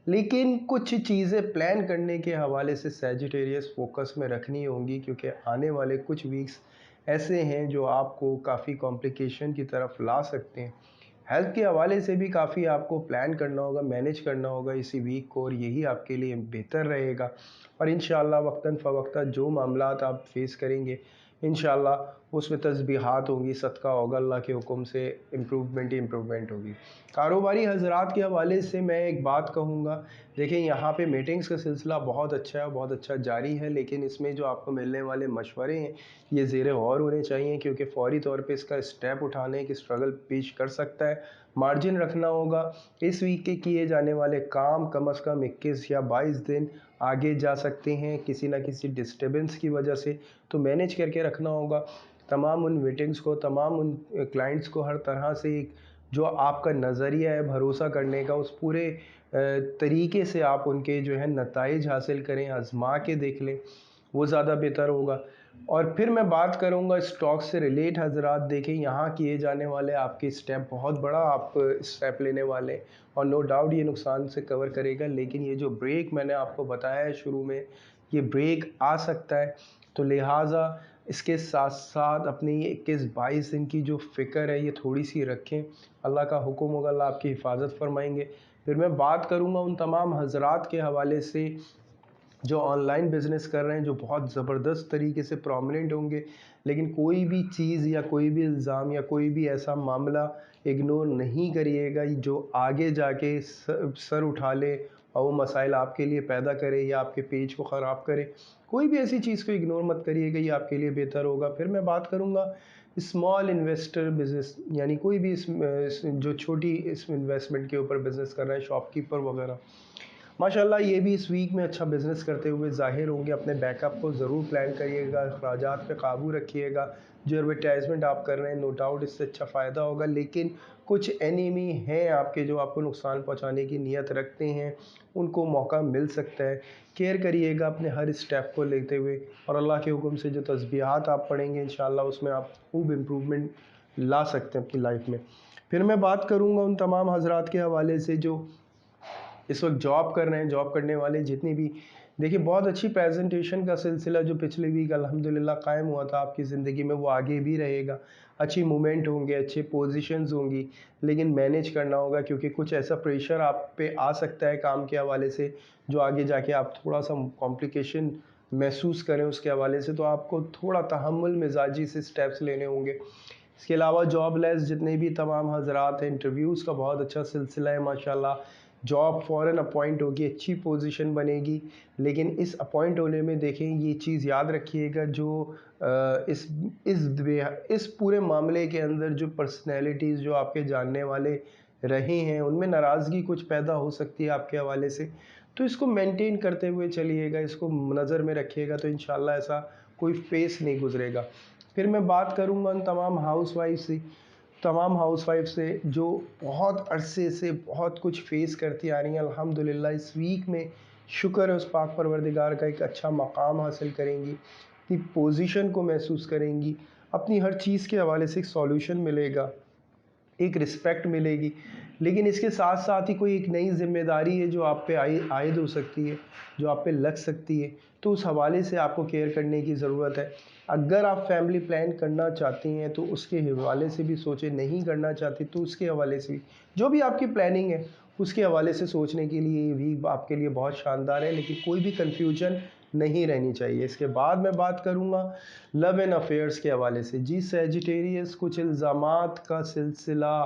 लेकिन कुछ चीज़ें प्लान करने के हवाले से सैजिटेरियस फोकस में रखनी होंगी, क्योंकि आने वाले कुछ वीक्स ऐसे हैं जो आपको काफ़ी कॉम्प्लिकेशन की तरफ ला सकते हैं। हेल्थ के हवाले से भी काफ़ी आपको प्लान करना होगा, मैनेज करना होगा इसी वीक को, और यही आपके लिए बेहतर रहेगा। और इंशाअल्लाह वक्तन फ़वक्ता जो मामलात आप फेस करेंगे, इंशाअल्लाह उसमें तस्बीहात होंगी, सदका होगा अल्लाह के हुक्म से, इम्प्रूवमेंट ही इम्प्रूवमेंट होगी। कारोबारी हज़रात के हवाले से मैं एक बात कहूँगा, देखिए यहाँ पे मीटिंग्स का सिलसिला बहुत अच्छा है, बहुत अच्छा जारी है, लेकिन इसमें जो आपको मिलने वाले मशवरे हैं ये ज़ेर गौर होने चाहिए, क्योंकि फ़ौरी तौर पे इसका स्टेप उठाने की स्ट्रगल पेश कर सकता है। मार्जिन रखना होगा। इस वीक के किए जाने वाले काम कम से कम 21 या 22 दिन आगे जा सकते हैं किसी ना किसी डिस्टर्बेंस की वजह से, तो मैनेज करके रखना होगा। तमाम उन मीटिंग्स को, तमाम उन क्लाइंट्स को हर तरह से एक जो आपका नज़रिया है भरोसा करने का, उस पूरे तरीके से आप उनके जो है नताइज हासिल करें, आज़मा के देख लें, वो ज़्यादा बेहतर होगा। और फिर मैं बात करूँगा स्टॉक से रिलेट हज़रात, देखें यहाँ किए जाने वाले आपके स्टेप बहुत बड़ा आप स्टेप लेने वाले हैं, और नो डाउट ये नुकसान से कवर करेगा, लेकिन ये जो ब्रेक मैंने आपको बताया है शुरू में, ये ब्रेक आ सकता है, तो लिहाजा इसके साथ साथ अपनी 21-22 दिन की जो फ़िक्र है ये थोड़ी सी रखें। अल्लाह का हुक्म होगा, अल्लाह आपकी हिफाजत फरमाएंगे। फिर मैं बात करूँगा उन तमाम हज़रात के हवाले से जो ऑनलाइन बिज़नेस कर रहे हैं, जो बहुत ज़बरदस्त तरीके से प्रोमिनेंट होंगे, लेकिन कोई भी चीज़ या कोई भी इल्ज़ाम या कोई भी ऐसा मामला इग्नोर नहीं करिएगा जो आगे जाके सर उठा ले और वो मसाइल आपके लिए पैदा करे या आपके पेज को ख़राब करे। कोई भी ऐसी चीज़ को इग्नोर मत करिएगा, ये आपके लिए बेहतर होगा। फिर मैं बात करूँगा स्मॉल इन्वेस्टर बिज़नेस, यानी कोई भी जो छोटी इस इन्वेस्टमेंट के ऊपर बिज़नेस कर रहा है, शॉपकीपर वगैरह, माशाल्लाह ये भी इस वीक में अच्छा बिज़नेस करते हुए ज़ाहिर होंगे। अपने बैकअप को ज़रूर प्लान करिएगा, अखराजात पे काबू रखिएगा। जो एडवर्टाइजमेंट आप कर रहे हैं नो डाउट इससे अच्छा फ़ायदा होगा, लेकिन कुछ एनिमी हैं आपके जो आपको नुकसान पहुंचाने की नीयत रखते हैं, उनको मौका मिल सकता है। केयर करिएगा अपने हर स्टेप को लेते हुए, और अल्लाह के हुक्म से जो तस्बीहात आप पढ़ेंगे इंशाअल्लाह उसमें आप खूब इम्प्रूवमेंट ला सकते हैं अपनी लाइफ में। फिर मैं बात करूँगा उन तमाम हज़रात के हवाले से जो इस वक्त जॉब कर रहे हैं, जॉब करने वाले जितनी भी, देखिए बहुत अच्छी प्रेजेंटेशन का सिलसिला जो पिछले वीक अल्हम्दुलिल्लाह कायम हुआ था आपकी ज़िंदगी में, वो आगे भी रहेगा। अच्छी मूवमेंट होंगे, अच्छे पोजीशंस होंगी, लेकिन मैनेज करना होगा, क्योंकि कुछ ऐसा प्रेशर आप पे आ सकता है काम के हवाले से जो आगे जाके आप थोड़ा सा कॉम्प्लिकेशन महसूस करें उसके हवाले से, तो आपको थोड़ा तहम्मुल मिजाजी से स्टेप्स लेने होंगे। इसके अलावा जॉबलेस जितने भी तमाम हज़रात हैं, इंटरव्यूज़ का बहुत अच्छा सिलसिला है माशाल्लाह। जॉब फ़ौरन अपॉइंट होगी, अच्छी पोजीशन बनेगी, लेकिन इस अपॉइंट होने में देखें ये चीज़ याद रखिएगा, जो इस पूरे मामले के अंदर जो पर्सनैलिटीज़ जो आपके जानने वाले रहे हैं उनमें नाराज़गी कुछ पैदा हो सकती है आपके हवाले से, तो इसको मेंटेन करते हुए चलिएगा, इसको नज़र में रखिएगा, तो इंशाल्लाह ऐसा कोई फेस नहीं गुजरेगा। फिर मैं बात करूँगा उन तमाम हाउसवाइफ से जो बहुत अरसे से बहुत कुछ फेस करती आ रही हैं। अल्हम्दुलिल्लाह इस वीक में शुक्र है उस पाक परवरदिगार का, एक अच्छा मकाम हासिल करेंगी, अपनी पोजीशन को महसूस करेंगी, अपनी हर चीज़ के हवाले से एक सॉल्यूशन मिलेगा, एक रिस्पेक्ट मिलेगी। लेकिन इसके साथ साथ ही कोई एक नई ज़िम्मेदारी है जो आप पे आयद हो सकती है, जो आप पे लग सकती है, तो उस हवाले से आपको केयर करने की ज़रूरत है। अगर आप फैमिली प्लान करना चाहती हैं तो उसके हवाले से भी सोचें, नहीं करना चाहती तो उसके हवाले से भी, जो भी आपकी प्लानिंग है उसके हवाले से सोचने के लिए भी आपके लिए बहुत शानदार है, लेकिन कोई भी कन्फ्यूजन नहीं रहनी चाहिए। इसके बाद मैं बात करूँगा लव एंड अफेयर्स के हवाले से। जी सैजिटेरियस, कुछ इल्ज़ामात का सिलसिला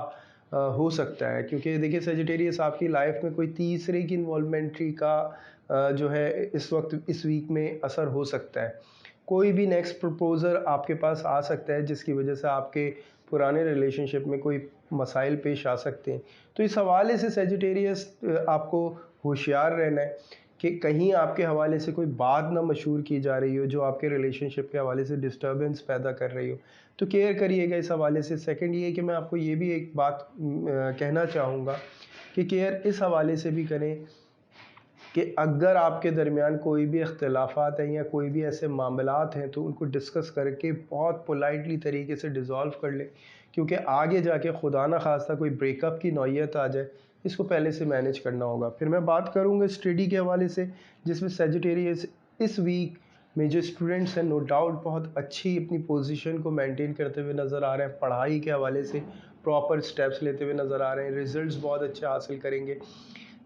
हो सकता है, क्योंकि देखिए सैजिटेरियस आपकी लाइफ में कोई तीसरे की इन्वॉल्वमेंट्री का जो है इस वक्त इस वीक में असर हो सकता है। कोई भी नेक्स्ट प्रपोज़र आपके पास आ सकता है जिसकी वजह से आपके पुराने रिलेशनशिप में कोई मसाइल पेश आ सकते हैं। तो इस हवाले से सैजिटेरियस आपको होशियार रहना है कि कहीं आपके हवाले से कोई बात ना मशहूर की जा रही हो जो आपके रिलेशनशिप के हवाले से डिस्टर्बेंस पैदा कर रही हो, तो केयर करिएगा इस हवाले से। सेकंड ये कि मैं आपको ये भी एक बात कहना चाहूँगा कि केयर इस हवाले से भी करें कि अगर आपके दरमियान कोई भी इख्तिलाफ़ात हैं या कोई भी ऐसे मामलात हैं तो उनको डिस्कस करके बहुत पोलाइटली तरीके से डिज़ॉल्व कर लें, क्योंकि आगे जाके खुदा ना खास्ता कोई ब्रेकअप की नौयत आ जाए, इसको पहले से मैनेज करना होगा। फिर मैं बात करूँगा स्टडी के हवाले से, जिसमें सेजिटेरियस इस वीक में जो स्टूडेंट्स हैं नो डाउट बहुत अच्छी अपनी पोजीशन को मेंटेन करते हुए नज़र आ रहे हैं, पढ़ाई के हवाले से प्रॉपर स्टेप्स लेते हुए नज़र आ रहे हैं, रिजल्ट्स बहुत अच्छे हासिल करेंगे।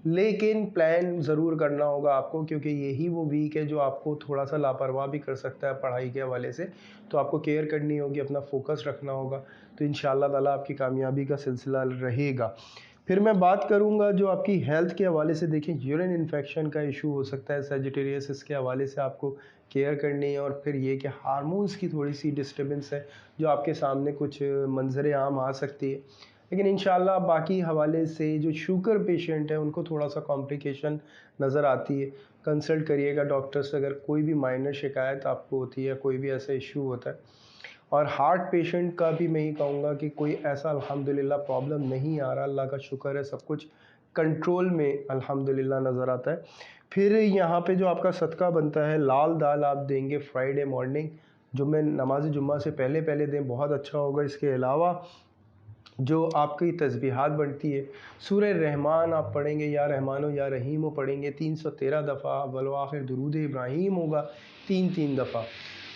लेकिन प्लान ज़रूर करना होगा आपको, क्योंकि यही वो वीक है जो आपको थोड़ा सा लापरवाह भी कर सकता है पढ़ाई के हवाले से। तो आपको केयर करनी होगी, अपना फोकस रखना होगा, तो इंशाल्लाह ताला आपकी कामयाबी का सिलसिला रहेगा। फिर मैं बात करूंगा जो आपकी हेल्थ के हवाले से। देखिए, यूरिन इन्फेक्शन का इशू हो सकता है सेजिटेरियस, इसके हवाले से आपको केयर करनी है। और फिर ये कि हार्मोन्स की थोड़ी सी डिस्टर्बेंस है जो आपके सामने कुछ मंजर आम आ सकती है, लेकिन इंशाल्लाह बाकी हवाले से जो शुगर पेशेंट है उनको थोड़ा सा कॉम्प्लिकेशन नज़र आती है। कंसल्ट करिएगा डॉक्टर से अगर कोई भी माइनर शिकायत आपको होती है, कोई भी ऐसा इशू होता है। और हार्ट पेशेंट का भी मैं ही कहूँगा कि कोई ऐसा अल्हम्दुलिल्लाह प्रॉब्लम नहीं आ रहा, अल्लाह का शुक्र है, सब कुछ कंट्रोल में अल्हम्दुलिल्लाह नज़र आता है। फिर यहाँ पे जो आपका सदका बनता है, लाल दाल आप देंगे फ्राइडे मॉर्निंग, जो मैं नमाज जुम्मा से पहले पहले दें, बहुत अच्छा होगा। इसके अलावा जो आपकी तस्बीहात बनती है, सूरह रहमान आप पढ़ेंगे, या रहमानो या रहीमो पढ़ेंगे 313 दफ़ा, वल आखिर दुरूद इब्राहीम होगा 3 दफ़ा।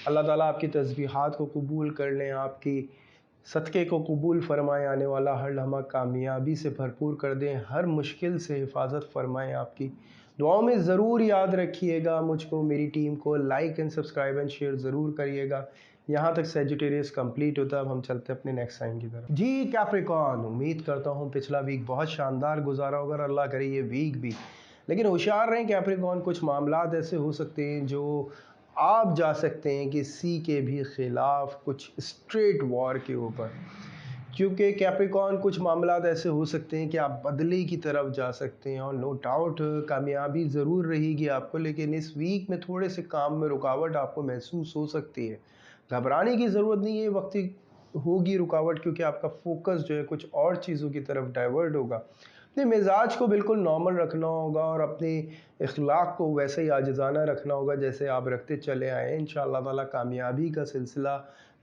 अल्लाह ताला आपकी तस्बीहात को कबूल कर लें, आपकी सदक़े को कबूल फ़रमाएँ, आने वाला हर लम्हा कामयाबी से भरपूर कर दें, हर मुश्किल से हिफाजत फ़रमाएँ आपकी। दुआओं में ज़रूर याद रखिएगा मुझको, मेरी टीम को like and subscribe and share ज़रूर करिएगा। यहाँ तक सेजिटेरियस कंप्लीट होता है। अब हम चलते हैं अपने नेक्स्ट साइन की तरफ। जी कैप्रिकॉर्न, उम्मीद करता हूँ पिछला वीक बहुत शानदार गुजारा होगा और अल्लाह करे ये वीक भी। लेकिन होशियार रहें कैप्रिकॉर्न, कुछ मामलात ऐसे हो सकते हैं जो आप जा सकते हैं किसी के भी ख़िलाफ़ कुछ स्ट्रेट वॉर के ऊपर, क्योंकि कैप्रिकॉर्न कुछ मामलात ऐसे हो सकते हैं कि आप बदले की तरफ जा सकते हैं। और नो डाउट कामयाबी ज़रूर रहेगी आपको, लेकिन इस वीक में थोड़े से काम में रुकावट आपको महसूस हो सकती है। घबराने की ज़रूरत नहीं है, वक्ती होगी रुकावट, क्योंकि आपका फोकस जो है कुछ और चीज़ों की तरफ डाइवर्ट होगा। अपने मिजाज को बिल्कुल नॉर्मल रखना होगा और अपने इखलाक को वैसे ही आजिज़ाना रखना होगा जैसे आप रखते चले आए हैं। इंशाअल्लाह ताला कामयाबी का सिलसिला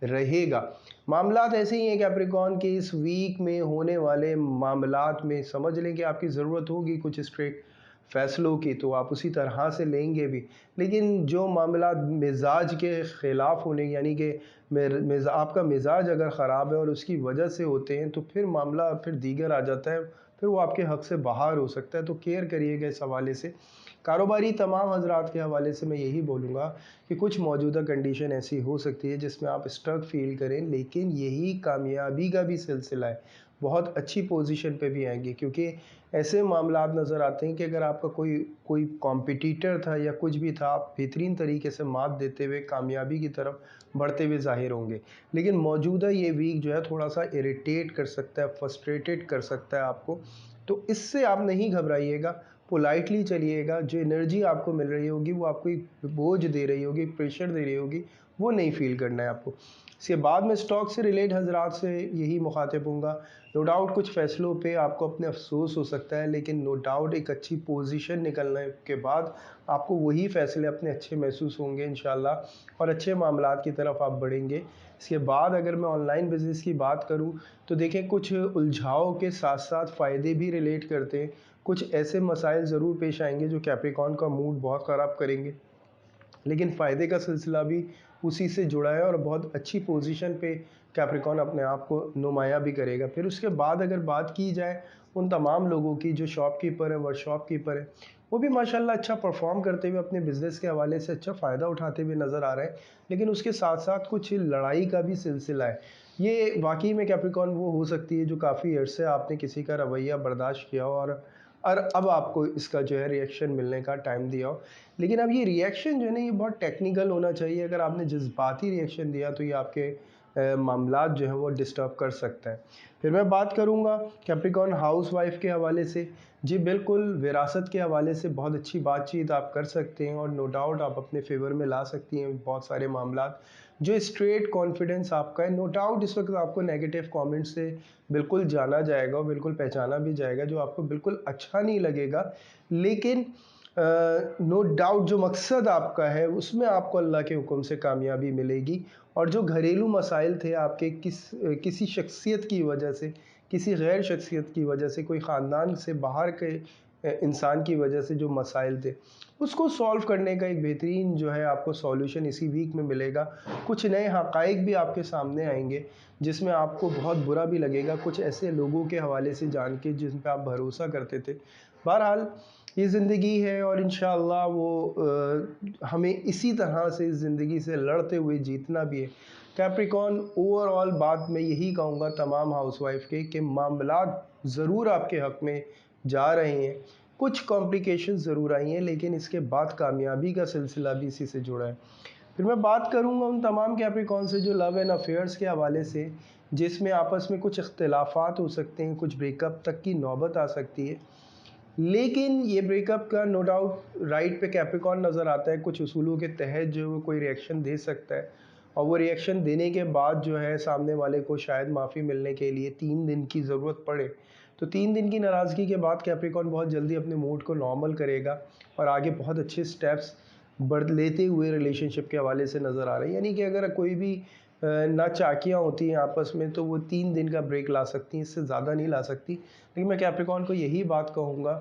रहेगा। मामलात ऐसे ही हैं कैप्रिकॉर्न के, इस वीक में होने वाले मामलात में समझ लें कि आपकी ज़रूरत होगी कुछ स्ट्रिक्ट फ़ैसलों की, तो आप उसी तरह से लेंगे भी। लेकिन जो मामला मिजाज के ख़िलाफ़ होने, यानी कि आपका मिजाज अगर ख़राब है और उसकी वजह से होते हैं, तो फिर मामला फिर दीगर आ जाता है, फिर वो आपके हक़ से बाहर हो सकता है। तो केयर करिएगा इस हवाले से। कारोबारी तमाम हज़रात के हवाले से मैं यही बोलूँगा कि कुछ मौजूदा कंडीशन ऐसी हो सकती है जिसमें आप स्ट्रक फ़ील करें, लेकिन यही कामयाबी का भी सिलसिला है। बहुत अच्छी पोजीशन पे भी आएंगे, क्योंकि ऐसे मामलात नज़र आते हैं कि अगर आपका कोई कोई कॉम्पिटिटर था या कुछ भी था, आप बेहतरीन तरीके से मात देते हुए कामयाबी की तरफ बढ़ते हुए ज़ाहिर होंगे। लेकिन मौजूदा ये वीक जो है थोड़ा सा इरिटेट कर सकता है, फ्रस्ट्रेटेड कर सकता है आपको, तो इससे आप नहीं घबराइएगा, पोलाइटली चलिएगा। जो एनर्जी आपको मिल रही होगी वो आपको एक बोझ दे रही होगी, प्रेशर दे रही होगी, वो नहीं फील करना है आपको। इसके बाद में स्टॉक से रिलेट हज़रात से यही मुखातिब हूँगा। नो डाउट कुछ फ़ैसलों पे आपको अपने अफसोस हो सकता है, लेकिन नो डाउट एक अच्छी पोजीशन निकलने के बाद आपको वही फ़ैसले अपने अच्छे महसूस होंगे इंशाल्लाह, और अच्छे मामलात की तरफ आप बढ़ेंगे। इसके बाद अगर मैं ऑनलाइन बिज़नेस की बात करूं तो देखें, कुछ उलझाव के साथ साथ फ़ायदे भी रिलेट करते हैं। कुछ ऐसे मसाइल ज़रूर पेश आएंगे जो कैप्रिकॉर्न का मूड बहुत ख़राब करेंगे, लेकिन फ़ायदे का सिलसिला भी उसी से जुड़ा है और बहुत अच्छी पोजीशन पे कैप्रिकॉर्न अपने आप को नुमाया भी करेगा। फिर उसके बाद अगर बात की जाए उन तमाम लोगों की जो शॉपकीपर हैं, वर्कशॉपकीपर हैं, वो भी माशाल्लाह अच्छा परफॉर्म करते हुए अपने बिज़नेस के हवाले से अच्छा फ़ायदा उठाते हुए नज़र आ रहे हैं। लेकिन उसके साथ साथ कुछ लड़ाई का भी सिलसिला है। ये वाकई में कैप्रिकॉर्न वो हो सकती है जो काफ़ी अरसे आपने किसी का रवैया बर्दाश्त किया हो और अब आपको इसका जो है रिएक्शन मिलने का टाइम दिया हो। लेकिन अब ये रिएक्शन जो है ना, ये बहुत टेक्निकल होना चाहिए। अगर आपने जज्बाती रिएक्शन दिया तो ये आपके मामलात जो हैं वो डिस्टर्ब कर सकता है। फिर मैं बात करूँगा कैप्रिकॉर्न हाउस वाइफ के हवाले से। जी बिल्कुल, विरासत के हवाले से बहुत अच्छी बातचीत आप कर सकते हैं और नो डाउट आप अपने फेवर में ला सकती हैं बहुत सारे मामलात। जो स्ट्रेट कॉन्फिडेंस आपका है, नो डाउट इस वक्त आपको नेगेटिव कमेंट से बिल्कुल जाना जाएगा और बिल्कुल पहचाना भी जाएगा, जो आपको बिल्कुल अच्छा नहीं लगेगा। लेकिन नो डाउट जो मकसद आपका है उसमें आपको अल्लाह के हुक्म से कामयाबी मिलेगी। और जो घरेलू मसाइल थे आपके किसी शख्सियत की वजह से, किसी गैर शख्सियत की वजह से, कोई ख़ानदान से बाहर के इंसान की वजह से जो मसाइल थे, उसको सॉल्व करने का एक बेहतरीन जो है आपको सॉल्यूशन इसी वीक में मिलेगा। कुछ नए हक़ाइक़ भी आपके सामने आएंगे जिसमें आपको बहुत बुरा भी लगेगा, कुछ ऐसे लोगों के हवाले से जान के जिन पे आप भरोसा करते थे। बहरहाल ये ज़िंदगी है और इंशाअल्लाह वो हमें इसी तरह से ज़िंदगी से लड़ते हुए जीतना भी है। कैप्रिकॉर्न ओवरऑल बात मैं यही कहूँगा तमाम हाउसवाइफ के कि मामलात ज़रूर आपके हक़ में जा रहे हैं, कुछ कॉम्प्लिकेशंस ज़रूर आई हैं, लेकिन इसके बाद कामयाबी का सिलसिला भी इसी से जुड़ा है। फिर मैं बात करूँगा उन तमाम कैप्रिकॉर्न से जो लव एंड अफेयर्स के हवाले से, जिसमें आपस में कुछ इख्तिलाफ़ात हो सकते हैं, कुछ ब्रेकअप तक की नौबत आ सकती है। लेकिन ये ब्रेकअप का नो डाउट राइट पे कैप्रिकॉर्न नज़र आता है, कुछ उसूलों के तहत जो वो कोई रिएक्शन दे सकता है और वो रिएक्शन देने के बाद जो है सामने वाले को शायद माफ़ी मिलने के लिए 3 दिन की ज़रूरत पड़े। तो 3 दिन की नाराज़गी के बाद कैप्रिकॉर्न बहुत जल्दी अपने मूड को नॉर्मल करेगा और आगे बहुत अच्छे स्टेप्स बढ़ लेते हुए रिलेशनशिप के हवाले से नज़र आ रहे हैं। यानी कि अगर कोई भी ना चाकियाँ होती हैं आपस में तो वो 3 दिन का ब्रेक ला सकती हैं, इससे ज़्यादा नहीं ला सकती। लेकिन मैं कैप्रिकॉर्न को यही बात कहूँगा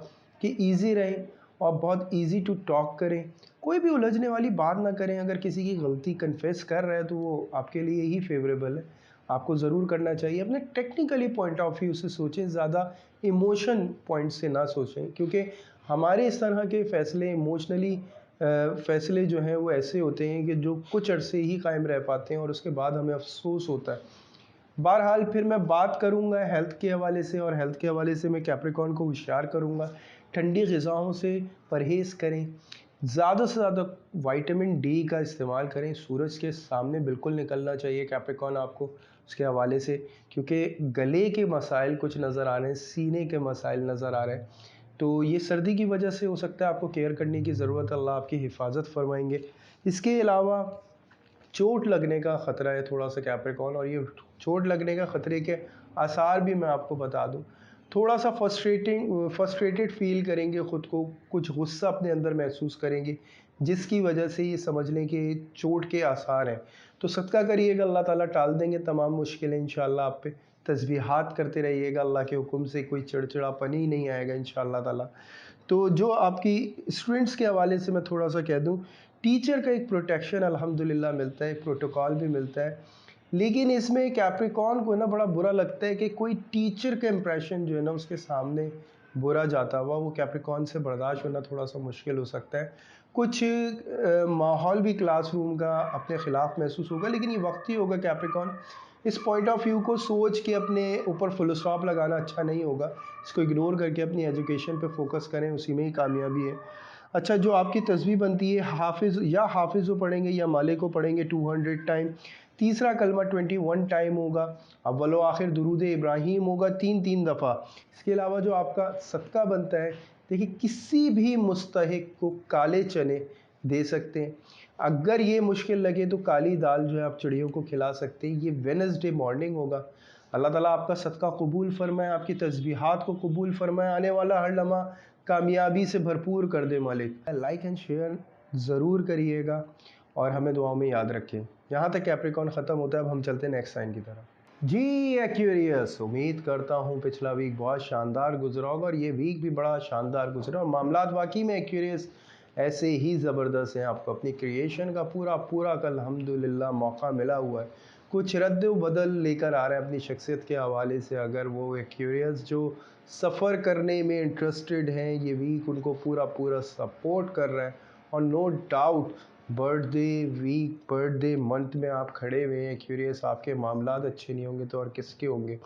कि ईज़ी रहें और बहुत ईज़ी टू टॉक करें। कोई भी उलझने वाली बात ना करें। अगर किसी की गलती कन्फेस कर रहा है तो वो आपके लिए ही फेवरेबल है, आपको ज़रूर करना चाहिए। अपने टेक्निकली पॉइंट ऑफ व्यू से सोचें, ज़्यादा इमोशन पॉइंट से ना सोचें, क्योंकि हमारे इस तरह के फ़ैसले इमोशनली फ़ैसले जो हैं वो ऐसे होते हैं कि जो कुछ अरसे ही कायम रह पाते हैं और उसके बाद हमें अफ़सोस होता है। बहरहाल फिर मैं बात करूँगा हेल्थ के हवाले से और हेल्थ के हवाले से मैं कैप्रिकॉर्न को होशियार करूँगा, ठंडी ग़िज़ाओं से परहेज़ करें, ज़्यादा से ज़्यादा विटामिन डी का इस्तेमाल करें, सूरज के सामने बिल्कुल निकलना चाहिए कैप्रिकॉर्न आपको उसके हवाले से, क्योंकि गले के मसाइल कुछ नज़र आ रहे हैं, सीने के मसाइल नज़र आ रहे हैं। तो ये सर्दी की वजह से हो सकता है, आपको केयर करने की ज़रूरत है, अल्लाह आपकी हिफाजत फरमाएंगे। इसके अलावा चोट लगने का ख़तरा है थोड़ा सा कैप्रिकॉर्न, और ये चोट लगने का ख़तरे के आसार भी मैं आपको बता दूं। थोड़ा सा फ्रस्ट्रेटेड फील करेंगे ख़ुद को, कुछ गुस्सा अपने अंदर महसूस करेंगे, जिसकी वजह से ये समझ लें कि चोट के आसार हैं। तो सदका करिएगा, अल्लाह ताला टाल देंगे तमाम मुश्किलें इंशाअल्लाह आप पे। तस्बीहात करते रहिएगा, अल्लाह के हुक्म से कोई चिड़चिड़ापन ही नहीं आएगा इंशाअल्लाह ताला। तो जो आपकी स्टूडेंट्स के हवाले से मैं थोड़ा सा कह दूं, टीचर का एक प्रोटेक्शन अल्हम्दुलिल्लाह मिलता है, एक प्रोटोकॉल भी मिलता है। लेकिन इसमें कैप्रिकॉर्न को ना बड़ा बुरा लगता है कि कोई टीचर का इंप्रेशन जो है ना उसके सामने बुरा जाता हुआ, वो कैप्रिकॉर्न से बर्दाश्त होना थोड़ा सा मुश्किल हो सकता है। कुछ माहौल भी क्लासरूम का अपने ख़िलाफ़ महसूस होगा, लेकिन ये वक्ती होगा कैप्रिकॉर्न। इस पॉइंट ऑफ व्यू को सोच के अपने ऊपर फुल स्टॉप लगाना अच्छा नहीं होगा। इसको इग्नोर करके अपनी एजुकेशन पे फोकस करें, उसी में ही कामयाबी है। अच्छा, जो आपकी तस्वीर बनती है, हाफिज़ को पढ़ेंगे या माले को पढ़ेंगे 200 टाइम। तीसरा कलमा 21 टाइम होगा। अव्वल व आखिर दुरूद इब्राहीम होगा 3-3 दफ़ा। इसके अलावा जो आपका सदका बनता है, देखिए किसी भी मुस्तहिक को काले चने दे सकते हैं। अगर ये मुश्किल लगे तो काली दाल जो है आप चिड़ियों को खिला सकते हैं। ये वेडनेसडे मॉर्निंग होगा। अल्लाह ताला आपका सदका कबूल फरमाए, आपकी तस्बीहात को कबूल फरमाए, आने वाला हर लम्हा कामयाबी से भरपूर कर दे मालिक। लाइक एंड शेयर ज़रूर करिएगा और हमें दुआओं में याद रखें। यहाँ तक कैप्रिकॉर्न ख़त्म होता है, अब हम चलते हैं नेक्स्ट साइन की तरफ। जी एक्वेरियस, उम्मीद करता हूँ पिछला वीक बहुत शानदार गुजरा होगा और ये वीक भी बड़ा शानदार गुजरा, और मामलात वाकई में एक्वेरियस ऐसे ही ज़बरदस्त हैं। आपको अपनी क्रिएशन का पूरा अल्हम्दुलिल्लाह मौका मिला हुआ है। कुछ रद्द बदल लेकर आ रहे हैं अपनी शख्सियत के हवाले से। अगर वो एक्वेरियस जो सफ़र करने में इंटरेस्टेड हैं, ये वीक उनको पूरा सपोर्ट कर रहा है। और no doubt birthday week, birthday month में आप खड़े हुए हैं एक्वेरियस, आपके मामलात अच्छे नहीं होंगे तो और किसके होंगे।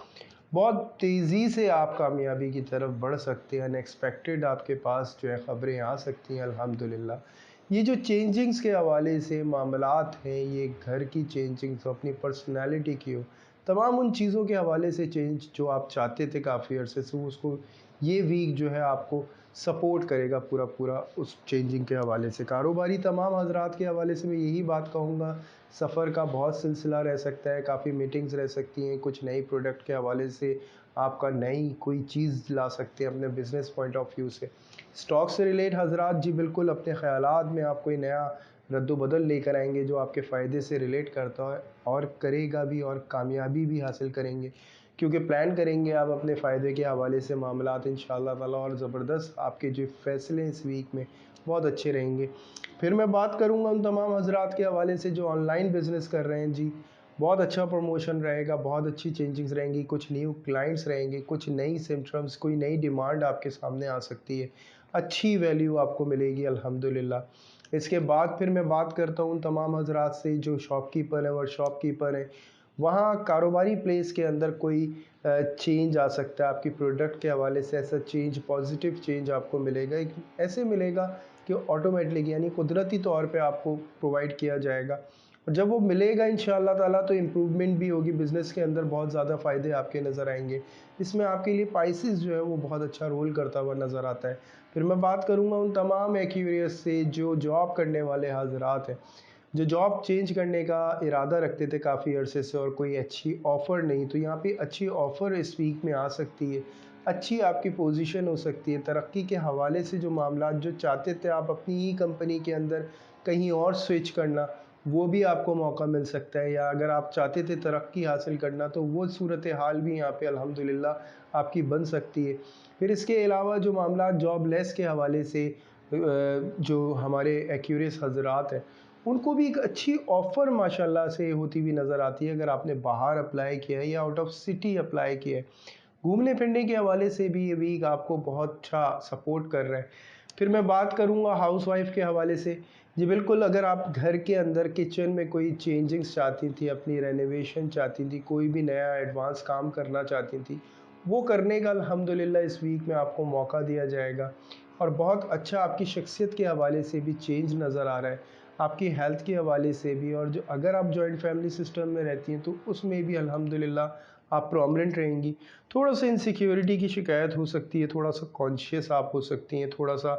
बहुत तेज़ी से आप कामयाबी की तरफ बढ़ सकते हैं। अनएक्सपेक्टेड आपके पास जो है ख़बरें आ सकती हैं अल्हम्दुलिल्लाह। ये जो चेंजिंग्स के हवाले से मामलात हैं, ये घर की चेंजिंग्स हो, अपनी पर्सनालिटी की हो, तमाम उन चीज़ों के हवाले से चेंज जो आप चाहते थे काफ़ी अरसे से, उसको ये वीक जो है आपको सपोर्ट करेगा पूरा पूरा उस चेंजिंग के हवाले से। कारोबारी तमाम हज़रात के हवाले से मैं यही बात कहूँगा, सफ़र का बहुत सिलसिला रह सकता है, काफ़ी मीटिंग्स रह सकती हैं, कुछ नई प्रोडक्ट के हवाले से आपका नई कोई चीज़ ला सकते हैं अपने बिज़नेस पॉइंट ऑफ व्यू से। स्टॉक से रिलेट हज़रात जी बिल्कुल अपने ख़यालात में आप कोई नया रद्द-बदल लेकर आएँगे जो आपके फ़ायदे से रिलेट करता है और करेगा भी और कामयाबी भी हासिल करेंगे। क्योंकि प्लान करेंगे आप अपने फ़ायदे के हवाले से मामलात इंशाअल्लाह ताला, और ज़बरदस्त आपके जो फ़ैसले इस वीक में बहुत अच्छे रहेंगे। फिर मैं बात करूँगा उन तमाम हज़रात के हवाले से जो ऑनलाइन बिज़नेस कर रहे हैं जी। बहुत अच्छा प्रमोशन रहेगा, बहुत अच्छी चेंजिंग्स रहेंगी, कुछ न्यू क्लाइंट्स रहेंगे, कुछ नई सिम्पटम्स, कोई नई डिमांड आपके सामने आ सकती है। अच्छी वैल्यू आपको मिलेगी अल्हम्दुलिल्लाह। इसके बाद फिर मैं बात करता हूँ उन तमाम हज़रात से जो शॉपकीपर हैं और शॉपकीपर हैं। वहाँ कारोबारी प्लेस के अंदर कोई चेंज आ सकता है आपकी प्रोडक्ट के हवाले से। ऐसा चेंज, पॉजिटिव चेंज आपको मिलेगा, एक ऐसे मिलेगा कि ऑटोमेटिक यानी कुदरती तौर पे आपको प्रोवाइड किया जाएगा। और जब वो मिलेगा इंशाअल्लाह ताला तो इम्प्रूवमेंट भी होगी बिज़नेस के अंदर, बहुत ज़्यादा फ़ायदे आपके नज़र आएंगे। इसमें आपके लिए पाइसेस जो है वो बहुत अच्छा रोल करता हुआ नज़र आता है। फिर मैं बात करूँगा उन तमाम एक्यूरियस से जो जॉब करने वाले हज़रात हैं, जो जॉब चेंज करने का इरादा रखते थे काफ़ी अरसे से और कोई अच्छी ऑफ़र नहीं, तो यहाँ पे अच्छी ऑफ़र इस वीक में आ सकती है। अच्छी आपकी पोजीशन हो सकती है, तरक्की के हवाले से जो मामलात जो चाहते थे आप अपनी ही कंपनी के अंदर कहीं और स्विच करना, वो भी आपको मौका मिल सकता है। या अगर आप चाहते थे तरक्की हासिल करना तो वो सूरत हाल भी यहाँ पे अल्हम्दुलिल्लाह आपकी बन सकती है। फिर इसके अलावा जो मामलात जॉबलेस के हवाले से जो हमारे एक्यूरियस हज़रात हैं, उनको भी एक अच्छी ऑफ़र माशाल्लाह से होती हुई नज़र आती है अगर आपने बाहर अप्लाई किया है या आउट ऑफ सिटी अप्लाई किया है। घूमने फिरने के हवाले से भी ये वीक आपको बहुत अच्छा सपोर्ट कर रहा है। फिर मैं बात करूँगा हाउसवाइफ़ के हवाले से। जी बिल्कुल, अगर आप घर के अंदर किचन में कोई चेंजिंग्स चाहती थी, अपनी रेनोवेशन चाहती थी, कोई भी नया एडवांस काम करना चाहती थी, वो करने का अल्हम्दुलिल्लाह इस वीक में आपको मौका दिया जाएगा। और बहुत अच्छा आपकी शख्सियत के हवाले से भी चेंज नज़र आ रहा है, आपकी हेल्थ के हवाले से भी। और जो अगर आप जॉइंट फैमिली सिस्टम में रहती हैं तो उसमें भी अल्हम्दुलिल्लाह आप प्रोमिनेंट रहेंगी। थोड़ा-सा इनसिक्योरिटी की शिकायत हो सकती है, थोड़ा-सा कॉन्शियस आप हो सकती हैं, थोड़ा-सा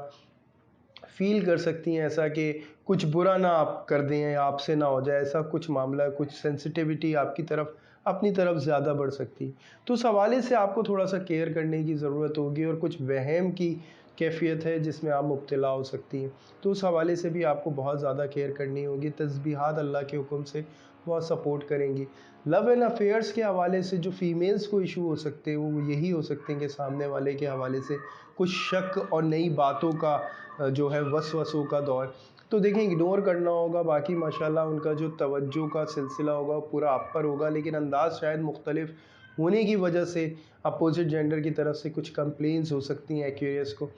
फ़ील कर सकती हैं ऐसा कि कुछ बुरा ना आप कर दें या आपसे ना हो जाए, ऐसा कुछ मामला है, कुछ सेंसिटिविटी आपकी तरफ अपनी तरफ ज़्यादा बढ़ सकती है। तो उस हवाले से आपको थोड़ा-सा केयर करने की ज़रूरत होगी और कुछ वहम की कैफ़ियत है जिसमें आप मुब्तला हो सकती हैं। तो उस हवाले से भी आपको बहुत ज़्यादा केयर करनी होगी। तस्बीहात अल्लाह के हुक्म से बहुत सपोर्ट करेंगी। लव एंड अफेयर्स के हवाले से जो फ़ीमेल्स को इशू हो सकते हैं वो यही हो सकते हैं कि सामने वाले के हवाले से कुछ शक और नई बातों का जो है वसवसों का दौर। तो देखिए इग्नोर करना होगा, बाकी माशाल्लाह उनका जो तवज्जो का सिलसिला होगा वो पूरा आप पर होगा, लेकिन अंदाज़ शायद मुख्तलिफ होने की वजह से अपोजिट जेंडर की तरफ से कुछ कंप्लेंट्स हो सकती हैं एक्वेरियस को।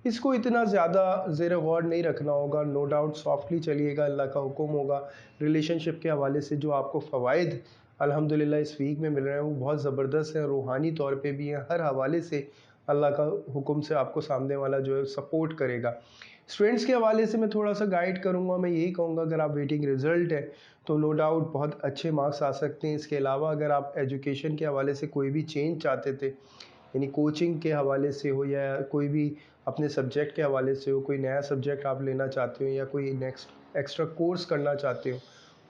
इसको इतना ज़्यादा ज़ेर गौर नहीं रखना होगा, नो डाउट सॉफ्टली चलिएगा, अल्लाह का हुक्म होगा। रिलेशनशिप के हवाले से जो आपको फ़वाइद अल्हम्दुलिल्लाह इस वीक में मिल रहे हैं वो बहुत ज़बरदस्त है, रूहानी तौर पे भी हैं, हर हवाले से अल्लाह का हुक्म से आपको सामने वाला जो है सपोर्ट करेगा। स्टूडेंट्स के हवाले से मैं थोड़ा-सा गाइड करूँगा, मैं यही कहूँगा अगर आप वेटिंग रिज़ल्ट है तो नो डाउट बहुत अच्छे मार्क्स आ सकते हैं। इसके अलावा अगर आप एजुकेशन के हवाले से कोई भी चेंज चाहते थे, यानी कोचिंग के हवाले से हो या कोई भी अपने सब्जेक्ट के हवाले से हो, कोई नया सब्जेक्ट आप लेना चाहते हो या कोई नेक्स्ट एक्स्ट्रा कोर्स करना चाहते हो,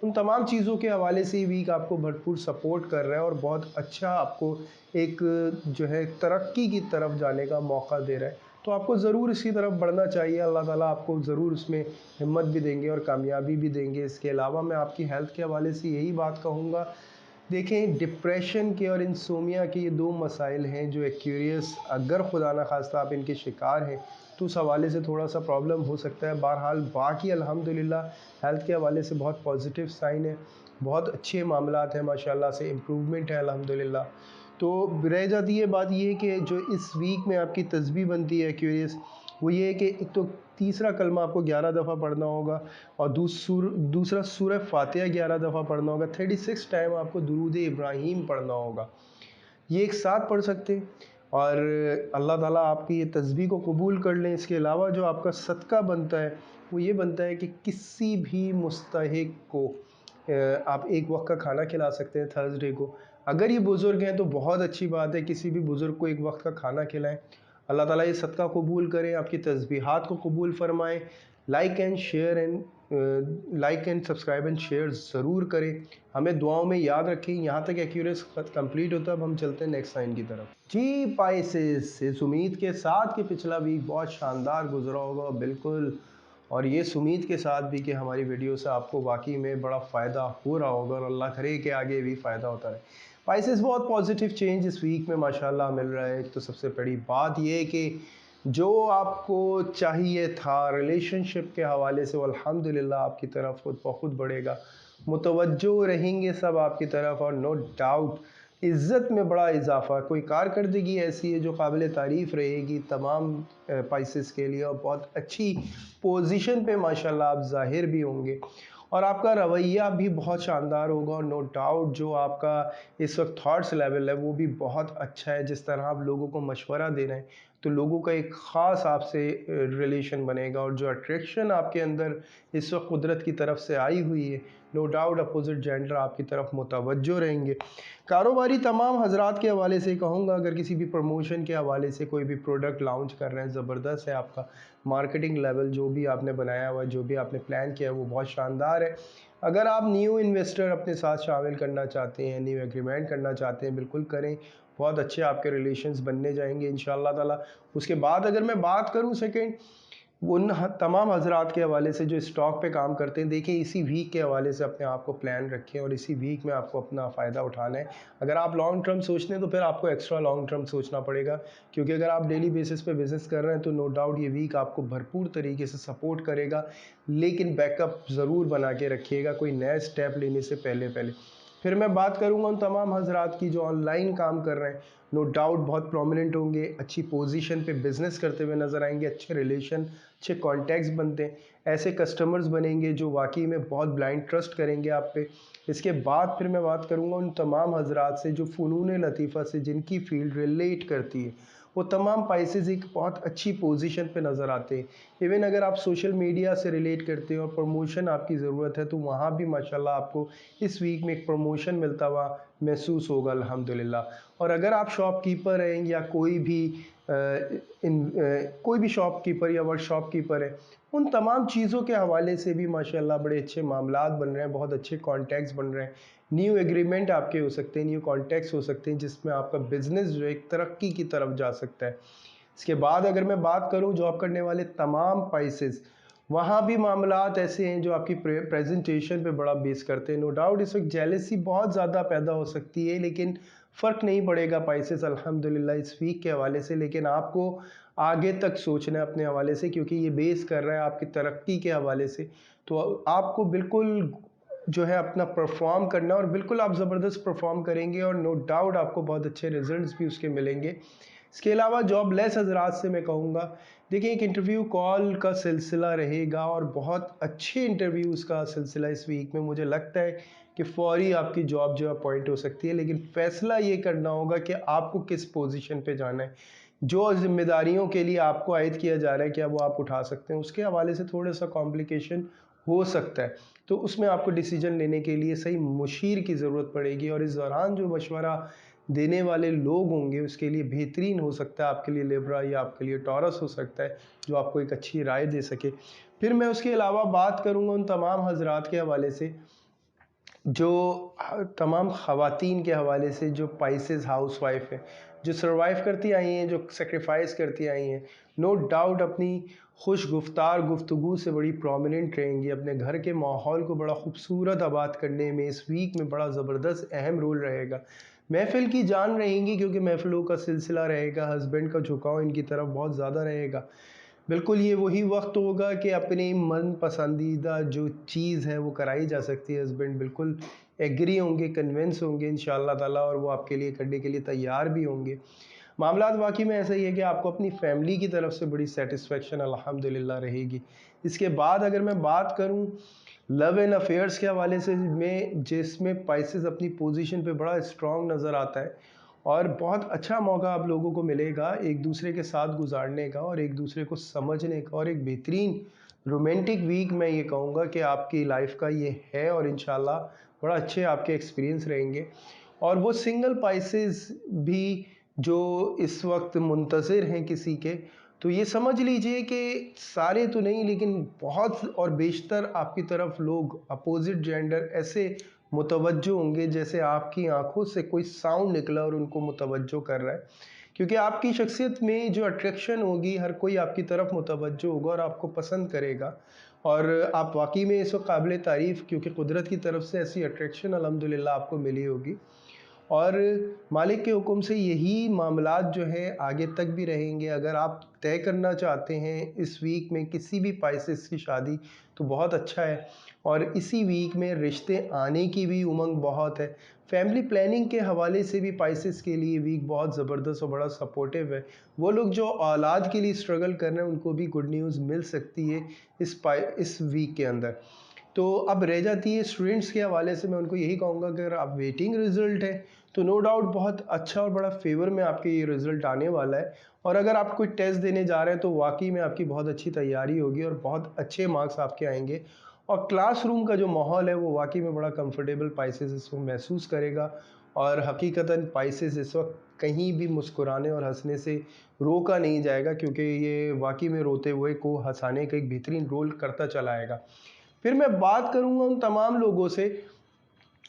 उन तमाम चीज़ों के हवाले से ये वीक आपको भरपूर सपोर्ट कर रहा है और बहुत अच्छा आपको एक जो है तरक्की की तरफ जाने का मौका दे रहा है। तो आपको ज़रूर इसकी तरफ बढ़ना चाहिए, अल्लाह ताला आपको ज़रूर उसमें हिम्मत भी देंगे और कामयाबी भी देंगे। इसके अलावा मैं आपकी हेल्थ के हवाले से यही बात कहूँगा, देखें डिप्रेशन के और इंसोमिया के ये 2 मसाइल हैं जो एक्यूरियस अगर खुदा न ख़ास्ता आप इनके शिकार हैं तो उस हवाले से थोड़ा-सा प्रॉब्लम हो सकता है। बहरहाल बाकी अल्हम्दुलिल्लाह हेल्थ के हवाले से बहुत पॉजिटिव साइन है, बहुत अच्छे मामलात हैं माशाल्लाह से, इम्प्रूवमेंट है अल्हम्दुलिल्लाह। तो रह जाती है बात ये कि जो इस वीक में आपकी तस्बीह बनती है एक्यूरियस, वो ये है कि एक तो तीसरा कलमा आपको 11 दफ़ा पढ़ना होगा और दूसरा सूरह फ़ातिहा 11 दफ़ा पढ़ना होगा। 36 टाइम आपको दुरूद इब्राहीम पढ़ना होगा। ये एक साथ पढ़ सकते हैं। और अल्लाह ताला आपकी ये तस्बीह को कबूल कर लें। इसके अलावा जो आपका सदका बनता है वो ये बनता है कि किसी भी मुस्तहिक को आप एक वक्त का खाना खिला सकते हैं थर्सडे को। अगर ये बुज़ुर्ग हैं तो बहुत अच्छी बात है, किसी भी बुज़ुर्ग को एक वक्त का खाना खिलाएं। अल्लाह ताला ये सदका कबूल करें, आपकी तस्बीहात को कबूल फरमाएं। Like and subscribe and share ज़रूर करें। हमें दुआओं में याद रखें। यहाँ तक एक्यूरेस कंप्लीट होता है, अब हम चलते हैं नेक्स्ट साइन की तरफ। जी पाइसेस, इस उम्मीद के साथ कि पिछला वीक बहुत शानदार गुजरा होगा, बिल्कुल, और ये उम्मीद के साथ भी कि हमारी वीडियो से आपको वाकई में बड़ा फ़ायदा हो रहा होगा, और अल्लाह करे कि आगे भी फ़ायदा होता रहे। पाइसेस, बहुत पॉजिटिव चेंज इस वीक में माशाल्लाह मिल रहा है। तो सबसे बड़ी बात ये है कि जो आपको चाहिए था रिलेशनशिप के हवाले से वो अल्हम्दुलिल्लाह आपकी तरफ खुद ब खुद बढ़ेगा। मुतवज्जो रहेंगे सब आपकी तरफ, और नो डाउट इज़्ज़त में बड़ा इजाफा, कोई कारकर्दगी ऐसी है जो काबिल तारीफ़ रहेगी तमाम पाइसेस के लिए, और बहुत अच्छी पोजीशन पे माशाल्लाह आप ज़ाहिर भी होंगे, और आपका रवैया भी बहुत शानदार होगा। और नो डाउट जो आपका इस वक्त थॉट्स लेवल है वो भी बहुत अच्छा है। जिस तरह आप लोगों को मशवरा दे रहे हैं तो लोगों का एक ख़ास आपसे रिलेशन बनेगा, और जो अट्रैक्शन आपके अंदर इस वक्त कुदरत की तरफ से आई हुई है, नो डाउट अपोजिट जेंडर आपकी तरफ मुतवज्जो रहेंगे। कारोबारी तमाम हजरात के हवाले से कहूँगा, अगर किसी भी प्रमोशन के हवाले से कोई भी प्रोडक्ट लॉन्च कर रहे हैं, ज़बरदस्त है आपका मार्केटिंग लेवल, जो भी आपने बनाया हुआ है, जो भी आपने प्लान किया है वो बहुत शानदार है। अगर आप न्यू इन्वेस्टर अपने साथ शामिल करना चाहते हैं, न्यू एग्रीमेंट करना चाहते हैं, बिल्कुल करें, बहुत अच्छे आपके रिलेशंस बनने जाएंगे इंशाल्लाह ताला। उसके बाद अगर मैं बात करूं सेकेंड उन तमाम हजरात के हवाले से जो स्टॉक पे काम करते हैं, देखिए इसी वीक के हवाले से अपने आप को प्लान रखें, और इसी वीक में आपको अपना फ़ायदा उठाना है। अगर आप लॉन्ग टर्म सोचते हैं तो फिर आपको एक्स्ट्रा लॉन्ग टर्म सोचना पड़ेगा, क्योंकि अगर आप डेली बेसिस पे बिज़नेस कर रहे हैं तो नो डाउट ये वीक आपको भरपूर तरीके से सपोर्ट करेगा, लेकिन बैकअप ज़रूर बना के रखिएगा कोई नया स्टेप लेने से पहले पहले। फिर मैं बात करूंगा उन तमाम हजरात की जो ऑनलाइन काम कर रहे हैं, नो डाउट बहुत प्रोमिनेंट होंगे, अच्छी पोजीशन पे बिजनेस करते हुए नज़र आएंगे, अच्छे रिलेशन, अच्छे कॉन्टैक्ट्स बनते हैं, ऐसे कस्टमर्स बनेंगे जो वाकई में बहुत ब्लाइंड ट्रस्ट करेंगे आप पे। इसके बाद फिर मैं बात करूंगा उन तमाम हजरात से जो फ़नून लतीफ़ा से जिनकी फील्ड रिलेट करती है, वो तमाम पाइसेस एक बहुत अच्छी पोजीशन पे नज़र आते हैं। इवन अगर आप सोशल मीडिया से रिलेट करते हो और प्रमोशन आपकी ज़रूरत है तो वहाँ भी माशाल्लाह आपको इस वीक में एक प्रमोशन मिलता हुआ महसूस होगा अल्हम्दुलिल्लाह। और अगर आप शॉपकीपर हैं या कोई भी शॉपकीपर या वर्क शॉपकीपर है, उन तमाम चीज़ों के हवाले से भी माशाल्लाह बड़े अच्छे मामलात बन रहे हैं, बहुत अच्छे कॉन्टैक्ट्स बन रहे हैं, न्यू एग्रीमेंट आपके हो सकते हैं, न्यू कॉन्टैक्ट्स हो सकते हैं, जिसमें आपका बिजनेस जो एक तरक्की की तरफ जा सकता है। इसके बाद अगर मैं बात करूं जॉब करने वाले तमाम पाइसेस, वहाँ भी मामलात ऐसे हैं जो आपकी प्रेजेंटेशन पे बड़ा बेस करते हैं। नो डाउट इस वक्त जेलसी बहुत ज़्यादा पैदा हो सकती है, लेकिन फ़र्क नहीं पड़ेगा पाइसेस अल्हम्दुलिल्लाह इस वीक के हवाले से। लेकिन आपको आगे तक सोचना है अपने हवाले से, क्योंकि ये बेस कर रहा है आपकी तरक्की के हवाले से। तो आपको बिल्कुल जो है अपना परफॉर्म करना है, और बिल्कुल आप ज़बरदस्त परफॉर्म करेंगे, और नो डाउट आपको बहुत अच्छे रिजल्ट्स भी उसके मिलेंगे। इसके अलावा जॉब लेस हजरात से मैं कहूँगा, देखिए एक इंटरव्यू कॉल का सिलसिला रहेगा, और बहुत अच्छे इंटरव्यूज़ का सिलसिला इस वीक में। मुझे लगता है कि फौरी आपकी जॉब जो अपॉइंट हो सकती है, लेकिन फ़ैसला ये करना होगा कि आपको किस पोजीशन पे जाना है, जो जिम्मेदारियों के लिए आपको आयद किया जा रहा है क्या वो आप उठा सकते हैं। उसके हवाले से थोड़ा सा कॉम्प्लिकेशन हो सकता है, तो उसमें आपको डिसीजन लेने के लिए सही मुशीर की ज़रूरत पड़ेगी, और इस दौरान जो मशवरा देने वाले लोग होंगे उसके लिए बेहतरीन हो सकता है, आपके लिए लिब्रा या आपके लिए टॉरस हो सकता है, जो आपको एक अच्छी राय दे सके। फिर मैं उसके अलावा बात करूँगा उन तमाम हजरात के हवाले से जो तमाम ख़वातीन के हवाले से जो पाइसेस हाउस वाइफ हैं, जो सर्वाइव करती आई हैं, जो सेक्रीफाइस करती आई हैं, नो डाउट अपनी खुश गुफ्तार गुफ्तगू से बड़ी प्रोमिनेंट रहेंगी, अपने घर के माहौल को बड़ा खूबसूरत आबाद करने में इस वीक में बड़ा ज़बरदस्त अहम रोल रहेगा। महफ़िल की जान रहेंगी, क्योंकि महफ़िलों का सिलसिला रहेगा, हस्बैंड का झुकाव इनकी तरफ बहुत ज़्यादा रहेगा। बिल्कुल ये वही वक्त होगा कि अपनी मन पसंदीदा जो चीज़ है वो कराई जा सकती है। हस्बैंड बिल्कुल एग्री होंगे, कन्विंस होंगे इंशाअल्लाह ताला, और वो आपके लिए करने के लिए तैयार भी होंगे। मामलात वाकई में ऐसा ही है कि आपको अपनी फैमिली की तरफ से बड़ी सेटिस्फेक्शन अल्हम्दुलिल्लाह रहेगी। इसके बाद अगर मैं बात करूं लव एंड अफेयर्स के हवाले से, में जिसमें पाइसेस अपनी पोजीशन पे बड़ा स्ट्रॉन्ग नज़र आता है, और बहुत अच्छा मौका आप लोगों को मिलेगा एक दूसरे के साथ गुजारने का और एक दूसरे को समझने का, और एक बेहतरीन रोमांटिक वीक मैं ये कहूँगा कि आपकी लाइफ का ये है, और इंशाल्लाह बड़ा अच्छे आपके एक्सपीरियंस रहेंगे। और वो सिंगल पाइसेस भी जो इस वक्त मुंतज़िर हैं किसी के, तो ये समझ लीजिए कि सारे तो नहीं लेकिन बहुत और बेशतर आपकी तरफ लोग अपोजिट जेंडर ऐसे मुतवज्जो होंगे जैसे आपकी आंखों से कोई साउंड निकला और उनको मुतवज्जो कर रहा है, क्योंकि आपकी शख्सियत में जो अट्रैक्शन होगी हर कोई आपकी तरफ मुतवज्जो होगा और आपको पसंद करेगा। और आप वाकई में इस वक्त काबिल तारीफ़, क्योंकि कुदरत की तरफ से ऐसी अट्रैक्शन अल्हम्दुलिल्लाह आपको मिली होगी। और मालिक के हुक्म से यही मामलात जो है आगे तक भी रहेंगे। अगर आप तय करना चाहते हैं इस वीक में किसी भी पाइसेस की शादी, तो बहुत अच्छा है। और इसी वीक में रिश्ते आने की भी उमंग बहुत है। फैमिली प्लानिंग के हवाले से भी पाइसेस के लिए वीक बहुत ज़बरदस्त और बड़ा सपोर्टिव है। वो लोग जो औलाद के लिए स्ट्रगल कर रहे हैं उनको भी गुड न्यूज़ मिल सकती है इस वीक के अंदर। तो अब रह जाती है स्टूडेंट्स के हवाले से, मैं उनको यही कहूँगा कि अगर आप वेटिंग रिज़ल्ट है तो नो डाउट बहुत अच्छा और बड़ा फेवर में आपके ये रिज़ल्ट आने वाला है। और अगर आप कोई टेस्ट देने जा रहे हैं तो वाकई में आपकी बहुत अच्छी तैयारी होगी और बहुत अच्छे मार्क्स आपके आएंगे। और क्लासरूम का जो माहौल है वो वाकई में बड़ा कंफर्टेबल पाइसेस इसको महसूस करेगा। और हकीकतन पाइसेस इस वक्त कहीं भी मुस्कुराने और हंसने से रोका नहीं जाएगा, क्योंकि ये वाकई में रोते हुए को हंसाने का एक बेहतरीन रोल करता चला आएगा। फिर मैं बात करूंगा उन तमाम लोगों से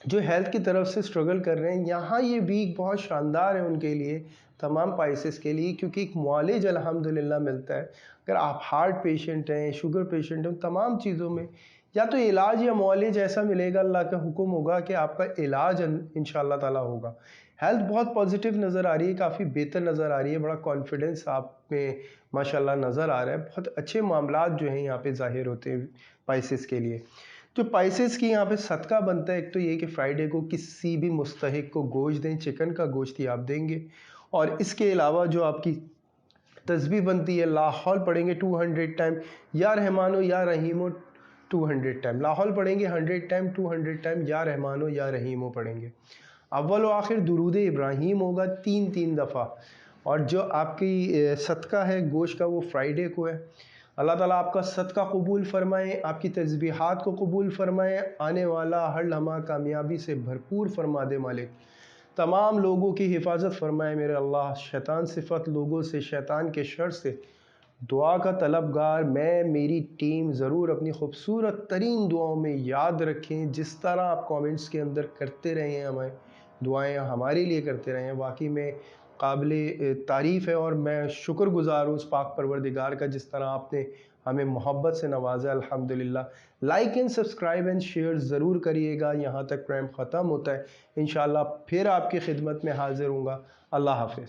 जो हेल्थ की तरफ से स्ट्रगल कर रहे हैं। यहाँ ये वीक बहुत शानदार है उनके लिए, तमाम पाइसेस के लिए, क्योंकि एक मुआलिज अल्हम्दुलिल्लाह मिलता है। अगर आप हार्ट पेशेंट हैं, शुगर पेशेंट हैं, उन तमाम चीज़ों में या तो इलाज या मुआलिज ऐसा मिलेगा, अल्लाह का हुक्म होगा कि आपका इलाज इंशाअल्लाह ताला होगा। हेल्थ बहुत पॉजिटिव नज़र आ रही है, काफ़ी बेहतर नज़र आ रही है, बड़ा कॉन्फिडेंस आप में माशाल्लाह नज़र आ रहा है। बहुत अच्छे मामलात जो हैं यहाँ पे ज़ाहिर होते हैं पाइसेस के लिए। तो पाइसेस की यहाँ पे सदका बनता है। एक तो ये कि फ्राइडे को किसी भी मुस्तहिक को गोश्त दें, चिकन का गोश्त ही आप देंगे। और इसके अलावा जो आपकी तस्बीह बनती है, लाहौल पढ़ेंगे 200 टाइम, या रहमानो या रहीमो 200 टाइम, लाहौल पढ़ेंगे 100 टाइम, 200 टाइम या रहमानो या रहीमो पढ़ेंगे। अव्वल व आखिर दुरूद इब्राहीम होगा 3-3 दफ़ा। और जो आपकी सदका है गोश्त का वो फ्राइडे को है। अल्लाह ताला आपका सदका कबूल फ़रमाए, आपकी तस्बीहात को कबूल फ़रमाए, आने वाला हर लम्हा कामयाबी से भरपूर फ़रमा दे मालिक। तमाम लोगों की हिफाजत फ़रमाए मेरे अल्लाह, शैतान सिफत लोगों से, शैतान के शर से। दुआ का तलबगार मैं, मेरी टीम ज़रूर अपनी खूबसूरत तरीन दुआओं में याद रखें। जिस तरह आप कमेंट्स के अंदर करते रहे हैं, हमें दुआएं हमारे लिए करते रहे हैं, वाकई में काबिल तारीफ़ है। और मैं शुक्रगुज़ार हूँ उस पाक परवरदिगार का जिस तरह आपने हमें मोहब्बत से नवाजा अल्हम्दुलिल्लाह। Like and subscribe and share ज़रूर करिएगा। यहाँ तक प्रोग्राम ख़त्म होता है, इंशाअल्लाह फिर आपकी खिदमत में हाज़िर हूँगा। अल्लाह हाफ़िज़।